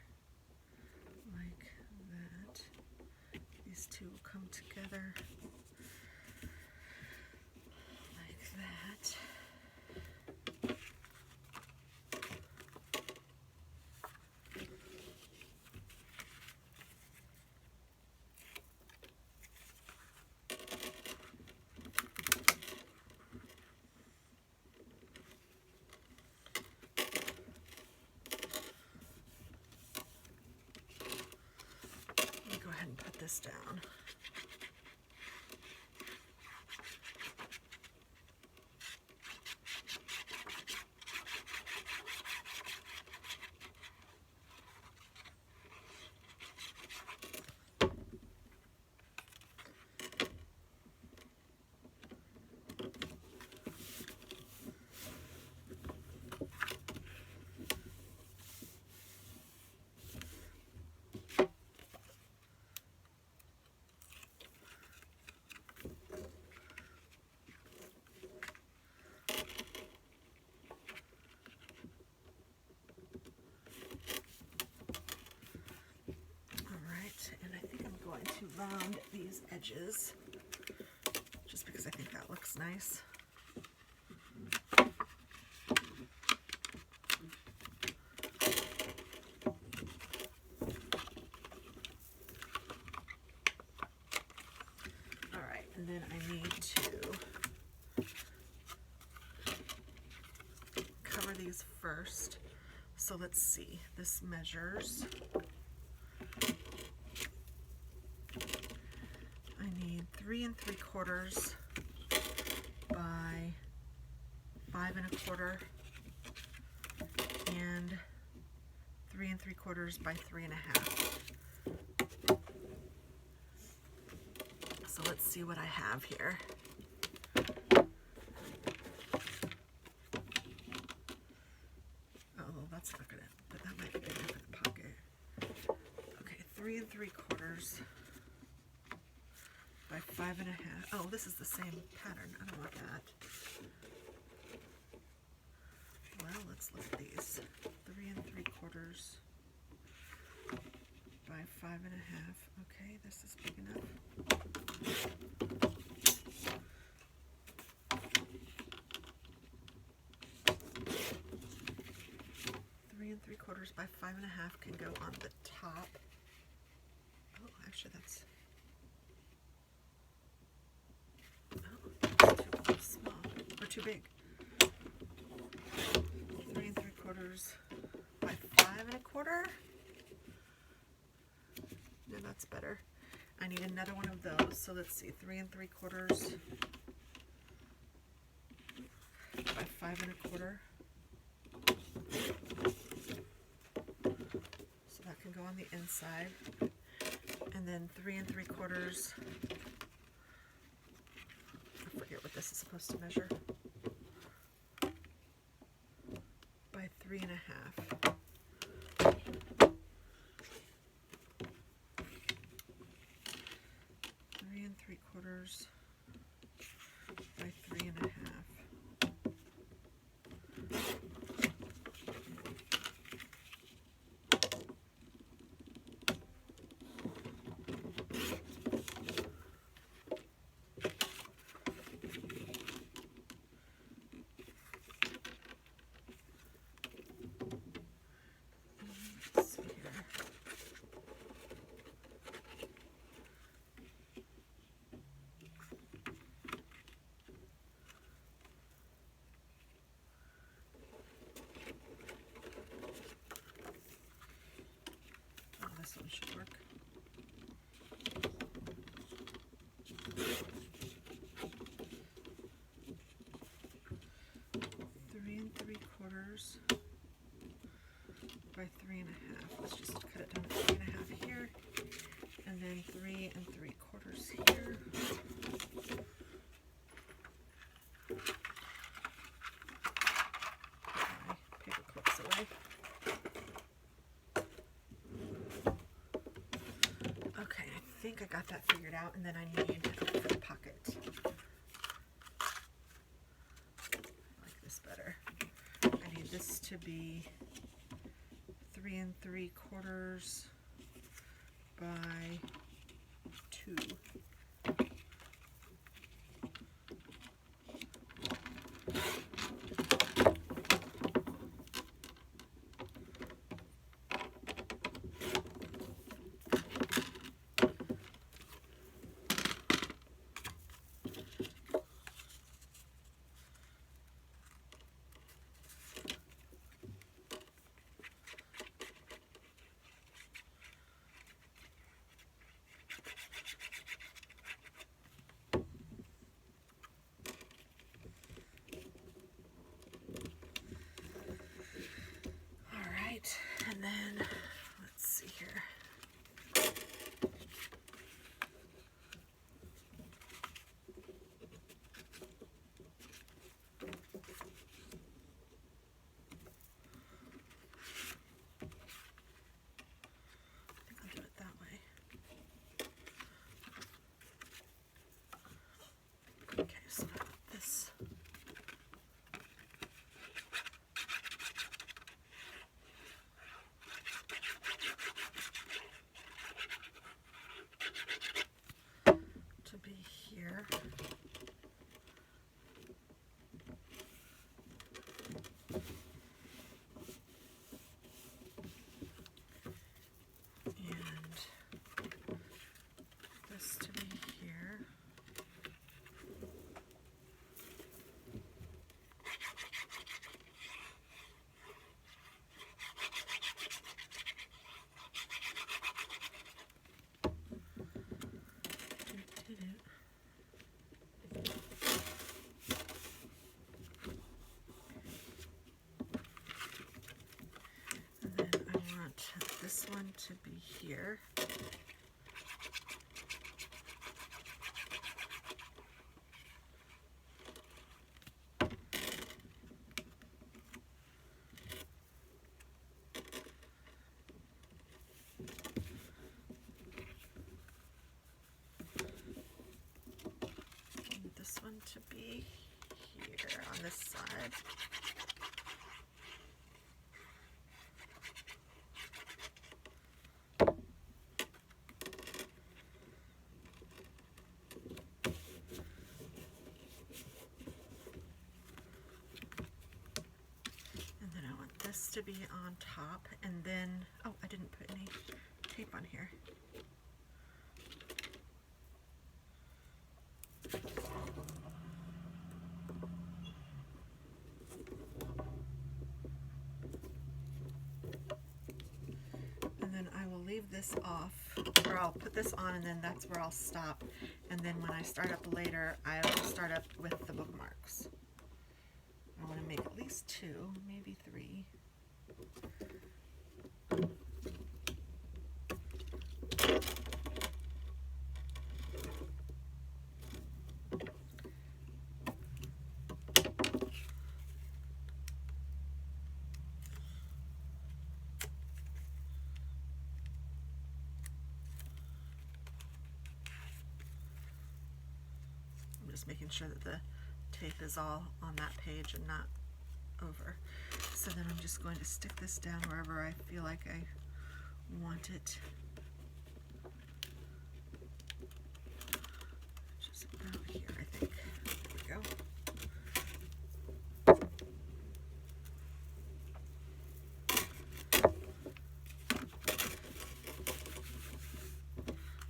like that. These two will come together like that. Put this down. To round these edges just because I think that looks nice. All right, and then I need to cover these first. So let's see, this measures. I need 3 3/4 by 5 1/4 and 3 3/4 by 3 1/2. So let's see what I have here. Oh, that's not gonna, but that might be good enough in the pocket. Okay, 3 3/4 by 5 1/2. Oh, this is the same pattern. I don't want that. Well, let's look at these. 3 3/4 by 5 1/2. Okay, this is big enough. 3 3/4 by 5 1/2 can go on the top. Oh, actually, that's. Too small or too big. 3 3/4 by 5 1/4. No, that's better. I need another one of those. So let's see, 3 3/4 by 5 1/4. So that can go on the inside, and then 3 3/4. I forget what this is supposed to measure. By 3 1/2. 3 3/4 by 3 1/2. This one should work. Three 3/4 by 3 1/2. Let's just cut it down to 3 1/2 here, and then 3 3/4 here. Put my paper clips away. Okay, I think I got that figured out, and then I need for the pocket. I like this better. I need this to be 3 3/4 by 2. And then, let's see here. I think I'll do it that way. Okay, so this. To be here. And this to be here. This one to be here. And this one to be here on this side. To be on top, and then, oh, I didn't put any tape on here. And then I will leave this off, or I'll put this on, and then that's where I'll stop. And then when I start up later, I will start up with the bookmarks. I want to make at least 2, maybe 3. I'm just making sure that the tape is all on that page and not over. So then I'm just going to stick this down wherever I feel like I want it. Just about here, I think. There we go.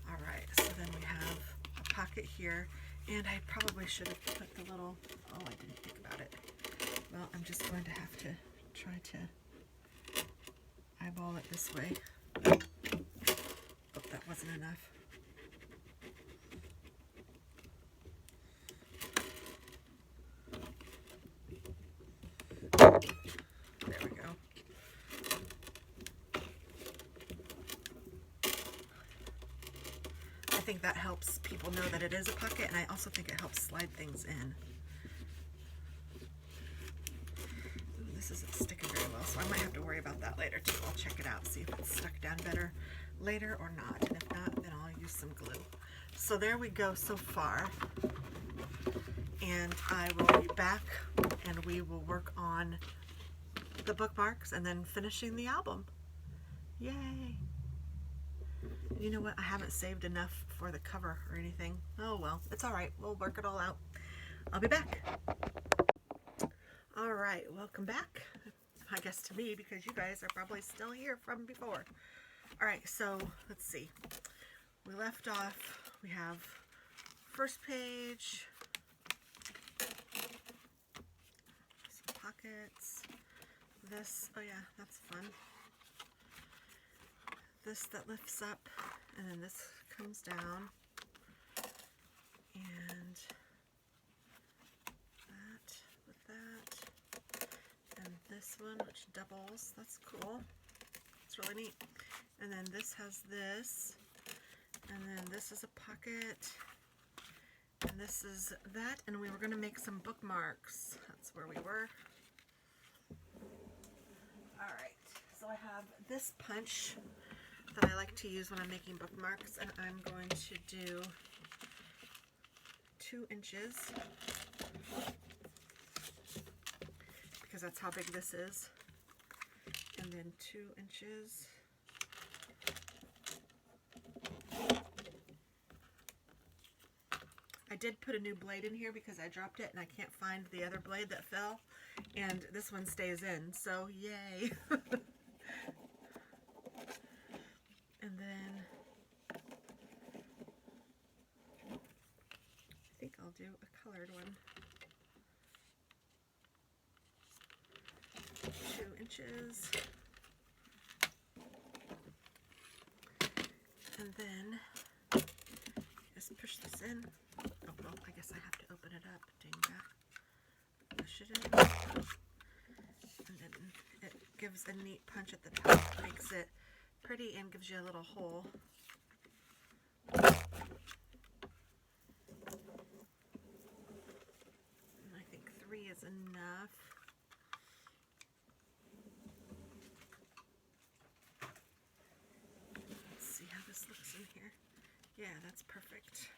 Alright, so then we have a pocket here, and I probably should have put the little, oh, I didn't think about it. Well, I'm just going to have to try to eyeball it this way. Oh, that wasn't enough. There we go. I think that helps people know that it is a pocket, and I also think it helps slide things in. This isn't sticking very well, so I might have to worry about that later too. I'll check it out, see if it's stuck down better later or not, and if not, then I'll use some glue. So there we go so far, and I will be back and we will work on the bookmarks and then finishing the album. Yay! You know what? I haven't saved enough for the cover or anything. Oh well, it's all right. We'll work it all out. I'll be back. All right, welcome back. I guess to me, because you guys are probably still here from before. All right, so let's see. We left off, we have first page, some pockets, this, oh yeah, that's fun. This that lifts up, and then this comes down, and that with that, and this one which doubles. That's cool. It's really neat. And then this has this, and then this is a pocket, and this is that, and we were going to make some bookmarks. That's where we were. Alright, so I have this punch that I like to use when I'm making bookmarks, and I'm going to do 2 inches because that's how big this is, and then 2 inches. I did put a new blade in here because I dropped it and I can't find the other blade that fell, and this one stays in, so yay. And then I think I'll do a colored one. 2 inches. And then just push this in. Oh, well, I guess I have to open it up. Dang that. Push it in. And then it gives a neat punch at the top. Makes it pretty and gives you a little hole. And I think 3 is enough. Let's see how this looks in here. Yeah, that's perfect.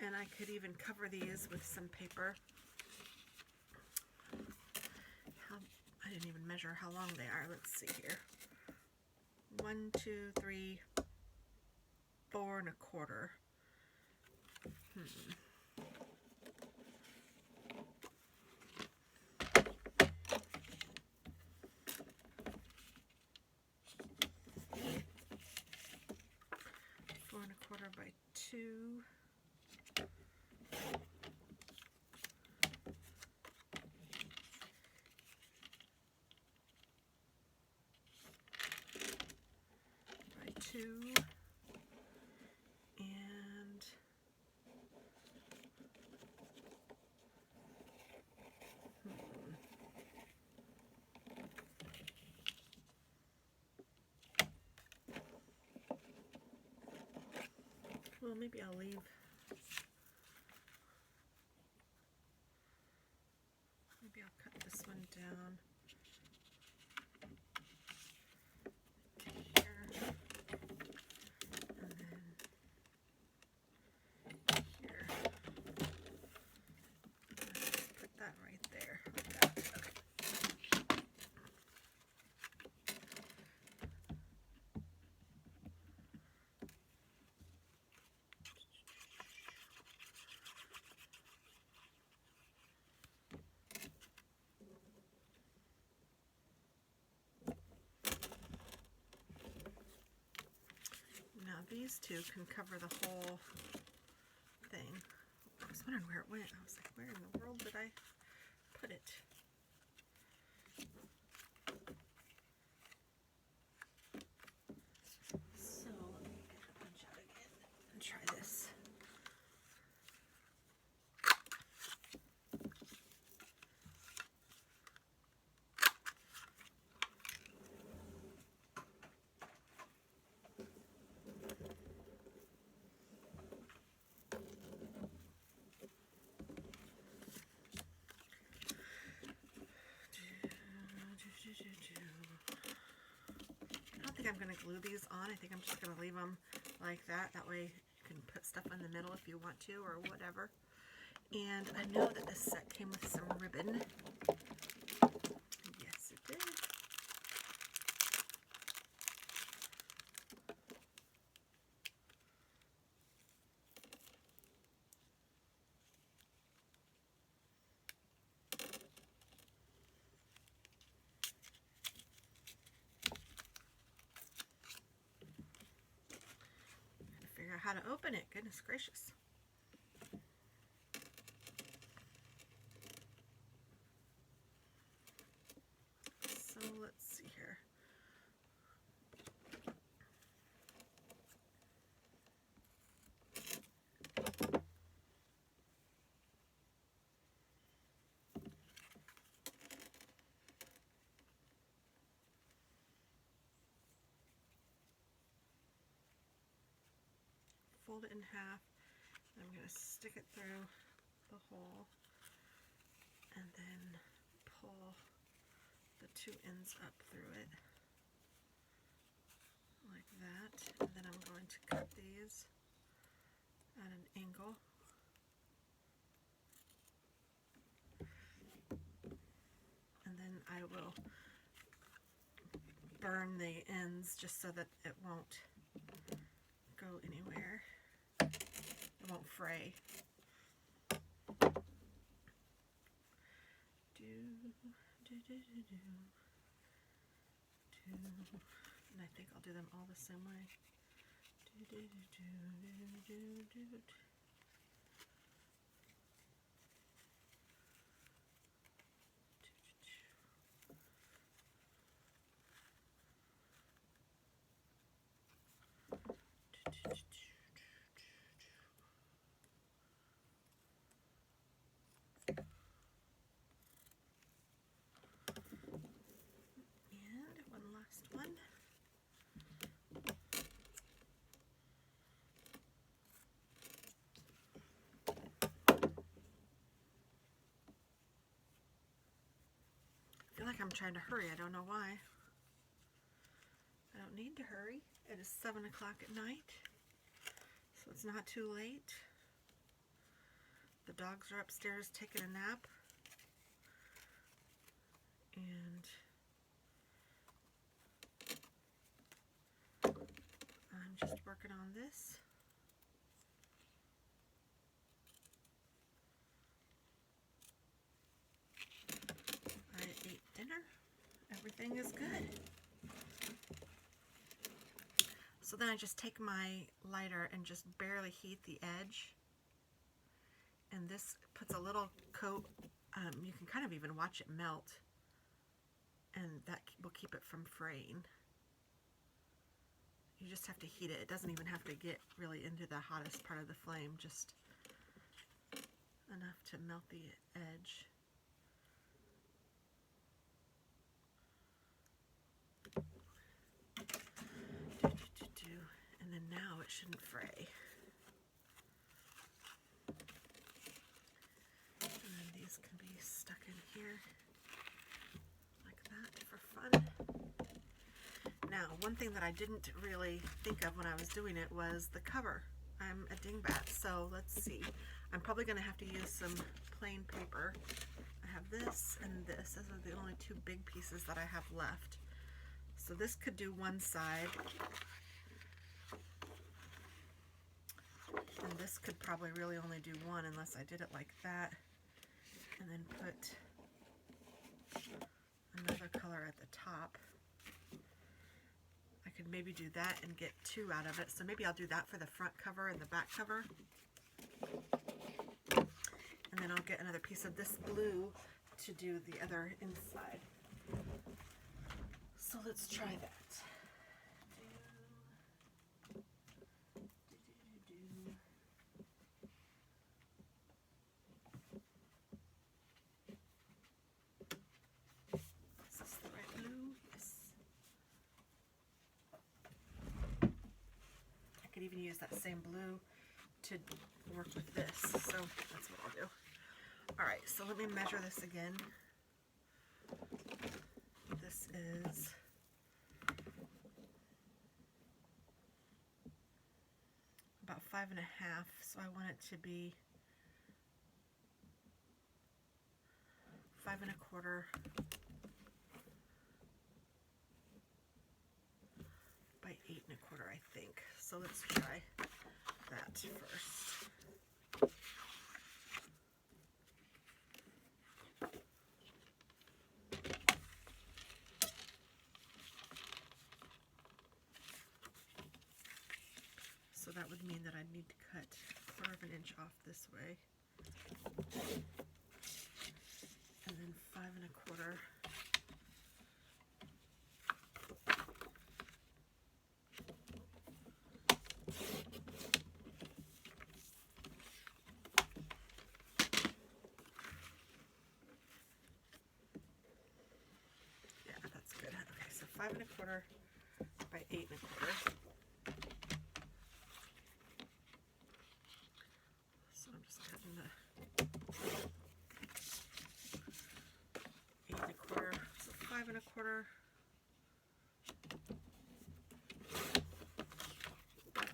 And I could even cover these with some paper. I didn't even measure how long they are. Let's see here. 1, 2, 3, 4 1/4. 4 1/4 by 2. And well, maybe I'll leave. Maybe I'll cut this one down. Now these two can cover the whole thing. I was wondering where it went. I was like, where in the world did I put it? So let me get the punch out again and try this. I don't think I'm going to glue these on. I think I'm just going to leave them like that. That way you can put stuff in the middle if you want to or whatever. And I know that this set came with some ribbon. Yes, it did. figure out how to open it. Goodness gracious. So let's see here. Fold it in half. I'm going to stick it through the hole and then pull the two ends up through it like that. And then I'm going to cut these at an angle. And then I will burn the ends just so that it won't go anywhere. It won't fray. And I think I'll do them all the same way. And one last one. I feel like I'm trying to hurry. I don't know why. I don't need to hurry. It is 7 o'clock at night, so it's not too late. The dogs are upstairs taking a nap, and I'm just working on this. I ate dinner. Everything is good. So then I just take my lighter and just barely heat the edge. And this puts a little coat, you can kind of even watch it melt. And that will keep it from fraying. You just have to heat it. It doesn't even have to get really into the hottest part of the flame, just enough to melt the edge. And then now it shouldn't fray. And then these can be stuck in here like that for fun. Now, one thing that I didn't really think of when I was doing it was the cover. I'm a dingbat, so let's see. I'm probably going to have to use some plain paper. I have this and this. Those are the only two big pieces that I have left. So this could do one side. And this could probably really only do one unless I did it like that. And then put another color at the top. I could maybe do that and get two out of it. So maybe I'll do that for the front cover and the back cover. And then I'll get another piece of this blue to do the other inside. So let's try that. Is this the right blue? Yes. I could even use that same blue to work with this, so that's what I'll do. Alright, so let me measure this again. This is about 5.5, so I want it to be 5 1/4 by 8 1/4, I think. So let's try that first. So that would mean that I need to cut 1/4 inch off this way. And then 5 1/4. Yeah, that's good. Okay, so 5 1/4 by 8 1/4. So I'm just cutting the 8 1/4, so 5 1/4.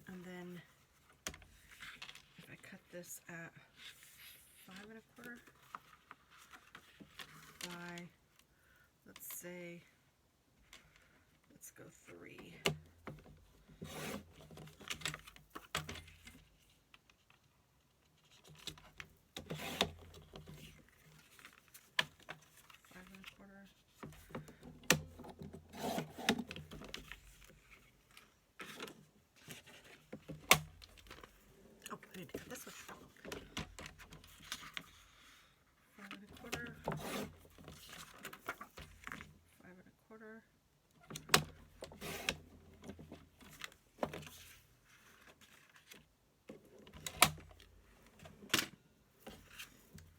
And then if I cut this at 5 1/4 by, let's say, let's go 3. 5 1/4. Oh, I need to cut this one. 5 1/4. 5 1/4.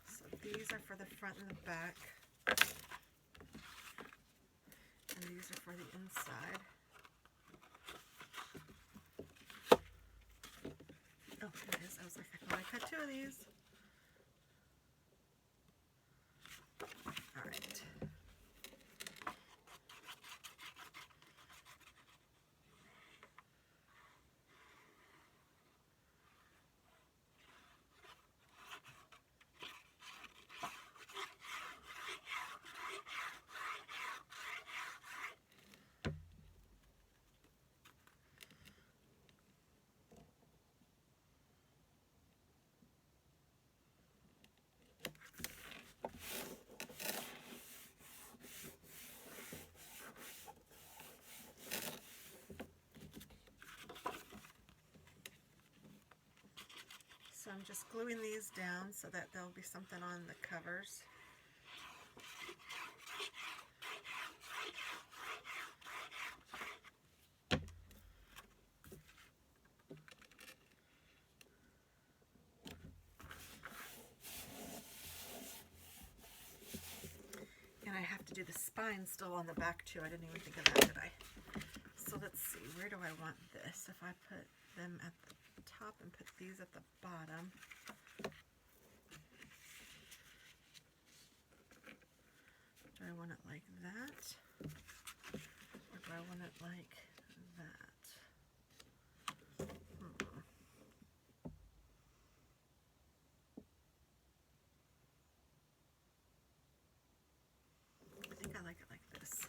So these are for the front and the back, and these are for the inside. Oh, there it is. I was like, I thought I cut 2 of these. All right. So I'm just gluing these down so that there'll be something on the covers. And I have to do the spine still on the back too. I didn't even think of that, did I? So let's see, where do I want this? If I put them at the top and put these at the bottom. Do I want it like that? Or do I want it like that? I think I like it like this.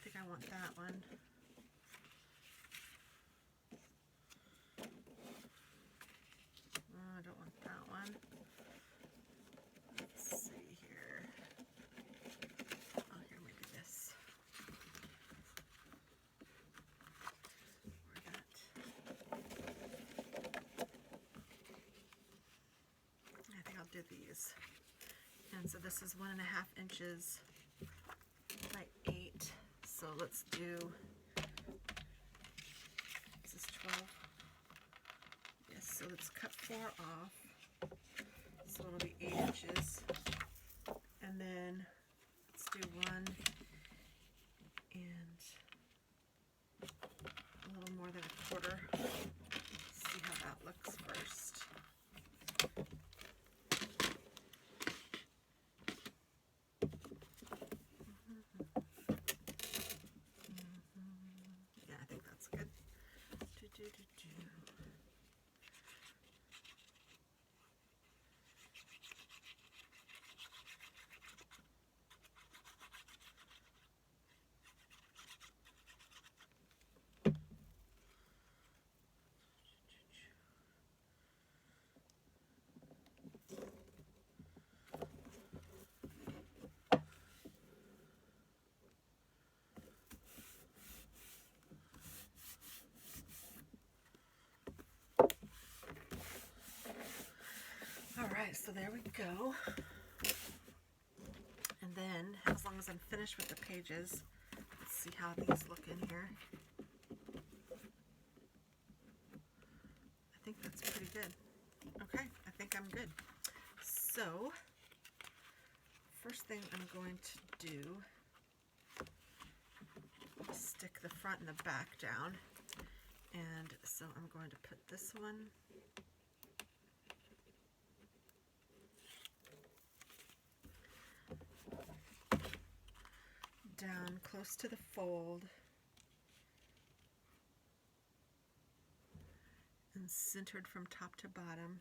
think I want that one. I don't want that one. Let's see here. Oh, here, maybe this. Or that. I think I'll do these. And so this is 1.5 inches by 8. So let's do, this is 12. Yes, so let's cut 4 off. So it'll be 8 inches. And then let's do 1 and a little more than 1/4. See how that looks first. Yeah, I think that's good. Alright, so there we go. And then, as long as I'm finished with the pages, let's see how these look in here. I think that's pretty good. Okay, I think I'm good. So, first thing I'm going to do is stick the front and the back down. And so I'm going to put this one down close to the fold and centered from top to bottom.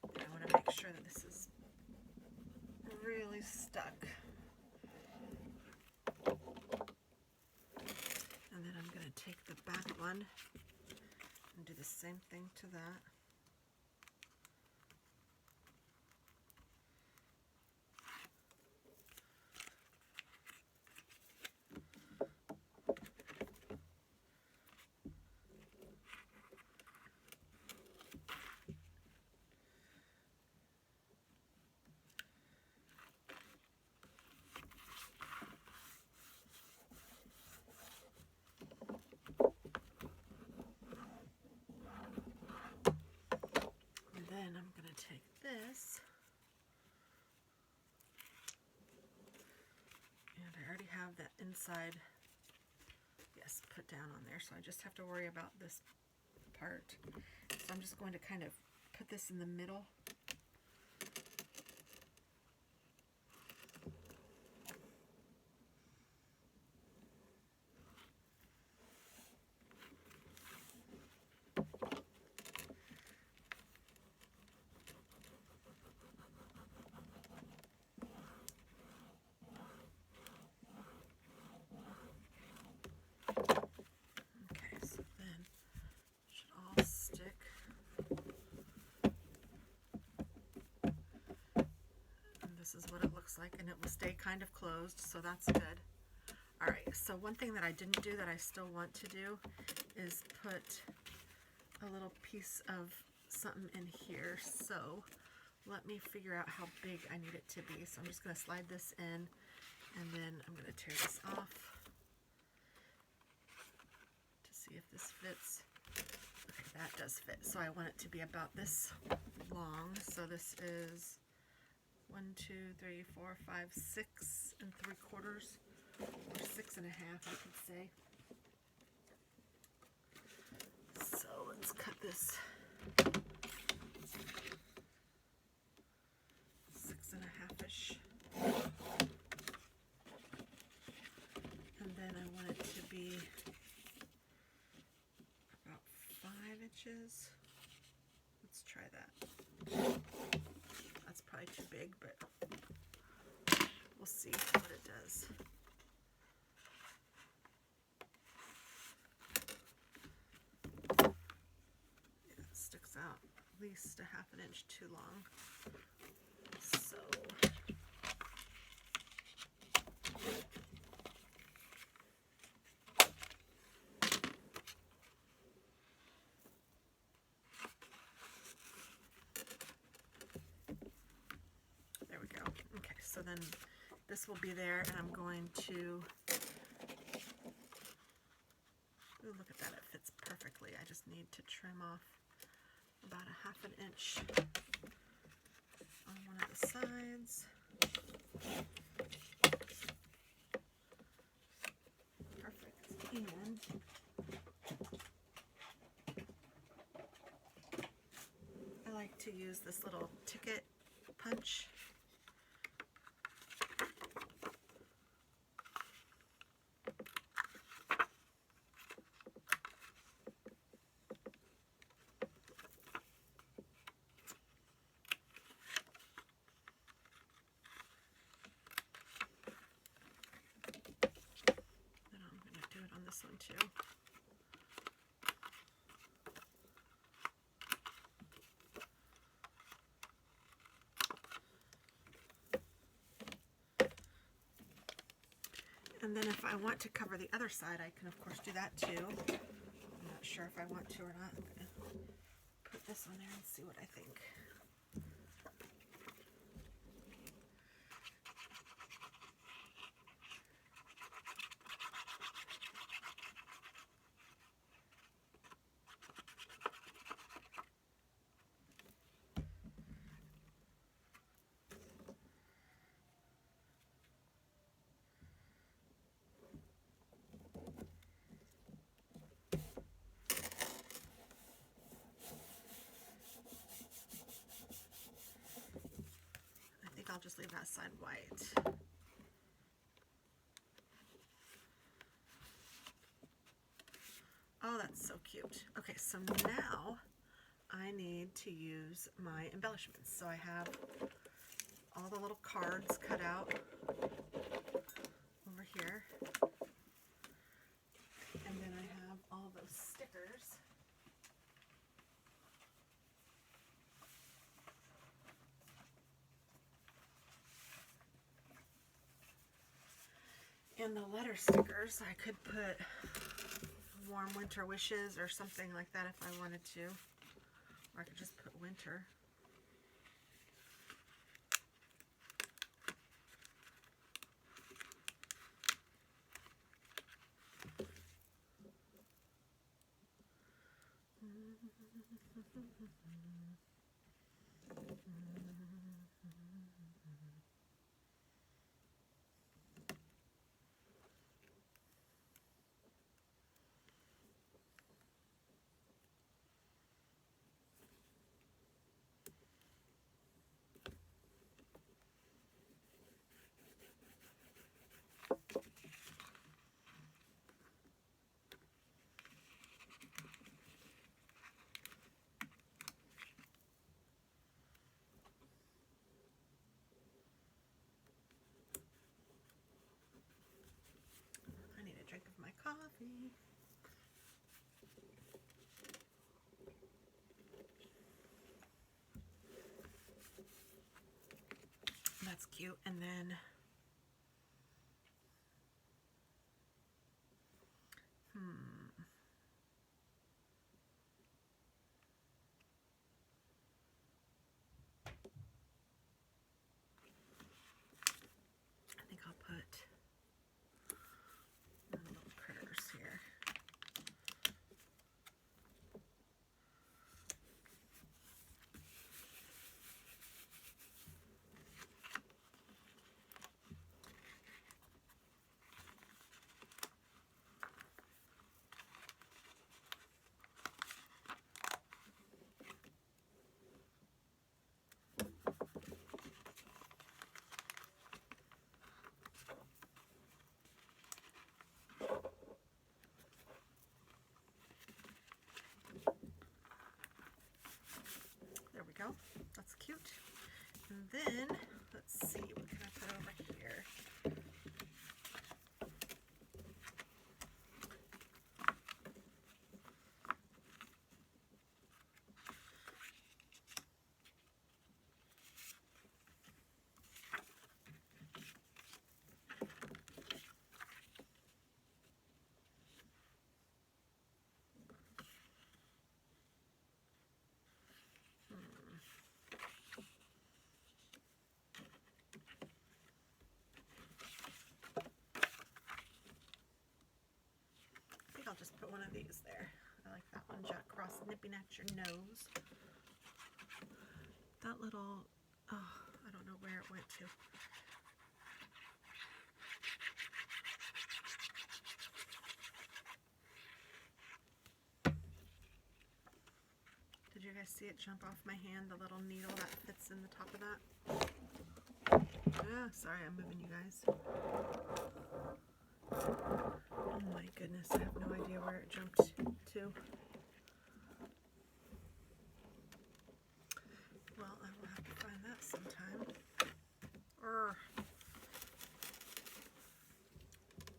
And I want to make sure that this is really stuck. And then I'm going to take the back one and do the same thing to that. Then I'm going to take this, and I already have that inside, yes, put down on there, so I just have to worry about this part. So I'm just going to kind of put this in the middle. This is what it looks like, and it will stay kind of closed, so that's good. Alright, so one thing that I didn't do that I still want to do is put a little piece of something in here, so let me figure out how big I need it to be. So I'm just going to slide this in, and then I'm going to tear this off to see if this fits. Okay, that does fit. So I want it to be about this long, so this is 1, 2, 3, 4, 5, 6 3/4, or 6 1/2, I could say. So let's cut this 6 1/2-ish, and then I want it to be about 5 inches. Let's try try that. That's probably too big, but we'll see what it does. Yeah, it sticks out at least a ½ inch too long. So there we go. Okay, so then this will be there, and I'm going to, ooh, look at that, it fits perfectly. I just need to trim off about a ½ inch on one of the sides. Perfect. And I like to use this little ticket punch. This one too. And then if I want to cover the other side, I can of course do that too. I'm not sure if I want to or not. I'm going to put this on there and see what I think. I'll just leave that side white. Oh, that's so cute. Okay, so now I need to use my embellishments. So I have all the little cards cut out over here. And then I have all those stickers. And the letter stickers, I could put warm winter wishes or something like that if I wanted to. Or I could just put winter. Drink of my coffee. That's cute. And then I think I'll put little critters here. go. That's cute. And then, let's see, what can I put over here? I'll just put one of these there. I like that one, Jack Frost nipping at your nose. That little, oh, I don't know where it went to. Did you guys see it jump off my hand, the little needle that fits in the top of that? Ah, sorry, I'm moving you guys. Oh my goodness, I have no idea where it jumped to. Well, I will have to find that sometime. Urgh.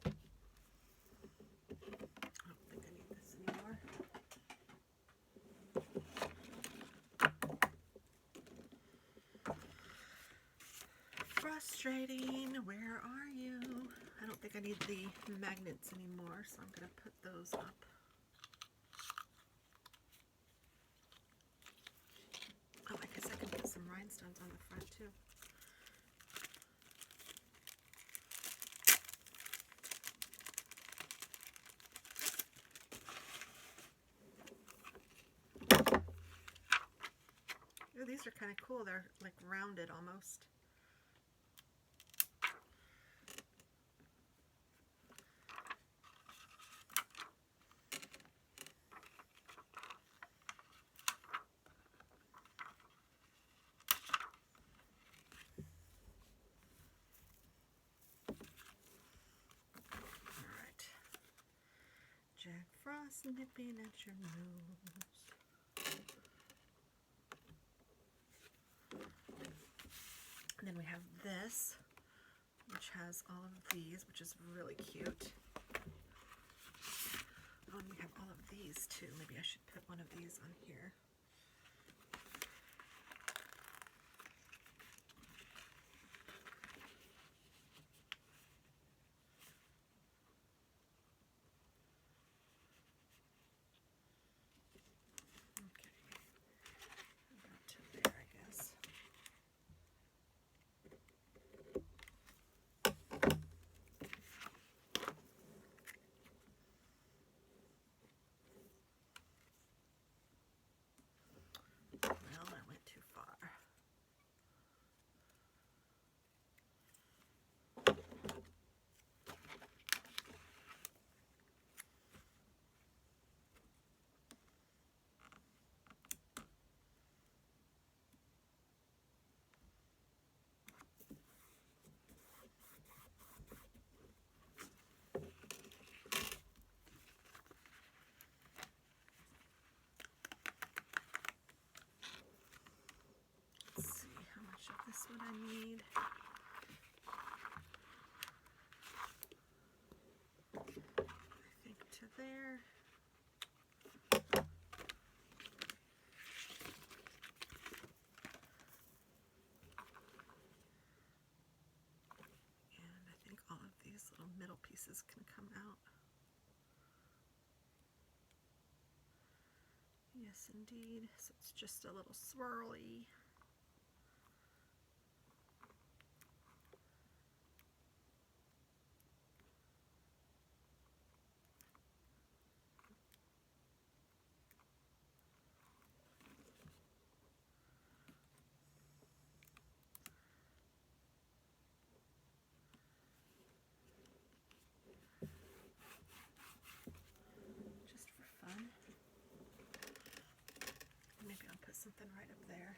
I don't think I need this anymore. Frustrating. Where are you? I don't think I need the magnets anymore, so I'm going to put those up. Oh, I guess I can put some rhinestones on the front too. Oh, these are kind of cool. They're like rounded almost. Jack Frost nipping at your nose. And then we have this, which has all of these, which is really cute. Oh, and we have all of these too. Maybe I should put one of these on here. This one I need. I think to there. And I think all of these little middle pieces can come out. Yes, indeed. So it's just a little swirly. Just for fun. Maybe I'll put something right up there.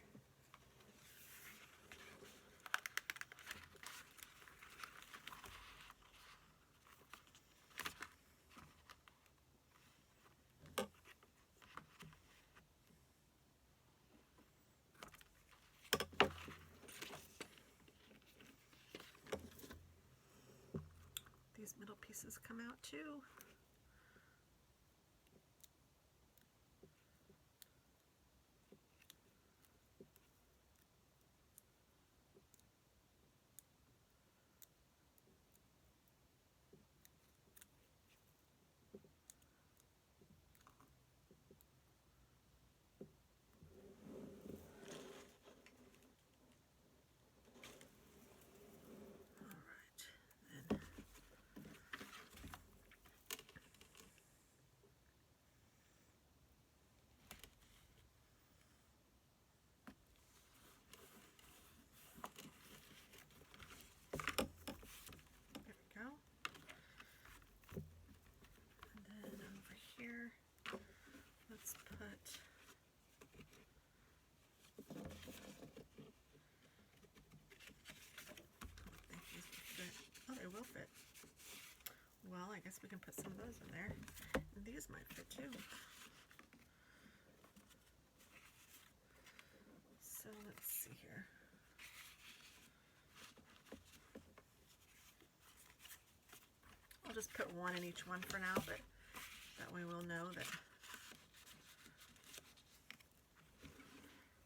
pieces come out too. Here, let's put oh, they will fit. Well, I guess we can put some of those in there. And these might fit too. So let's see here. I'll just put one in each one for now, but that way we'll know that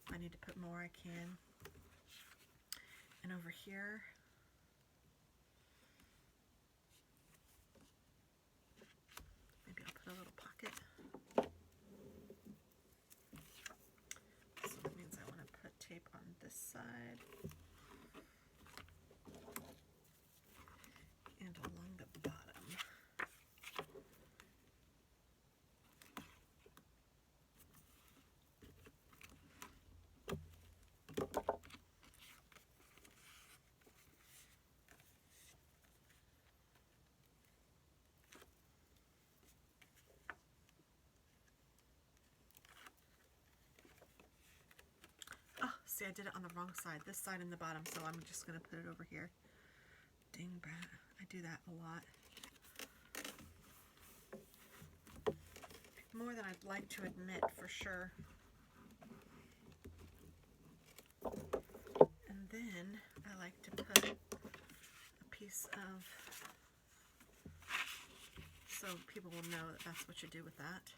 if I need to put more, I can. And over here, maybe I'll put a little pocket. So that means I want to put tape on this side and along the bottom. See, I did it on the wrong side. This side and the bottom, so I'm just going to put it over here. Dang brat. I do that a lot. More than I'd like to admit, for sure. And then I like to put a piece of, so people will know that that's what you do with that.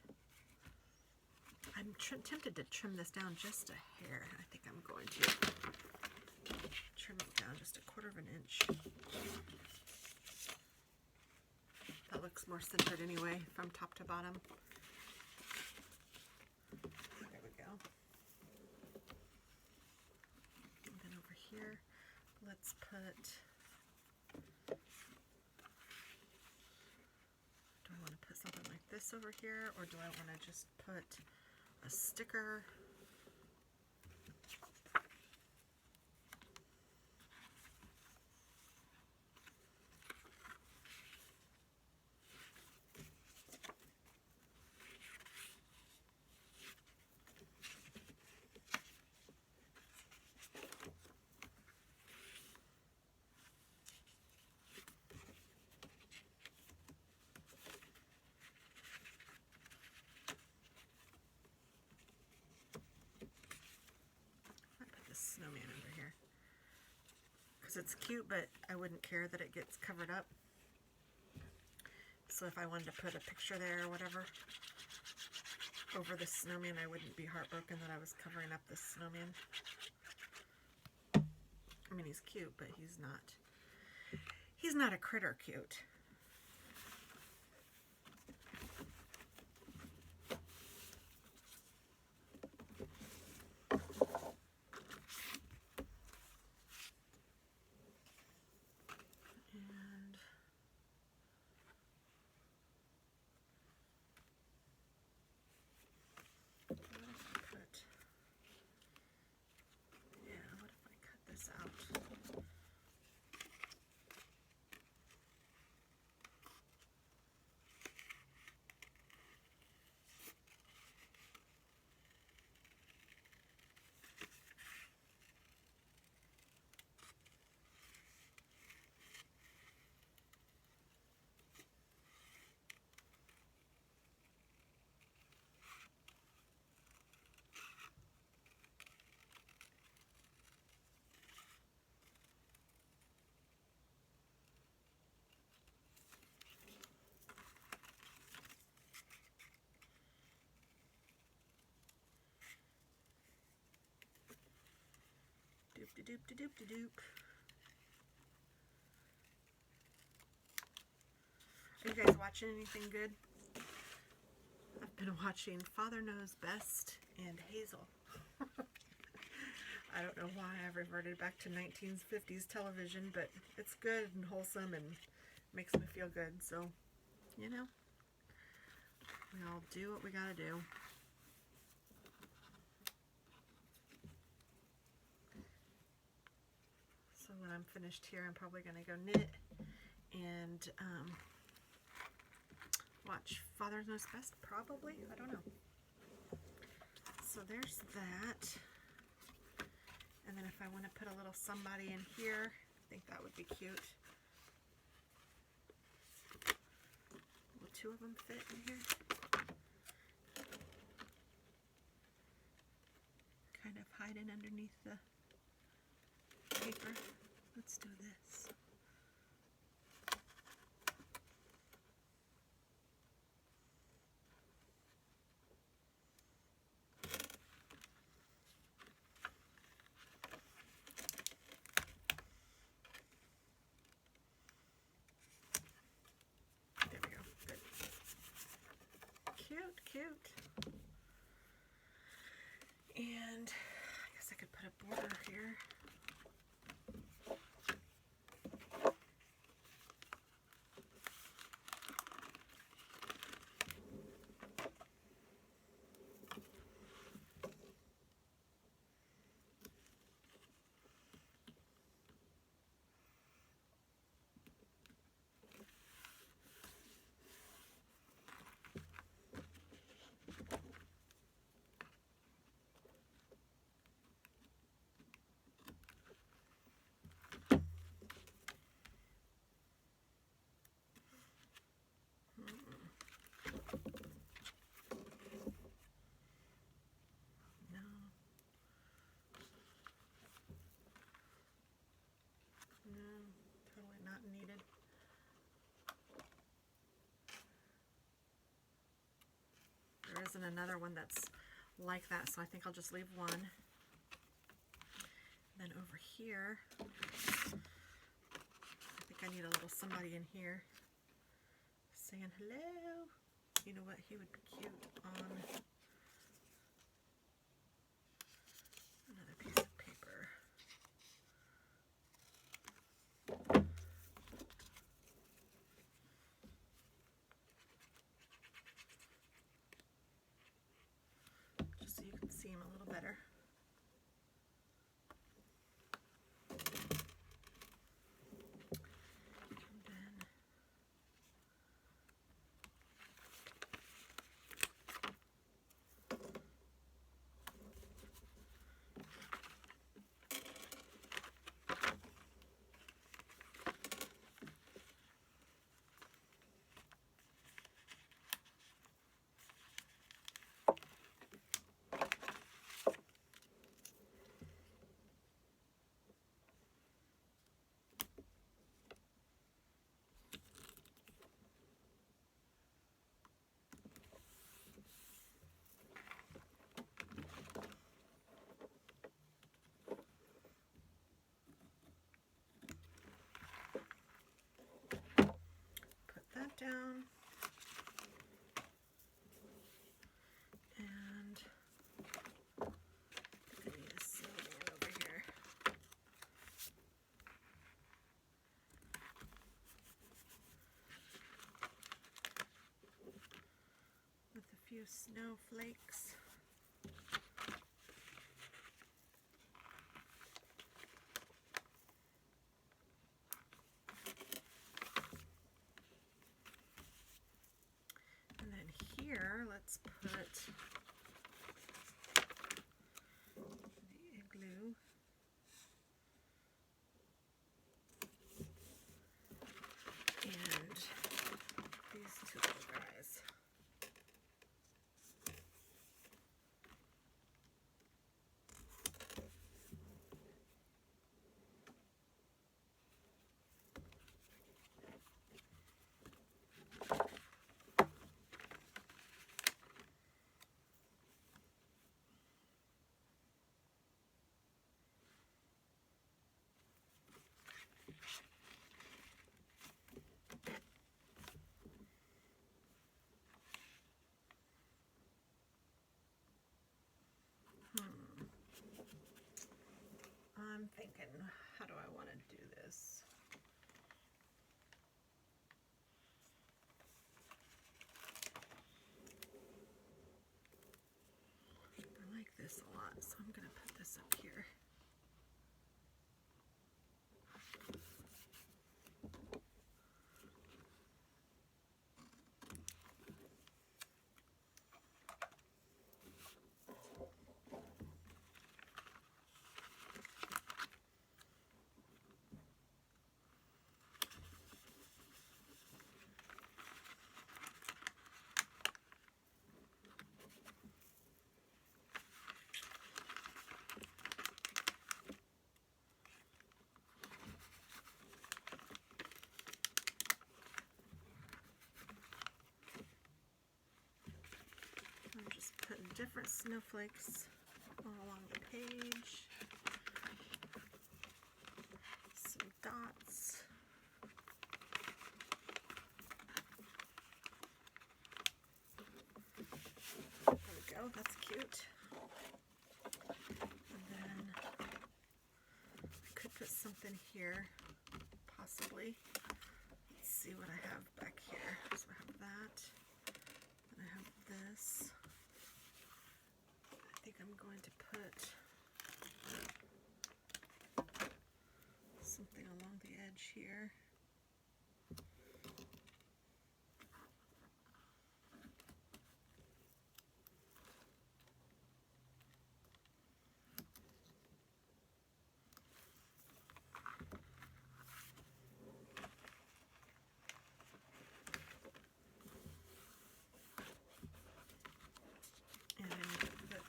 I'm tempted to trim this down just a hair. I think I'm going to trim it down just 1/4 of an inch. That looks more centered anyway, from top to bottom. There we go. And then over here, let's put, do I want to put something like this over here, or do I want to just put a sticker? Snowman over here because it's cute, but I wouldn't care that it gets covered up. So if I wanted to put a picture there or whatever over the snowman, I wouldn't be heartbroken that I was covering up this snowman. I mean, he's cute, but he's not a critter cute. Doop-de-doop-de-doop-de-doop. Are you guys watching anything good? I've been watching Father Knows Best and Hazel. I don't know why I've reverted back to 1950s television, but it's good and wholesome and makes me feel good. So, you know, we all do what we gotta do. So when I'm finished here, I'm probably gonna go knit and watch Father Knows Best, probably. I don't know. So there's that. And then if I want to put a little somebody in here, I think that would be cute. Will two of them fit in here? Kind of hiding underneath the paper. Let's do this. There we go. Good. Cute, cute. And I guess I could put a border here. Totally not needed. There isn't another one that's like that, so I think I'll just leave one. Then over here, I think I need a little somebody in here saying hello. You know what? He would be cute on another piece of paper. Just so you can see him a little better. Down and I need a sewing over here. With a few snowflakes. Here, let's put the igloo. And these two little guys. I'm thinking, how do I want to do this? I like this a lot, so I'm going to put this up here. I'm just putting different snowflakes all along the page. Some dots. There we go, that's cute. And then I could put something here, possibly. Let's see what I have back here. So I have that. And I have this. I think I'm going to put something along the edge here. And I need to put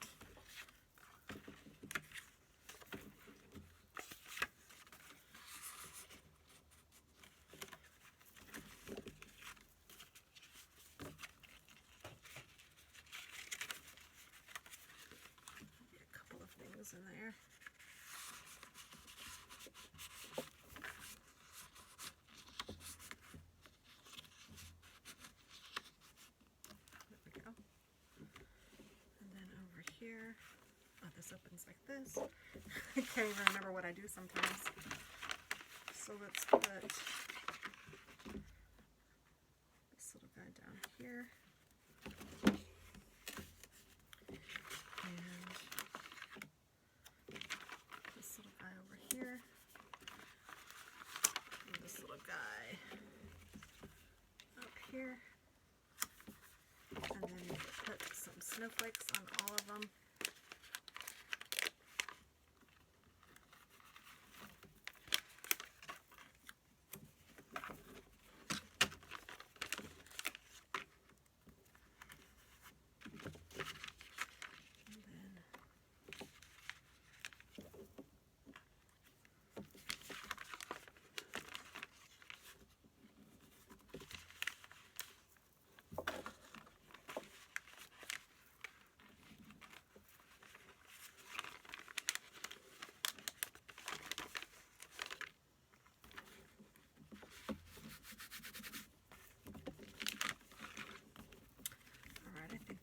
a couple of things in there. There we go. And then over here, oh, this opens like this. I can't even remember what I do sometimes. So let's put this little guy down here. And this little guy over here. And this little guy up here. And then put some snowflakes on all of them.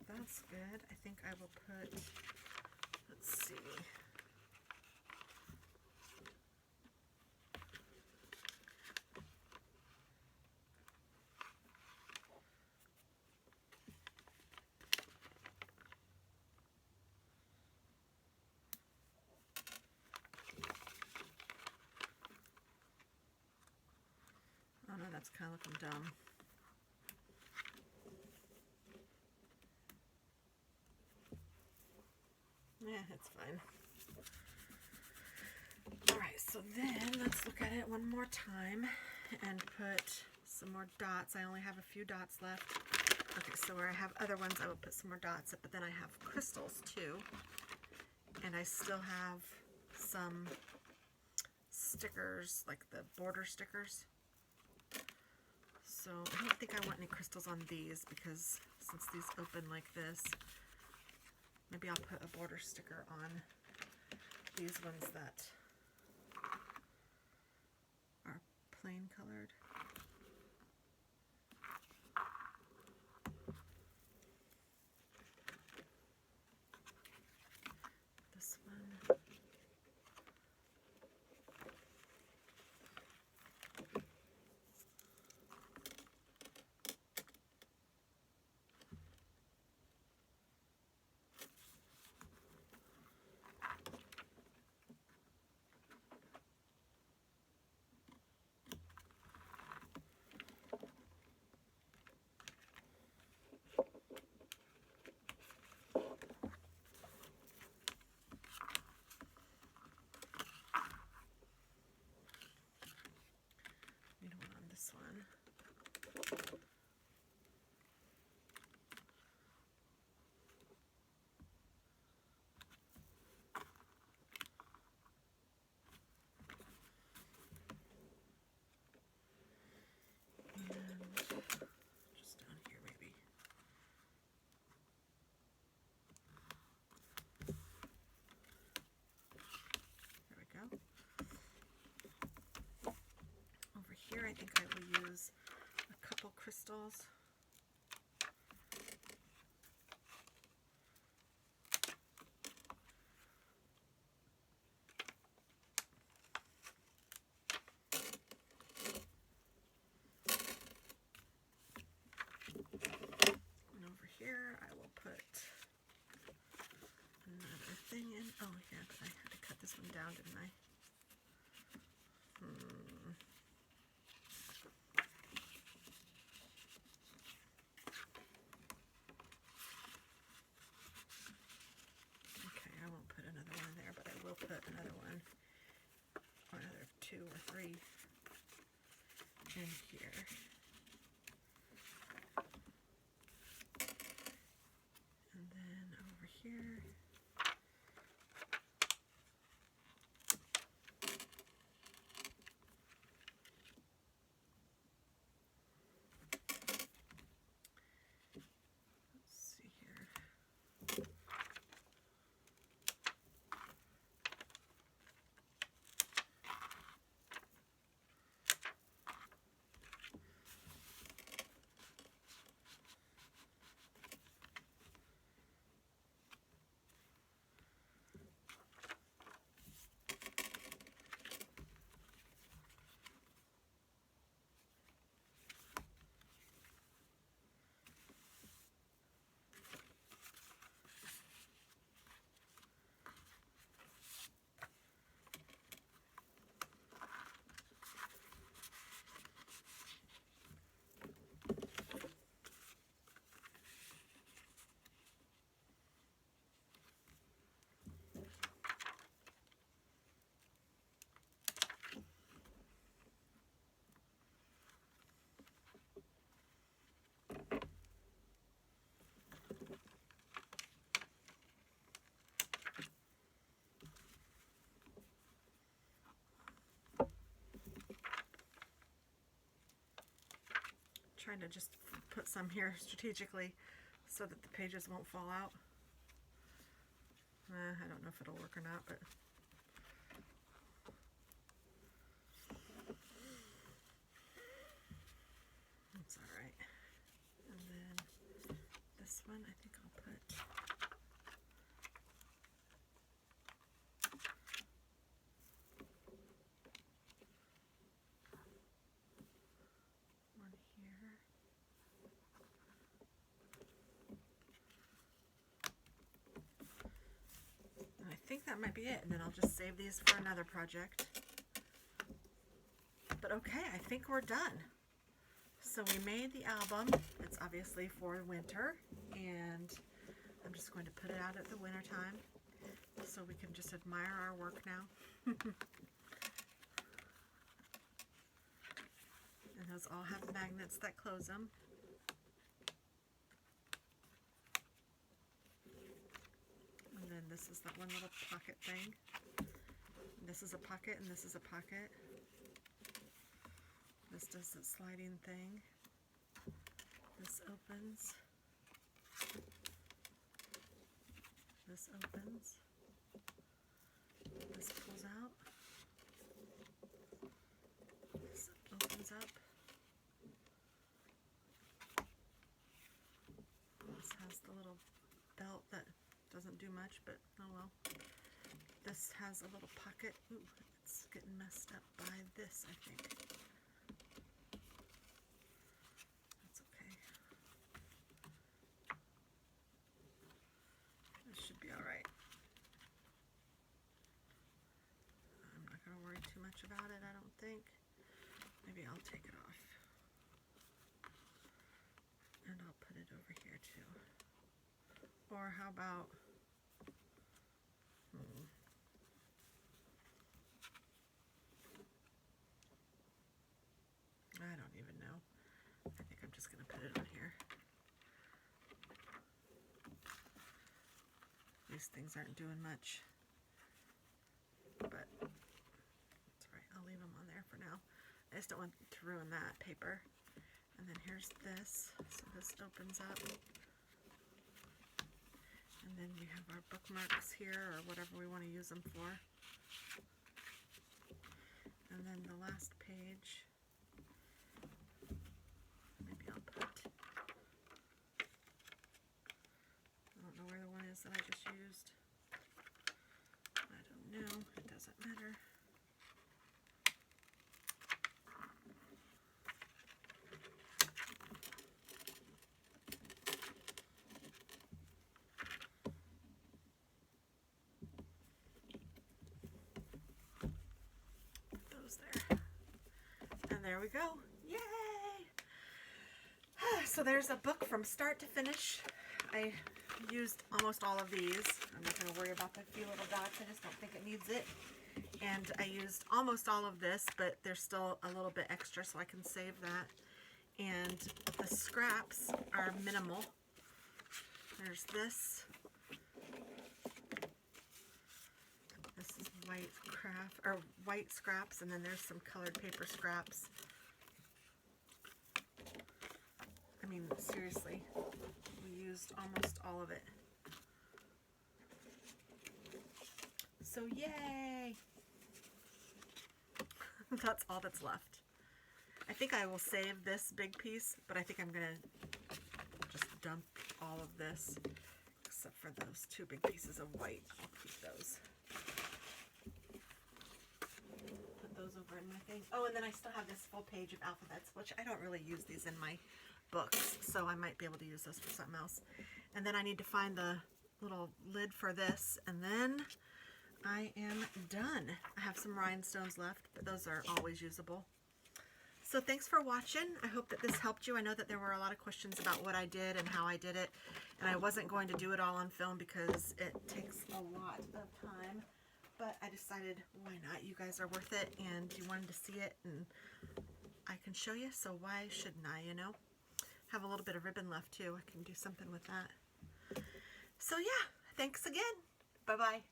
That's good. I think I will put, let's see. Oh no, that's kind of looking dumb. Yeah, it's fine. Alright, so then let's look at it one more time and put some more dots. I only have a few dots left. Okay, so where I have other ones, I will put some more dots, but then I have crystals too. And I still have some stickers, like the border stickers. So I don't think I want any crystals on these because since these open like this, maybe I'll put a border sticker on these ones that are plain colored. This one. here I think I will use a couple crystals. And over here I will put another thing in. Oh yeah, but I had to cut this one down, didn't I? Okay, I won't put another one in there, but I will put another one, or another 2 or 3 in here. And then over here, let's see here. Trying to just put some here strategically so that the pages won't fall out. I don't know if it'll work or not, but it's all right. And then this one, I think I'll put one here. And I think that might be it, and then I'll just save these for another project. But okay, I think we're done. So we made the album. It's obviously for winter, and I'm just going to put it out at the winter time so we can just admire our work now. And those all have magnets that close them. And then this is that one little pocket thing. This is a pocket and this is a pocket. This does the sliding thing. This opens. This opens. This pulls out. This opens up. This has the little belt that doesn't do much, but oh well. This has a little pocket. Ooh, it's getting messed up by this, I think. That's okay. This should be alright. I'm not going to worry too much about it, I don't think. Maybe I'll take it off. And I'll put it over here too. Or how about... I don't even know. I think I'm just going to put it on here. These things aren't doing much. But it's alright, I'll leave them on there for now. I just don't want to ruin that paper. And then here's this. So this opens up. And then we have our bookmarks here, or whatever we want to use them for. And then the last page that I just used. I don't know. It doesn't matter. Put those there. And there we go. Yay! So there's a book from start to finish. I used almost all of these. I'm not going to worry about the few little dots. I just don't think it needs it. And I used almost all of this, but there's still a little bit extra, so I can save that. And the scraps are minimal. There's this. This is white scraps, and then there's some colored paper scraps. I mean, seriously, we used almost all of it. So yay! That's all that's left. I think I will save this big piece, but I think I'm gonna just dump all of this, except for those two big pieces of white. I'll keep those. Put those over in my thing. Oh, and then I still have this full page of alphabets, which I don't really use these in my books, so I might be able to use those for something else. And then I need to find the little lid for this, and then I am done. I have some rhinestones left, but those are always usable. So thanks for watching. I hope that this helped you. I know that there were a lot of questions about what I did and how I did it, and I wasn't going to do it all on film because it takes a lot of time, but I decided, why not? You guys are worth it, and you wanted to see it, and I can show you, so why shouldn't I, you know? Have a little bit of ribbon left too. I can do something with that. So yeah, thanks again. Bye-bye.